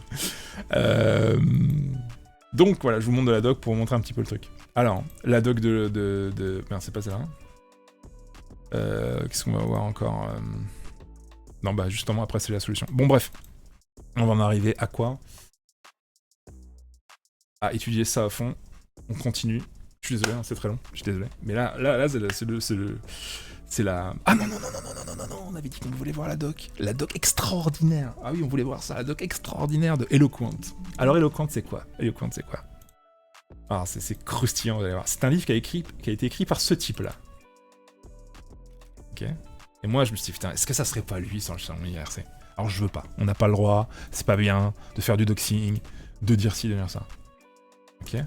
Donc voilà, je vous montre de la doc pour vous montrer un petit peu le truc. Alors, la doc de... Merde, c'est pas ça, hein. Qu'est-ce qu'on va voir encore Non, bah justement, après, c'est la solution. Bon, bref. On va en arriver à quoi? À étudier ça à fond. On continue. Je suis désolé, hein, c'est très long. Je suis désolé. Mais là c'est la... Ah non, on avait dit qu'on voulait voir la doc. La doc extraordinaire. Ah oui, on voulait voir ça, la doc extraordinaire de Eloquent. Alors, Eloquent, c'est quoi? Alors, c'est croustillant, vous allez voir. C'est un livre qui a été écrit par ce type-là. Ok. Et moi, je me suis dit, putain, est-ce que ça serait pas lui sans le salon IRC? Alors, je veux pas. On n'a pas le droit, c'est pas bien de faire du doxing, de dire ci, de dire ça. Ok.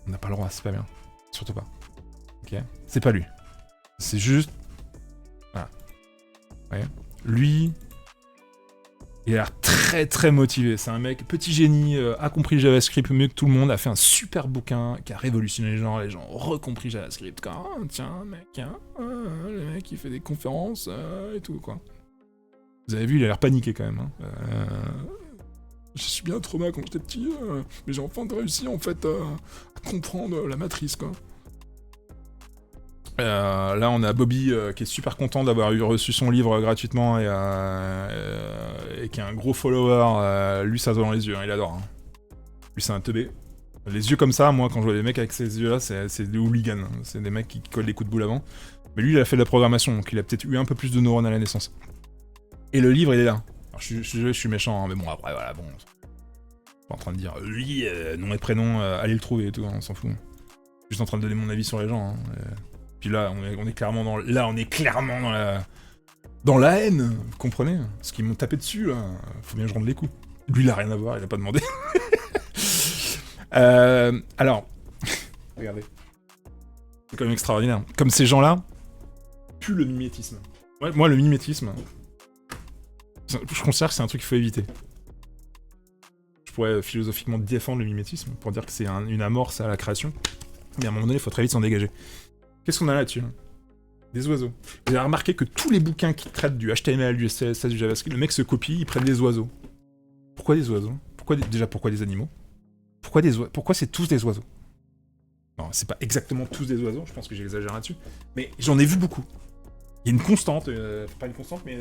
On n'a pas le droit, c'est pas bien. Surtout pas. Ok. C'est pas lui. C'est juste... Voilà. Vous voyez? Lui... Il a l'air très très motivé, c'est un mec, petit génie, a compris le JavaScript mieux que tout le monde, a fait un super bouquin qui a révolutionné les gens ont recompris JavaScript, quoi. Oh, tiens, mec, hein, le mec il fait des conférences et tout, quoi. Vous avez vu, il a l'air paniqué quand même. Hein. Je suis bien trauma quand j'étais petit, mais j'ai enfin réussi en fait à comprendre la matrice, quoi. Là, on a Bobby qui est super content d'avoir reçu son livre gratuitement et qui est un gros follower. Lui, ça se voit dans les yeux, hein, il adore. Hein. Lui, c'est un teubé. Les yeux comme ça, moi, quand je vois des mecs avec ces yeux-là, c'est des hooligans. Hein. C'est des mecs qui collent les coups de boule avant. Mais lui, il a fait de la programmation, donc il a peut-être eu un peu plus de neurones à la naissance. Et le livre, il est là. Alors, je suis méchant, hein, mais bon, après, voilà, bon. Je suis pas en train de dire, lui, nom et prénom, allez le trouver et tout, hein, on s'en fout. Je suis juste en train de donner mon avis sur les gens. Hein, Puis là, on est clairement dans... Là, on est clairement dans la... Dans la haine, vous comprenez? Parce qu'ils m'ont tapé dessus, là. Faut bien que je rende les coups. Lui, il a rien à voir, il a pas demandé. Alors... Regardez. C'est quand même extraordinaire. Comme ces gens-là, pue le mimétisme. Ouais, moi, le mimétisme... Je considère que c'est un truc qu'il faut éviter. Je pourrais philosophiquement défendre le mimétisme, pour dire que c'est une amorce à la création. Mais à un moment donné, il faut très vite s'en dégager. Qu'est-ce qu'on a là-dessus? Des oiseaux. Vous avez remarqué que tous les bouquins qui traitent du HTML, du CSS, du JavaScript, le mec se copie, ils prennent des oiseaux. Pourquoi des oiseaux? Pourquoi des animaux? Pourquoi c'est tous des oiseaux? Non, c'est pas exactement tous des oiseaux, je pense que j'exagère là-dessus. Mais j'en ai vu beaucoup. Il y a une constante, pas une constante, mais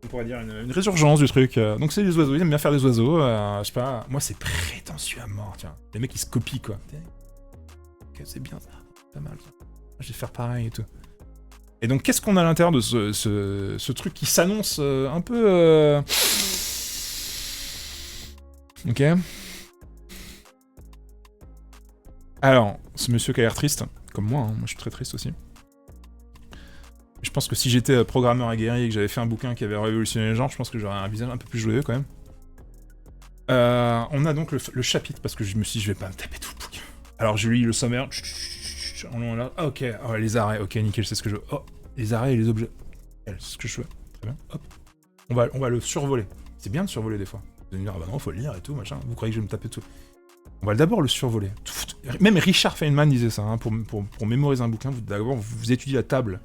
on pourrait dire une résurgence du truc. Donc c'est des oiseaux, ils aiment bien faire des oiseaux, je sais pas. Moi, c'est prétentieux à mort, tiens. Les mecs, ils se copient, quoi. Ok, c'est bien ça. Pas mal, ça. Je vais faire pareil et tout. Et donc, qu'est-ce qu'on a à l'intérieur de ce truc qui s'annonce un peu... Ok. Alors, ce monsieur qui a l'air triste, comme moi, hein, moi je suis très triste aussi. Je pense que si j'étais programmeur aguerri et que j'avais fait un bouquin qui avait révolutionné les genres, je pense que j'aurais un visage un peu plus joyeux quand même. On a donc le chapitre, parce que je me suis dit, je vais pas me taper tout le bouquin. Alors je lis le sommaire. Ah, ok, oh, les arrêts, ok, nickel, c'est ce que je veux. Oh, les arrêts et les objets. C'est ce que je veux. Très bien, hop. On va le survoler. C'est bien de survoler des fois. Vous allez me dire, ah bah non, faut le lire et tout, machin. Vous croyez que je vais me taper tout? On va d'abord le survoler. Même Richard Feynman disait ça, hein, pour mémoriser un bouquin, d'abord vous étudiez la table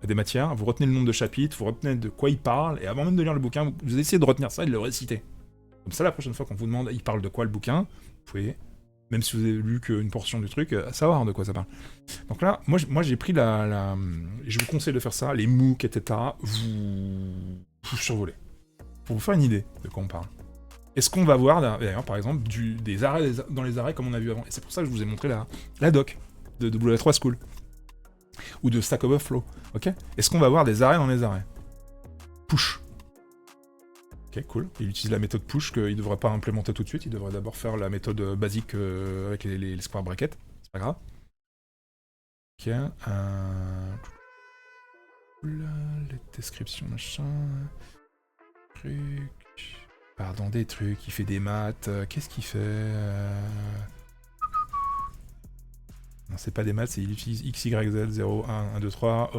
des matières, vous retenez le nombre de chapitres, vous retenez de quoi il parle, et avant même de lire le bouquin, vous essayez de retenir ça et de le réciter. Comme ça, la prochaine fois qu'on vous demande, il parle de quoi le bouquin, vous pouvez, même si vous avez lu qu'une portion du truc, savoir de quoi ça parle. Donc là, moi j'ai pris je vous conseille de faire ça, les MOOC, etc., vous survolez. Pour vous faire une idée de quoi on parle. Est-ce qu'on va voir, d'ailleurs, par exemple, des arrêts dans les arrêts comme on a vu avant. Et c'est pour ça que je vous ai montré la doc de W3 School. Ou de Stack Overflow. Ok. Est-ce qu'on va voir des arrêts dans les arrêts? Push. Ok, cool. Il utilise la méthode push qu'il ne devrait pas implémenter tout de suite. Il devrait d'abord faire la méthode basique avec les square brackets. C'est pas grave. Ok. Les descriptions, machin. Truc. Pardon, des trucs, il fait des maths, qu'est-ce qu'il fait Non, c'est pas des maths, il utilise X, Y, Z, 0, 1, 1, 2, 3,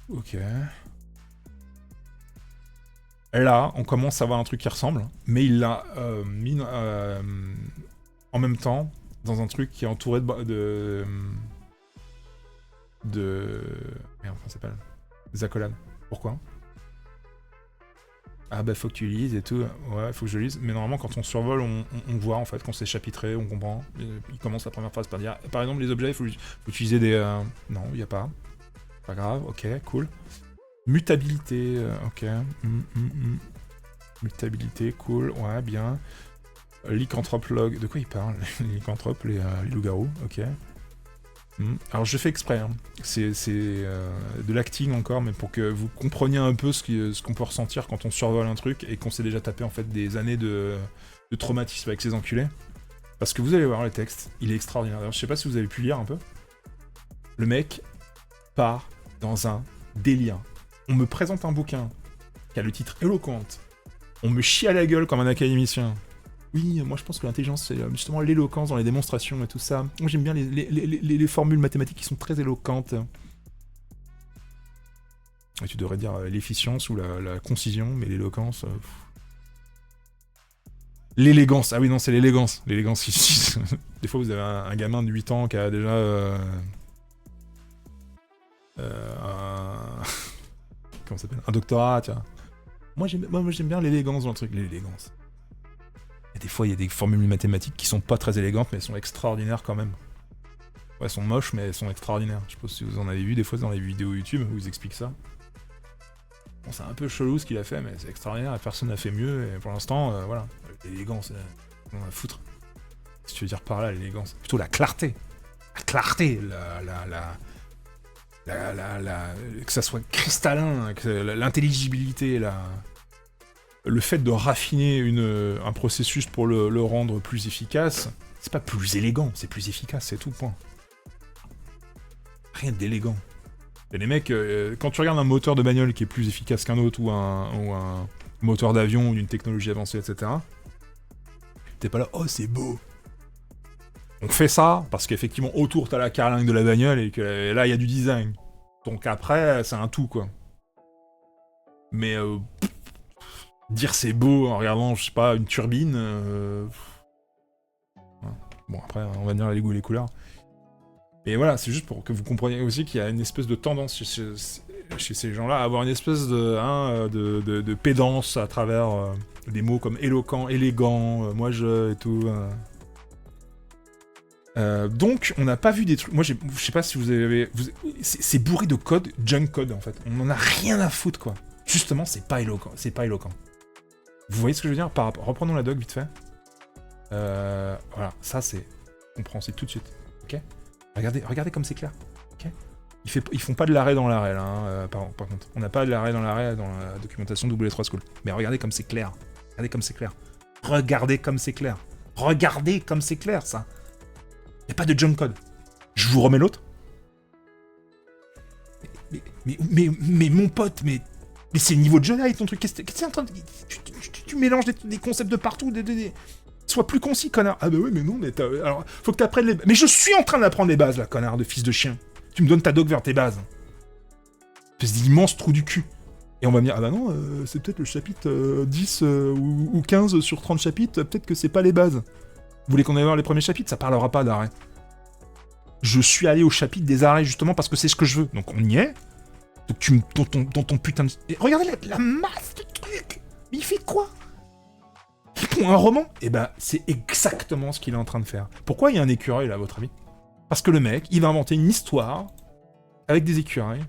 ok. Là, on commence à avoir un truc qui ressemble, mais il l'a mis en même temps dans un truc qui est entouré de merde, comment ça s'appelle? Des accolades. Pourquoi? Ah bah faut que tu lises et tout, ouais faut que je lise, mais normalement quand on survole on voit en fait, quand c'est chapitré, on comprend, il commence la première phrase par dire, par exemple les objets, il faut utiliser des... non, il n'y a pas, pas grave, ok, cool. Mutabilité, ok, mutabilité, cool, ouais, bien. Lycanthrope log, de quoi il parle? Lycanthrope, les loups-garous, ok. Alors je fais exprès, hein. C'est de l'acting encore, mais pour que vous compreniez un peu ce qu'on peut ressentir quand on survole un truc et qu'on s'est déjà tapé en fait des années de traumatisme avec ces enculés. Parce que vous allez voir le texte, il est extraordinaire. Alors, je sais pas si vous avez pu lire un peu. Le mec part dans un délire. On me présente un bouquin qui a le titre éloquente. On me chie à la gueule comme un académicien. Oui, moi je pense que l'intelligence, c'est justement l'éloquence dans les démonstrations et tout ça. Moi j'aime bien les formules mathématiques qui sont très éloquentes. Et tu devrais dire l'efficience ou la concision, mais l'éloquence... L'élégance, ah oui non c'est l'élégance. L'élégance ici. Des fois vous avez un gamin de 8 ans qui a déjà... Comment ça s'appelle? Un doctorat, tiens. Moi j'aime bien l'élégance dans le truc, l'élégance. Et des fois, il y a des formules mathématiques qui sont pas très élégantes, mais elles sont extraordinaires quand même. Ouais, elles sont moches, mais elles sont extraordinaires. Je sais pas si vous en avez vu des fois dans les vidéos YouTube où ils expliquent ça. Bon, c'est un peu chelou ce qu'il a fait, mais c'est extraordinaire, et personne n'a fait mieux, et pour l'instant, voilà. L'élégance, on va foutre. Qu'est-ce que tu veux dire par là, l'élégance? Plutôt la clarté. La clarté, que ça soit cristallin, l'intelligibilité, le fait de raffiner un processus pour le rendre plus efficace, c'est pas plus élégant, c'est plus efficace, c'est tout, point. Rien d'élégant. Et les mecs, quand tu regardes un moteur de bagnole qui est plus efficace qu'un autre, ou un moteur d'avion, ou d'une technologie avancée, etc., t'es pas là, oh c'est beau. On fait ça, parce qu'effectivement, autour t'as la carlingue de la bagnole, et que là, il y a du design. Donc après, c'est un tout, quoi. Mais... dire c'est beau en regardant, je sais pas, une turbine... Bon, après, on va dire les goûts et les couleurs. Et voilà, c'est juste pour que vous compreniez aussi qu'il y a une espèce de tendance chez ces gens-là à avoir une espèce de pédance à travers des mots comme éloquent, élégant, moi je... et tout... donc, on n'a pas vu des trucs... Moi, je sais pas si vous avez... C'est bourré de code, junk code, en fait. On en a rien à foutre, quoi. Justement, c'est pas éloquent. C'est pas éloquent. Vous voyez ce que je veux dire? Reprenons la doc, vite fait. Voilà, ça, c'est compréhensible tout de suite. Ok? Regardez comme c'est clair. Ok? Ils font pas de l'arrêt dans l'arrêt, là, hein, par contre. On n'a pas de l'arrêt dans l'arrêt dans la documentation W3 School. Mais regardez comme c'est clair. Regardez comme c'est clair. Regardez comme c'est clair. Regardez comme c'est clair, ça. Y a pas de junk code. Je vous remets l'autre. Mais mon pote, mais Mais c'est le niveau de Jedi, ton truc. Qu'est-ce que t'es en train de... Tu mélanges des concepts de partout, Sois plus concis, connard. Ah bah oui, mais non, mais alors, faut que t'apprennes les... Mais je suis en train d'apprendre les bases, là, connard de fils de chien. Tu me donnes ta doc vers tes bases. C'est d'immenses trous du cul. Et on va me dire, ah bah non, c'est peut-être le chapitre 10 ou 15 sur 30 chapitres, peut-être que c'est pas les bases. Vous voulez qu'on aille voir les premiers chapitres? Ça parlera pas d'arrêt. Je suis allé au chapitre des arrêts, justement, parce que c'est ce que je veux. Donc on y est. Donc tu me... Dans ton putain de... Et regardez la masse de trucs. Mais il fait quoi? Pour un roman? Eh ben, c'est exactement ce qu'il est en train de faire. Pourquoi il y a un écureuil, là, à votre avis? Parce que le mec, il va inventer une histoire avec des écureuils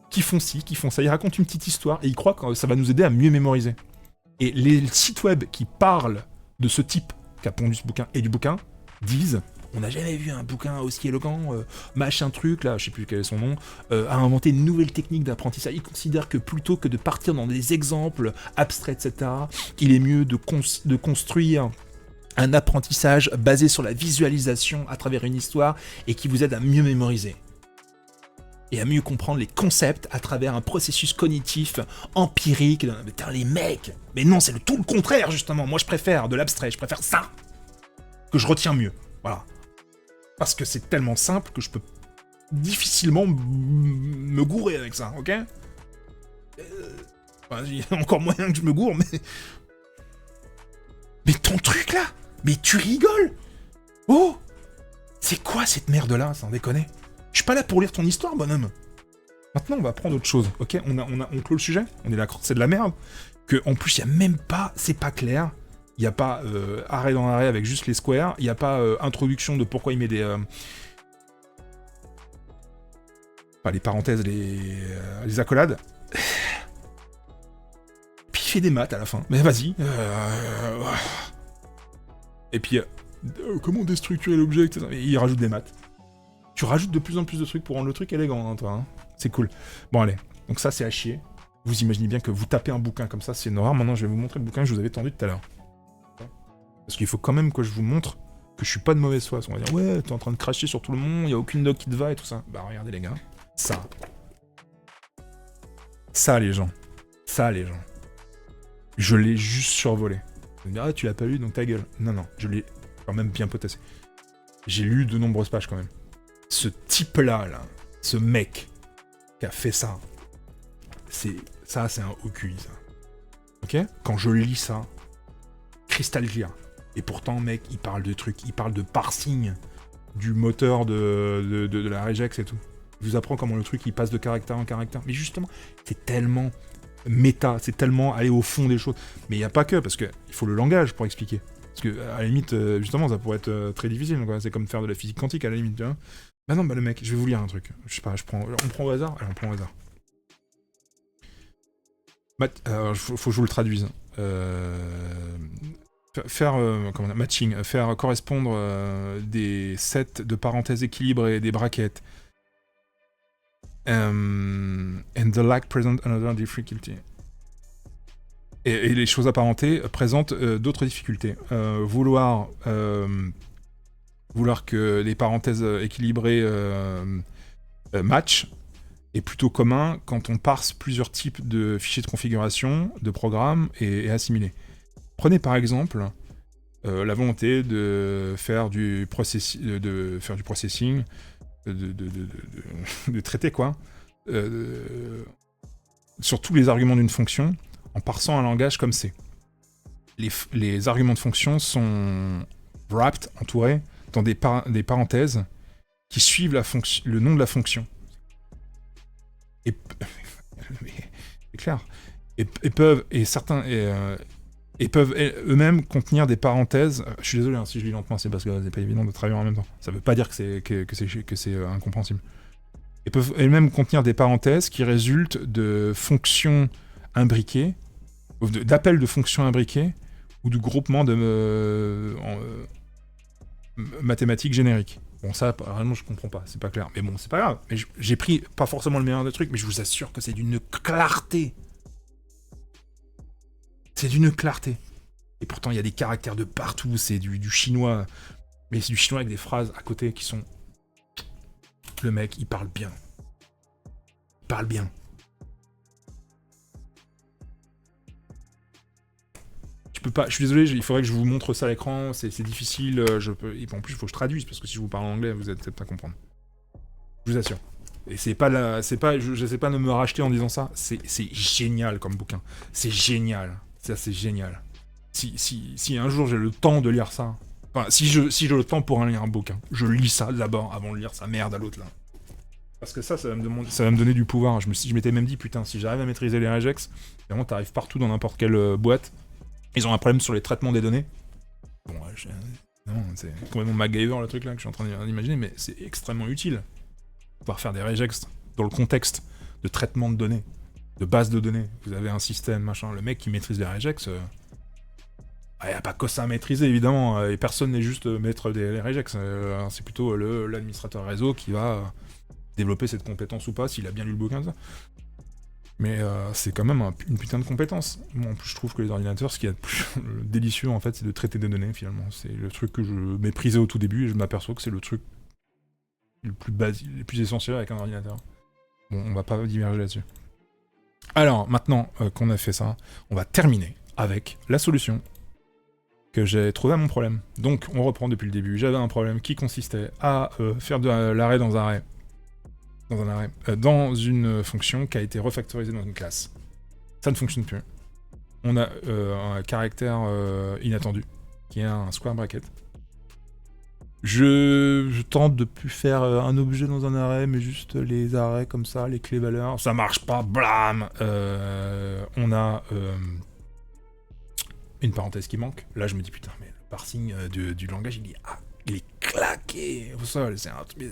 qui font ci, qui font ça. Il raconte une petite histoire et il croit que ça va nous aider à mieux mémoriser. Et les sites web qui parlent de ce type qui a pondu ce bouquin et du bouquin disent... On n'a jamais vu un bouquin aussi éloquent, machin truc, là, je sais plus quel est son nom, a inventé une nouvelle technique d'apprentissage. Il considère que plutôt que de partir dans des exemples abstraits, etc., il est mieux de construire un apprentissage basé sur la visualisation à travers une histoire et qui vous aide à mieux mémoriser. Et à mieux comprendre les concepts à travers un processus cognitif empirique. Mais putain, les mecs! Mais non, c'est tout le contraire, justement. Moi, je préfère de l'abstrait, je préfère ça que je retiens mieux. Voilà. Parce que c'est tellement simple que je peux difficilement me gourer avec ça, ok? Il y a encore moyen que je me gourre, mais... Mais ton truc, là? Mais tu rigoles? Oh! C'est quoi cette merde-là, sans déconner? Je suis pas là pour lire ton histoire, bonhomme. Maintenant, on va prendre autre chose, ok? On clôt le sujet? On est d'accord, c'est de la merde. Que, en plus, il y a même pas... C'est pas clair. Il n'y a pas arrêt dans l'arrêt avec juste les squares. Il n'y a pas introduction de pourquoi il met des... Pas les parenthèses, les accolades. Puis il fait des maths à la fin. Mais vas-y. Et puis, comment déstructurer l'objet, etc. Et il rajoute des maths. Tu rajoutes de plus en plus de trucs pour rendre le truc élégant, hein, toi. Hein. C'est cool. Bon, allez. Donc ça, c'est à chier. Vous imaginez bien que vous tapez un bouquin comme ça, c'est une horreur. Maintenant, je vais vous montrer le bouquin que je vous avais tendu tout à l'heure. Parce qu'il faut quand même que je vous montre que je suis pas de mauvaise foi. On va dire, ouais, t'es en train de cracher sur tout le monde, il y a aucune doc qui te va et tout ça. Bah regardez les gars, ça. Ça les gens. Ça les gens. Je l'ai juste survolé. Vous me direz, ah, tu l'as pas lu, donc ta gueule. Non, non, je l'ai quand même bien potassé. J'ai lu de nombreuses pages quand même. Ce type-là, là, ce mec qui a fait ça, c'est un haut QI, ça. Ok? Quand je lis ça, cristal clear. Et pourtant, mec, il parle de trucs, il parle de parsing du moteur de la regex et tout. Il vous apprend comment le truc, il passe de caractère en caractère. Mais justement, c'est tellement méta, c'est tellement aller au fond des choses. Mais il n'y a pas que, parce qu'il faut le langage pour expliquer. Parce que, à la limite, justement, ça pourrait être très difficile. C'est comme faire de la physique quantique, à la limite, tu vois. Bah non, bah le mec, je vais vous lire un truc. Je sais pas, on prend au hasard? Allez, on prend au hasard. Faut que je vous le traduise. Faire matching, faire correspondre des sets de parenthèses équilibrées et des brackets. And the like present another difficulty. Et les choses apparentées présentent d'autres difficultés. Vouloir que les parenthèses équilibrées matchent est plutôt commun quand on parse plusieurs types de fichiers de configuration, de programmes et assimilés. Prenez par exemple la volonté de faire du processing, de traiter quoi, sur tous les arguments d'une fonction en parsant un langage comme C. Les arguments de fonction sont wrapped, entourés, dans des parenthèses qui suivent le nom de la fonction. Et c'est clair. Et peuvent eux-mêmes contenir des parenthèses. Je suis désolé hein, si je lis lentement, c'est parce que c'est pas évident de travailler en même temps. Ça veut pas dire que c'est incompréhensible. Et peuvent elles-mêmes contenir des parenthèses qui résultent de fonctions imbriquées, d'appels de fonctions imbriquées, ou de groupements de mathématiques génériques. Bon, ça, vraiment, je comprends pas, c'est pas clair. Mais bon, c'est pas grave. Mais j'ai pris pas forcément le meilleur des trucs, mais je vous assure que c'est d'une clarté. C'est d'une clarté. Et pourtant, il y a des caractères de partout, c'est du chinois. Mais c'est du chinois avec des phrases à côté qui sont... Le mec, il parle bien. Il parle bien. tu peux pas... Je suis désolé, il faudrait que je vous montre ça à l'écran, c'est difficile, et en plus, il faut que je traduise, parce que si je vous parle en anglais, vous allez peut-être pas comprendre. Je vous assure. Et c'est pas... je sais pas de me racheter en disant ça, c'est génial comme bouquin. C'est génial. Ça, c'est génial. Si un jour j'ai le temps de lire ça... Enfin, si j'ai le temps pour lire un bouquin, je lis ça d'abord, avant de lire sa merde à l'autre, là. Parce que ça va me donner du pouvoir. Je m'étais même dit, putain, si j'arrive à maîtriser les regex, vraiment, t'arrives partout dans n'importe quelle boîte. Ils ont un problème sur les traitements des données. Bon, non, c'est complètement MacGyver le truc là que je suis en train d'imaginer, mais c'est extrêmement utile. Pouvoir faire des regex dans le contexte de traitement de données, de base de données. Vous avez un système, machin. Le mec qui maîtrise les regex, il n'y a pas que ça à maîtriser, évidemment. Et personne n'est juste maître des regex. C'est plutôt l'administrateur réseau qui va développer cette compétence ou pas, s'il a bien lu le bouquin, ça. Mais c'est quand même une putain de compétence. Moi, en plus, je trouve que les ordinateurs, ce qu'il y a de plus délicieux, en fait, c'est de traiter des données, finalement. C'est le truc que je méprisais au tout début, et je m'aperçois que c'est le truc le plus basique, le plus essentiel avec un ordinateur. Bon, on va pas diverger là-dessus. Alors, maintenant qu'on a fait ça, on va terminer avec la solution que j'ai trouvée à mon problème. Donc, on reprend depuis le début. J'avais un problème qui consistait à faire de l'arrêt dans un arrêt. Dans une fonction qui a été refactorisée dans une classe. Ça ne fonctionne plus. On a un caractère inattendu, qui est un square bracket. Je tente de plus faire un objet dans un arrêt, mais juste les arrêts comme ça, les clés valeurs, ça marche pas, blam. On a une parenthèse qui manque. Là, je me dis, putain, mais le parsing du langage, il est claqué au sol, c'est un truc...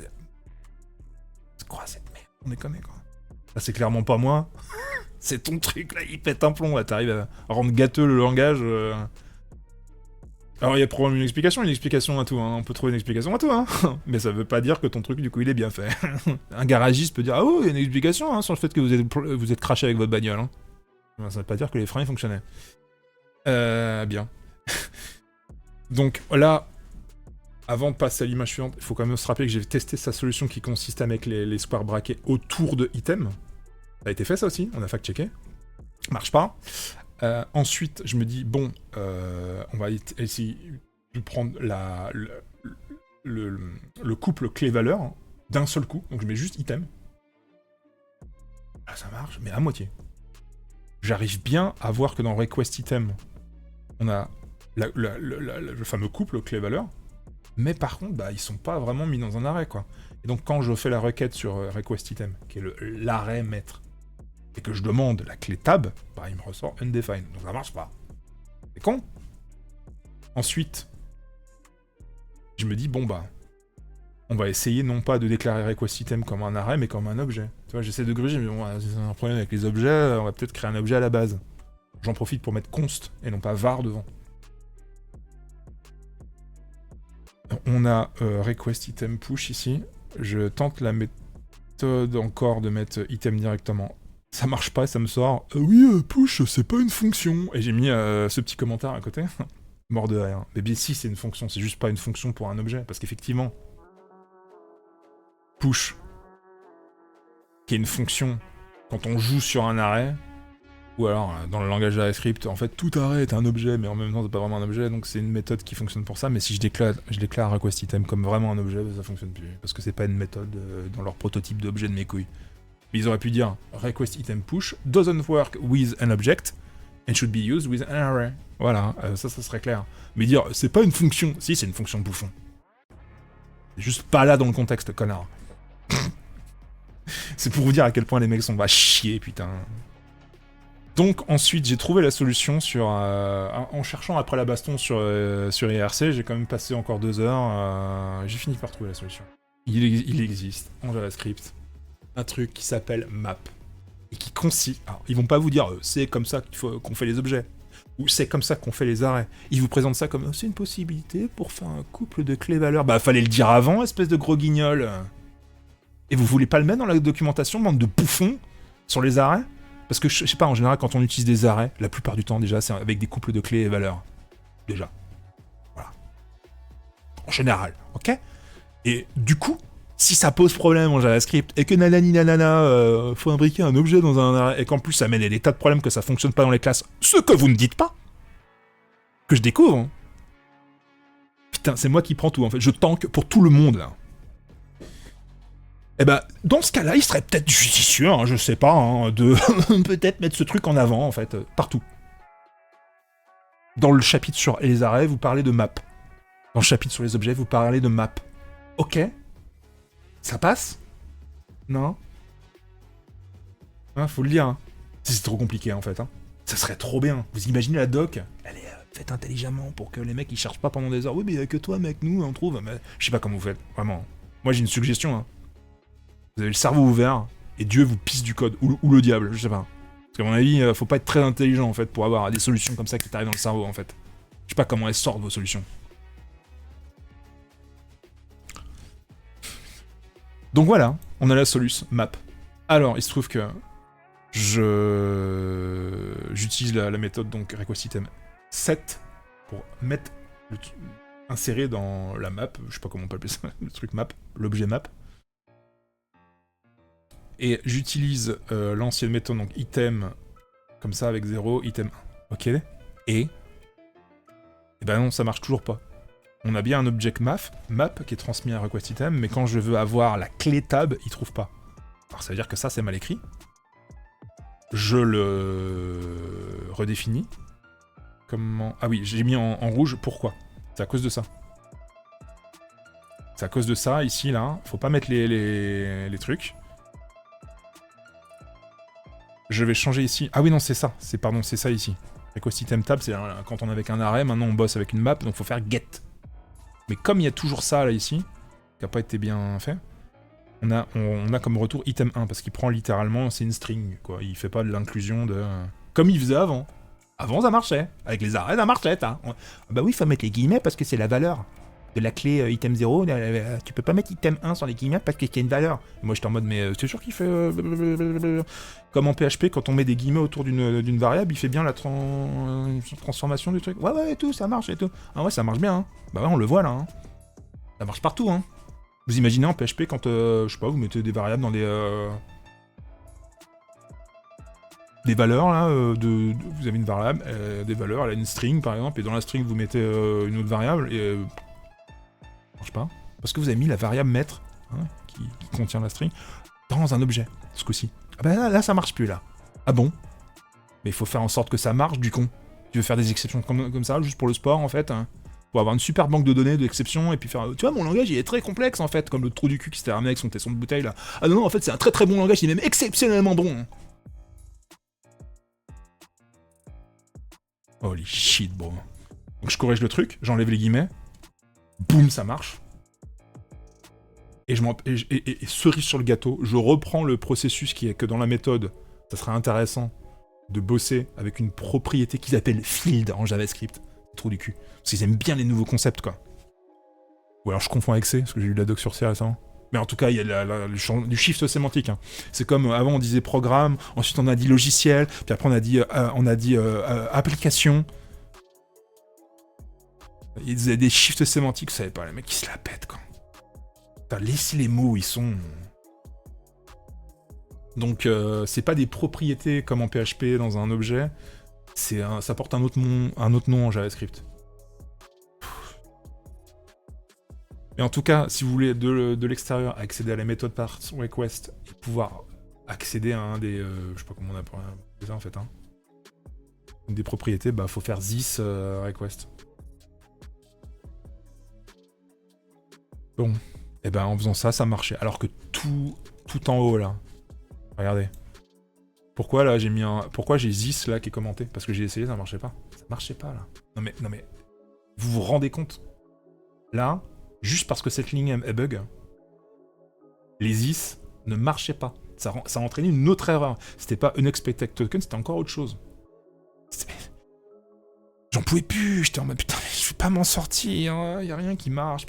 C'est quoi cette merde? On est conné, quoi. Là, c'est clairement pas moi. C'est ton truc, là, il pète un plomb, là, t'arrives à rendre gâteux le langage. Alors, il y a probablement une explication à tout, hein. On peut trouver une explication à tout, hein. Mais ça veut pas dire que ton truc, du coup, il est bien fait. Un garagiste peut dire, ah oh, il y a une explication, hein, sur le fait que vous êtes craché avec votre bagnole, hein. Ça veut pas dire que les freins, ils fonctionnaient. Bien. Donc, là... Avant de passer à l'image suivante, il faut quand même se rappeler que j'ai testé sa solution qui consiste à mettre les square brackets autour de items. Ça a été fait, ça aussi, on a fact-checké. Marche pas. Ensuite, je me dis, bon, on va essayer de prendre le couple clé-valeur d'un seul coup. Donc je mets juste item. Là, ça marche, mais à moitié. J'arrive bien à voir que dans request item, on a le fameux couple clé-valeur. Mais par contre, bah, ils sont pas vraiment mis dans un arrêt, quoi. Et donc, quand je fais la requête sur request item, qui est l'arrêt maître, et que je demande la clé tab, bah, il me ressort undefined. Donc, ça marche pas. C'est con. Ensuite, je me dis, bon, bah, on va essayer non pas de déclarer request item comme un arrêt, mais comme un objet. Tu vois, j'essaie de gruger, mais bon, c'est un problème avec les objets, on va peut-être créer un objet à la base. J'en profite pour mettre const, et non pas var devant. On a request item push ici. Je tente la méthode encore de mettre item directement. Ça marche pas et ça me sort oui, push, c'est pas une fonction. Et j'ai mis ce petit commentaire à côté. Mort de rien. Mais bien si, c'est une fonction, c'est juste pas une fonction pour un objet. Parce qu'effectivement, push, qui est une fonction quand on joue sur un arrêt, ou alors dans le langage JavaScript, en fait tout arrêt est un objet, mais en même temps c'est pas vraiment un objet, donc c'est une méthode qui fonctionne pour ça. Mais si je déclare request item comme vraiment un objet, ça fonctionne plus, parce que c'est pas une méthode dans leur prototype d'objet de mes couilles. Mais ils auraient pu dire request item push doesn't work with an object and should be used with an array. Voilà, ça serait clair. Mais dire c'est pas une fonction, si c'est une fonction bouffon. C'est juste pas là dans le contexte, connard. C'est pour vous dire à quel point les mecs sont va chier, putain. Donc ensuite j'ai trouvé la solution en cherchant après la baston sur IRC, j'ai quand même passé encore 2 heures, j'ai fini par trouver la solution. Il existe en JavaScript un truc qui s'appelle map, et qui consiste... Alors ils vont pas vous dire c'est comme ça qu'on fait les objets, ou c'est comme ça qu'on fait les arrêts. Ils vous présentent ça comme c'est une possibilité pour faire un couple de clés-valeurs. Bah fallait le dire avant, espèce de gros guignol. Et vous voulez pas le mettre dans la documentation, bande de bouffons, sur les arrêts? Parce que, je sais pas, en général, quand on utilise des arrêts, la plupart du temps, déjà, c'est avec des couples de clés et valeurs. Déjà. Voilà. En général, ok? Et du coup, si ça pose problème en JavaScript, et que nanani nanana, faut imbriquer un objet dans un arrêt, et qu'en plus ça mène à des tas de problèmes que ça fonctionne pas dans les classes, ce que vous ne dites pas, que je découvre. Hein. Putain, c'est moi qui prends tout, en fait. Je tank pour tout le monde, là. Eh ben, dans ce cas-là, il serait peut-être judicieux, hein, je sais pas, hein, de peut-être mettre ce truc en avant, en fait, partout. Dans le chapitre sur les arrêts, vous parlez de map. Dans le chapitre sur les objets, vous parlez de map. Ok. Ça passe? Non? Hein, faut le dire, hein. C'est trop compliqué, en fait, hein. Ça serait trop bien. Vous imaginez la doc? Elle est faite intelligemment pour que les mecs, ils cherchent pas pendant des heures. Oui, mais il y a que toi, mec, nous, on trouve. Mais je sais pas comment vous faites, vraiment. Moi, j'ai une suggestion, hein. Vous avez le cerveau ouvert, et Dieu vous pisse du code. Ou le diable, je sais pas. Parce qu'à mon avis, faut pas être très intelligent, en fait, pour avoir des solutions comme ça qui t'arrivent dans le cerveau, en fait. Je sais pas comment elles sortent, vos solutions. Donc voilà, on a la solution, map. Alors, il se trouve que j'utilise la méthode, donc request-item 7, pour mettre insérer dans la map, je sais pas comment on peut appeler ça, le truc map, l'objet map. Et j'utilise l'ancienne méthode, donc item, comme ça, avec 0, item 1. Ok. Et ben non, ça marche toujours pas. On a bien un object map qui est transmis à request item, mais quand je veux avoir la clé tab, il trouve pas. Alors ça veut dire que ça, c'est mal écrit. Je le redéfinis. Comment... Ah oui, j'ai mis en rouge, pourquoi? C'est à cause de ça. C'est à cause de ça, ici, là. Faut pas mettre les trucs. Je vais changer ici. Ah oui, non, c'est ça. C'est ça ici. Request item tab, c'est quand on est avec un arrêt. Maintenant, on bosse avec une map, donc faut faire get. Mais comme il y a toujours ça, là, ici, qui n'a pas été bien fait, on a comme retour item 1, parce qu'il prend littéralement, c'est une string, quoi. Il fait pas de l'inclusion de... Comme il faisait avant. Avant, ça marchait. Avec les arrêts, ça marchait, hein. Bah oui, faut mettre les guillemets, parce que c'est la valeur de la clé item 0, tu peux pas mettre item 1 sans les guillemets parce qu'il y a une valeur. Et moi j'étais en mode, mais c'est sûr qu'il fait... comme en PHP, quand on met des guillemets autour d'une variable, il fait bien la transformation du truc. Ouais, et tout, ça marche et tout. Ah ouais, ça marche bien, hein. Bah ouais, on le voit là, hein. Ça marche partout, hein. Vous imaginez en PHP quand, je sais pas, vous mettez des variables dans des valeurs, là, vous avez une variable, des valeurs, elle a une string par exemple, et dans la string vous mettez une autre variable, et... marche pas. Parce que vous avez mis la variable maître, hein, qui contient la string, dans un objet, ce coup-ci. Ah bah là, ça marche plus, là. Ah bon? Mais il faut faire en sorte que ça marche, du con. Tu veux faire des exceptions comme ça, juste pour le sport, en fait, hein, pour avoir une super banque de données, d'exceptions, et puis faire... Tu vois, mon langage, il est très complexe, en fait, comme le trou du cul qui s'était ramené avec son tesson de bouteille, là. Ah non, en fait, c'est un très très bon langage, il est même exceptionnellement bon. Hein. Holy shit, bro. Donc je corrige le truc, j'enlève les guillemets, boum, ça marche. Et, et cerise sur le gâteau, je reprends le processus qui est que dans la méthode, ça serait intéressant de bosser avec une propriété qu'ils appellent field en JavaScript. Trou du cul. Parce qu'ils aiment bien les nouveaux concepts, quoi. Ou alors je confonds avec C, parce que j'ai lu la doc sur C récemment. Mais en tout cas, il y a du shift sémantique. Hein. C'est comme avant on disait programme, ensuite on a dit logiciel, puis après on a dit application. Il y a des shifts sémantiques, vous savez pas, les mecs qui se la pètent, quoi. Putain, laissez les mots où ils sont. Donc, c'est pas des propriétés comme en PHP dans un objet, ça porte un autre nom en JavaScript. Mais en tout cas, si vous voulez de l'extérieur accéder à la méthode par request et pouvoir accéder à un des... je sais pas comment on appelle ça en fait. Hein. Des propriétés, bah faut faire this request. Bon. Et ben en faisant ça, ça marchait. Alors que tout en haut là. Regardez. Pourquoi là j'ai mis pourquoi j'ai this là qui est commenté? Parce que j'ai essayé, ça marchait pas. Ça marchait pas là. Non mais. Vous vous rendez compte? Là, juste parce que cette ligne est bug, les this ne marchaient pas. Ça a entraîné une autre erreur. C'était pas unexpected token, c'était encore autre chose. J'en pouvais plus, j'étais en mode putain, je vais pas m'en sortir, hein, y a rien qui marche.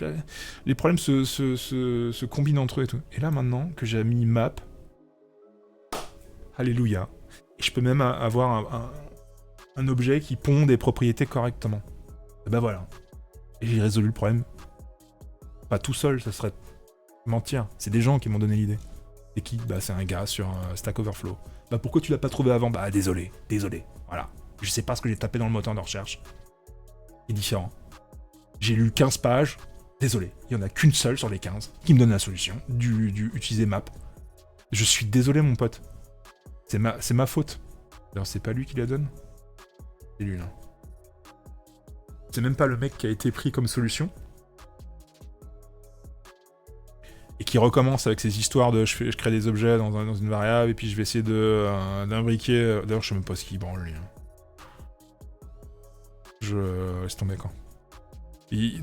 Les problèmes se combinent entre eux et tout. Et là maintenant que j'ai mis map, alléluia, et je peux même avoir un objet qui pond des propriétés correctement. Et ben voilà. Et j'ai résolu le problème. Pas tout seul, ça serait mentir. C'est des gens qui m'ont donné l'idée. Et qui? Bah c'est un gars sur Stack Overflow. Bah pourquoi tu l'as pas trouvé avant? Bah désolé. Voilà. Je sais pas ce que j'ai tapé dans le moteur de recherche. est différent. J'ai lu 15 pages, désolé, il n'y en a qu'une seule sur les 15 qui me donne la solution du utiliser map. Je suis désolé, mon pote. C'est ma faute. Alors, c'est pas lui qui la donne. C'est lui, là. C'est même pas le mec qui a été pris comme solution. Et qui recommence avec ces histoires de je crée des objets dans une variable, et puis je vais essayer d'imbriquer... D'ailleurs, je sais même pas ce qu'il branle, lui. Je laisse tomber, quoi.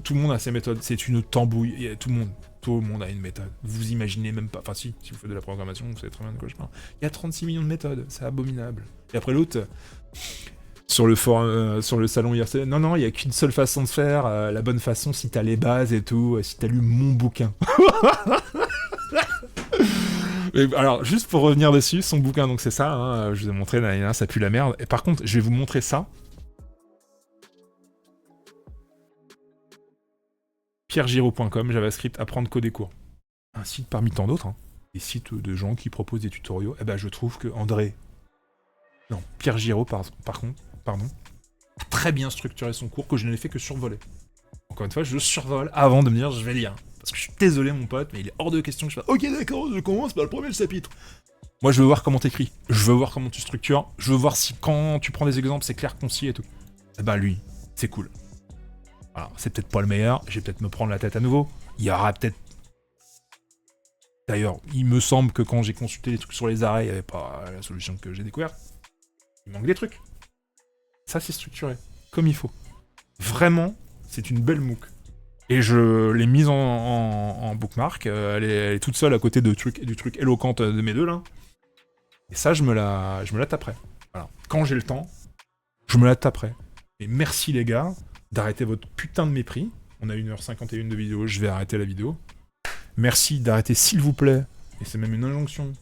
Tout le monde a ses méthodes, c'est une tambouille. Tout le monde a une méthode. Vous imaginez même pas. Enfin, si vous faites de la programmation, vous savez très bien de quoi je parle. Il y a 36 millions de méthodes, c'est abominable. Et après l'autre, sur le forum, sur le salon IRC, non, il y a qu'une seule façon de faire. La bonne façon, si t'as les bases et tout, si t'as lu mon bouquin. Et alors, juste pour revenir dessus, son bouquin, donc c'est ça, hein, je vous ai montré, ça pue la merde. Et par contre, je vais vous montrer ça. pierregiraud.com, JavaScript, apprendre coder cours. Un site parmi tant d'autres, hein. Des sites de gens qui proposent des tutoriaux. Eh ben, je trouve que Pierre Giraud, pardon, a très bien structuré son cours, que je ne l'ai fait que survoler. Encore une fois, je survole avant de me dire je vais lire. Parce que je suis désolé, mon pote, mais il est hors de question que je fasse ok, d'accord, je commence par le premier chapitre. Moi, je veux voir comment t'écris, je veux voir comment tu structures, je veux voir si quand tu prends des exemples, c'est clair, concis et tout. Eh ben, lui, c'est cool. Alors, c'est peut-être pas le meilleur, je vais peut-être me prendre la tête à nouveau. Il y aura peut-être... D'ailleurs, il me semble que quand j'ai consulté les trucs sur les arrêts, il n'y avait pas la solution que j'ai découverte. Il manque des trucs. Ça, c'est structuré, comme il faut. Vraiment, c'est une belle MOOC. Et je l'ai mise en bookmark, elle est toute seule à côté du truc éloquent de mes deux, là. Et ça, je me la taperai. Voilà. Quand j'ai le temps, je me la taperai. Et merci, les gars, d'arrêter votre putain de mépris. On a 1h51 de vidéo, je vais arrêter la vidéo. Merci d'arrêter, s'il vous plaît, et c'est même une injonction,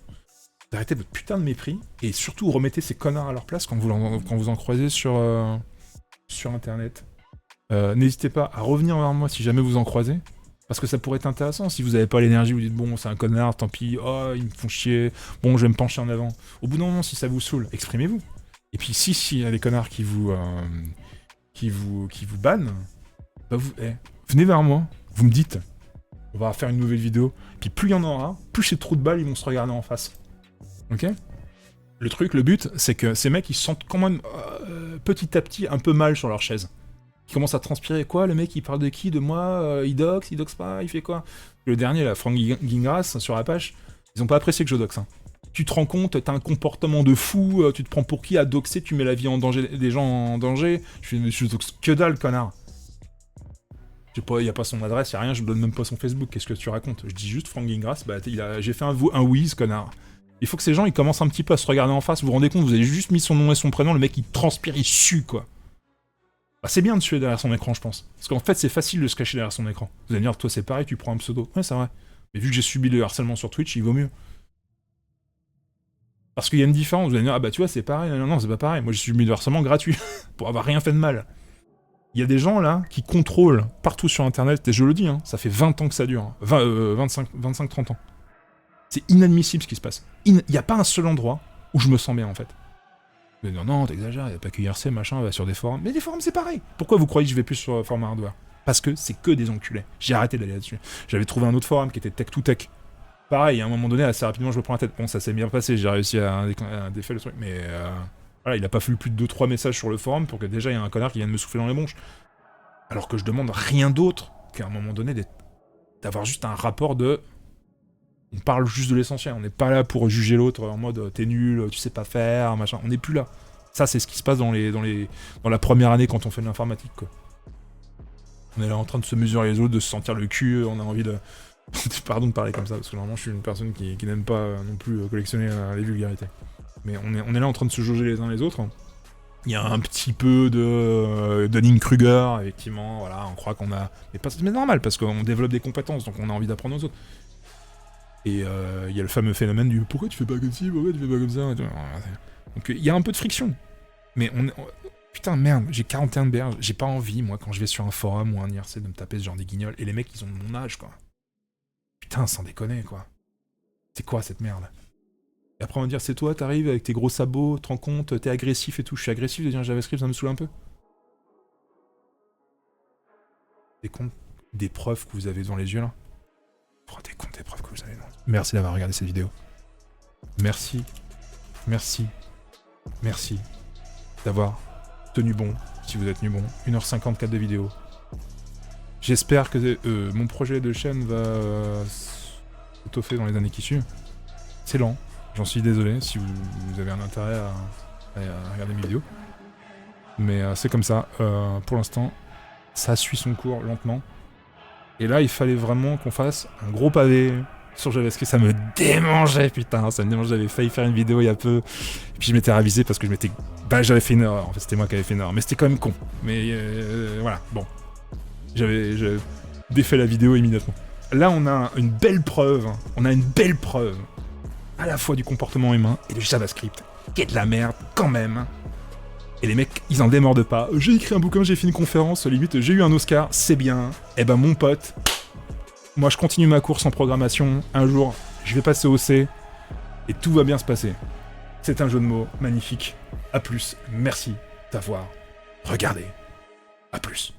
d'arrêter votre putain de mépris, et surtout remettez ces connards à leur place quand vous en croisez sur Internet. N'hésitez pas à revenir vers moi si jamais vous en croisez, parce que ça pourrait être intéressant. Si vous n'avez pas l'énergie, vous dites bon, c'est un connard, tant pis, oh, ils me font chier, bon, je vais me pencher en avant. Au bout d'un moment, si ça vous saoule, exprimez-vous. Et puis si il y a des connards qui vous bannent, bah venez vers moi, vous me dites, on va faire une nouvelle vidéo, puis plus il y en aura, plus ces trous de balles, ils vont se regarder en face. Ok ? Le but, c'est que ces mecs, ils se sentent quand même petit à petit un peu mal sur leur chaise. Ils commencent à transpirer. Quoi, le mec, il parle de qui? De moi? Il doxe pas? Il fait quoi? Le dernier, là, Frank Gingras, sur Apache, ils ont pas apprécié que je doxe. Hein. Tu te rends compte, t'as un comportement de fou, tu te prends pour qui à doxer, tu mets la vie en danger, des gens en danger. Je doxe que dalle, connard. Y a pas son adresse, y a rien, je donne même pas son Facebook, qu'est-ce que tu racontes? Je dis juste Frank Gingras, bah j'ai fait un whiz, connard. Il faut que ces gens, ils commencent un petit peu à se regarder en face, vous vous rendez compte, vous avez juste mis son nom et son prénom, le mec il transpire, il sue, quoi. Bah, c'est bien de suer derrière son écran, je pense. Parce qu'en fait, c'est facile de se cacher derrière son écran. Vous allez me dire, toi c'est pareil, tu prends un pseudo. Ouais, c'est vrai. Mais vu que j'ai subi le harcèlement sur Twitch, il vaut mieux. Parce qu'il y a une différence, vous allez me dire, ah bah tu vois, c'est pareil. Non, c'est pas pareil. Moi j'ai subi le harcèlement gratuit, pour avoir rien fait de mal. Il y a des gens là qui contrôlent partout sur internet, et je le dis, hein, ça fait 20 ans que ça dure. Hein. 25-30 ans. C'est inadmissible ce qui se passe. Il n'y a pas un seul endroit où je me sens bien en fait. Vous allez dire, non, t'exagères, il n'y a pas que IRC, machin, va sur des forums. Mais des forums c'est pareil. Pourquoi vous croyez que je vais plus sur forum hardware? Parce que c'est que des enculés. J'ai arrêté d'aller là-dessus. J'avais trouvé un autre forum qui était Tech2Tech. Pareil, à un moment donné, assez rapidement, je me prends la tête. Bon, ça s'est bien passé, j'ai réussi à défaire le truc, mais voilà, il a pas fallu plus de 2-3 messages sur le forum pour que déjà il y ait un connard qui vienne me souffler dans les bronches. Alors que je demande rien d'autre qu'à un moment donné d'avoir juste un rapport de... On parle juste de l'essentiel, on n'est pas là pour juger l'autre en mode t'es nul, tu sais pas faire, machin, on n'est plus là. Ça c'est ce qui se passe dans la première année quand on fait de l'informatique, quoi. On est là en train de se mesurer les autres, de se sentir le cul, on a envie de... Pardon de parler comme ça, parce que normalement je suis une personne qui n'aime pas non plus collectionner les vulgarités. Mais on est là en train de se jauger les uns les autres. Il y a un petit peu de Dunning-Kruger, effectivement, voilà, on croit qu'on a... Mais c'est normal, parce qu'on développe des compétences, donc on a envie d'apprendre aux autres. Et il y a le fameux phénomène du « Pourquoi tu fais pas comme ci? Pourquoi tu fais pas comme ça ?» Donc il y a un peu de friction. Mais putain, merde, j'ai 41 berges, j'ai pas envie, moi, quand je vais sur un forum ou un IRC, de me taper ce genre des guignols. Et les mecs, ils ont mon âge, quoi. Putain, sans déconner, quoi. C'est quoi, cette merde? Et après, on va dire, c'est toi, t'arrives avec tes gros sabots, te rends compte, t'es agressif et tout. Je suis agressif de dire JavaScript, ça me saoule un peu. des comptes des preuves que vous avez devant les yeux là. Vous vous rendez compte des preuves que vous avez devant les yeux. Merci d'avoir regardé cette vidéo. Merci. Merci. Merci d'avoir tenu bon, si vous êtes tenu bon. 1h54 de vidéo. J'espère que mon projet de chaîne va s'étoffer dans les années qui suivent. C'est lent, j'en suis désolé si vous avez un intérêt à regarder mes vidéos. Mais c'est comme ça, pour l'instant, ça suit son cours lentement. Et là, il fallait vraiment qu'on fasse un gros pavé sur JavaScript. Ça me démangeait, putain, ça me démangeait. J'avais failli faire une vidéo il y a peu. Et puis je m'étais ravisé parce que j'avais fait une erreur. En fait, c'était moi qui avais fait une erreur. Mais c'était quand même con. Mais voilà, bon. J'avais défait la vidéo immédiatement. Là, on a une belle preuve. On a une belle preuve. À la fois du comportement humain et du JavaScript. Qui est de la merde, quand même. Et les mecs, ils en démordent pas. J'ai écrit un bouquin, j'ai fait une conférence, limite, j'ai eu un Oscar, c'est bien. Eh ben, mon pote, moi, je continue ma course en programmation. Un jour, je vais passer au C. Et tout va bien se passer. C'est un jeu de mots magnifique. A plus. Merci d'avoir regardé. A plus.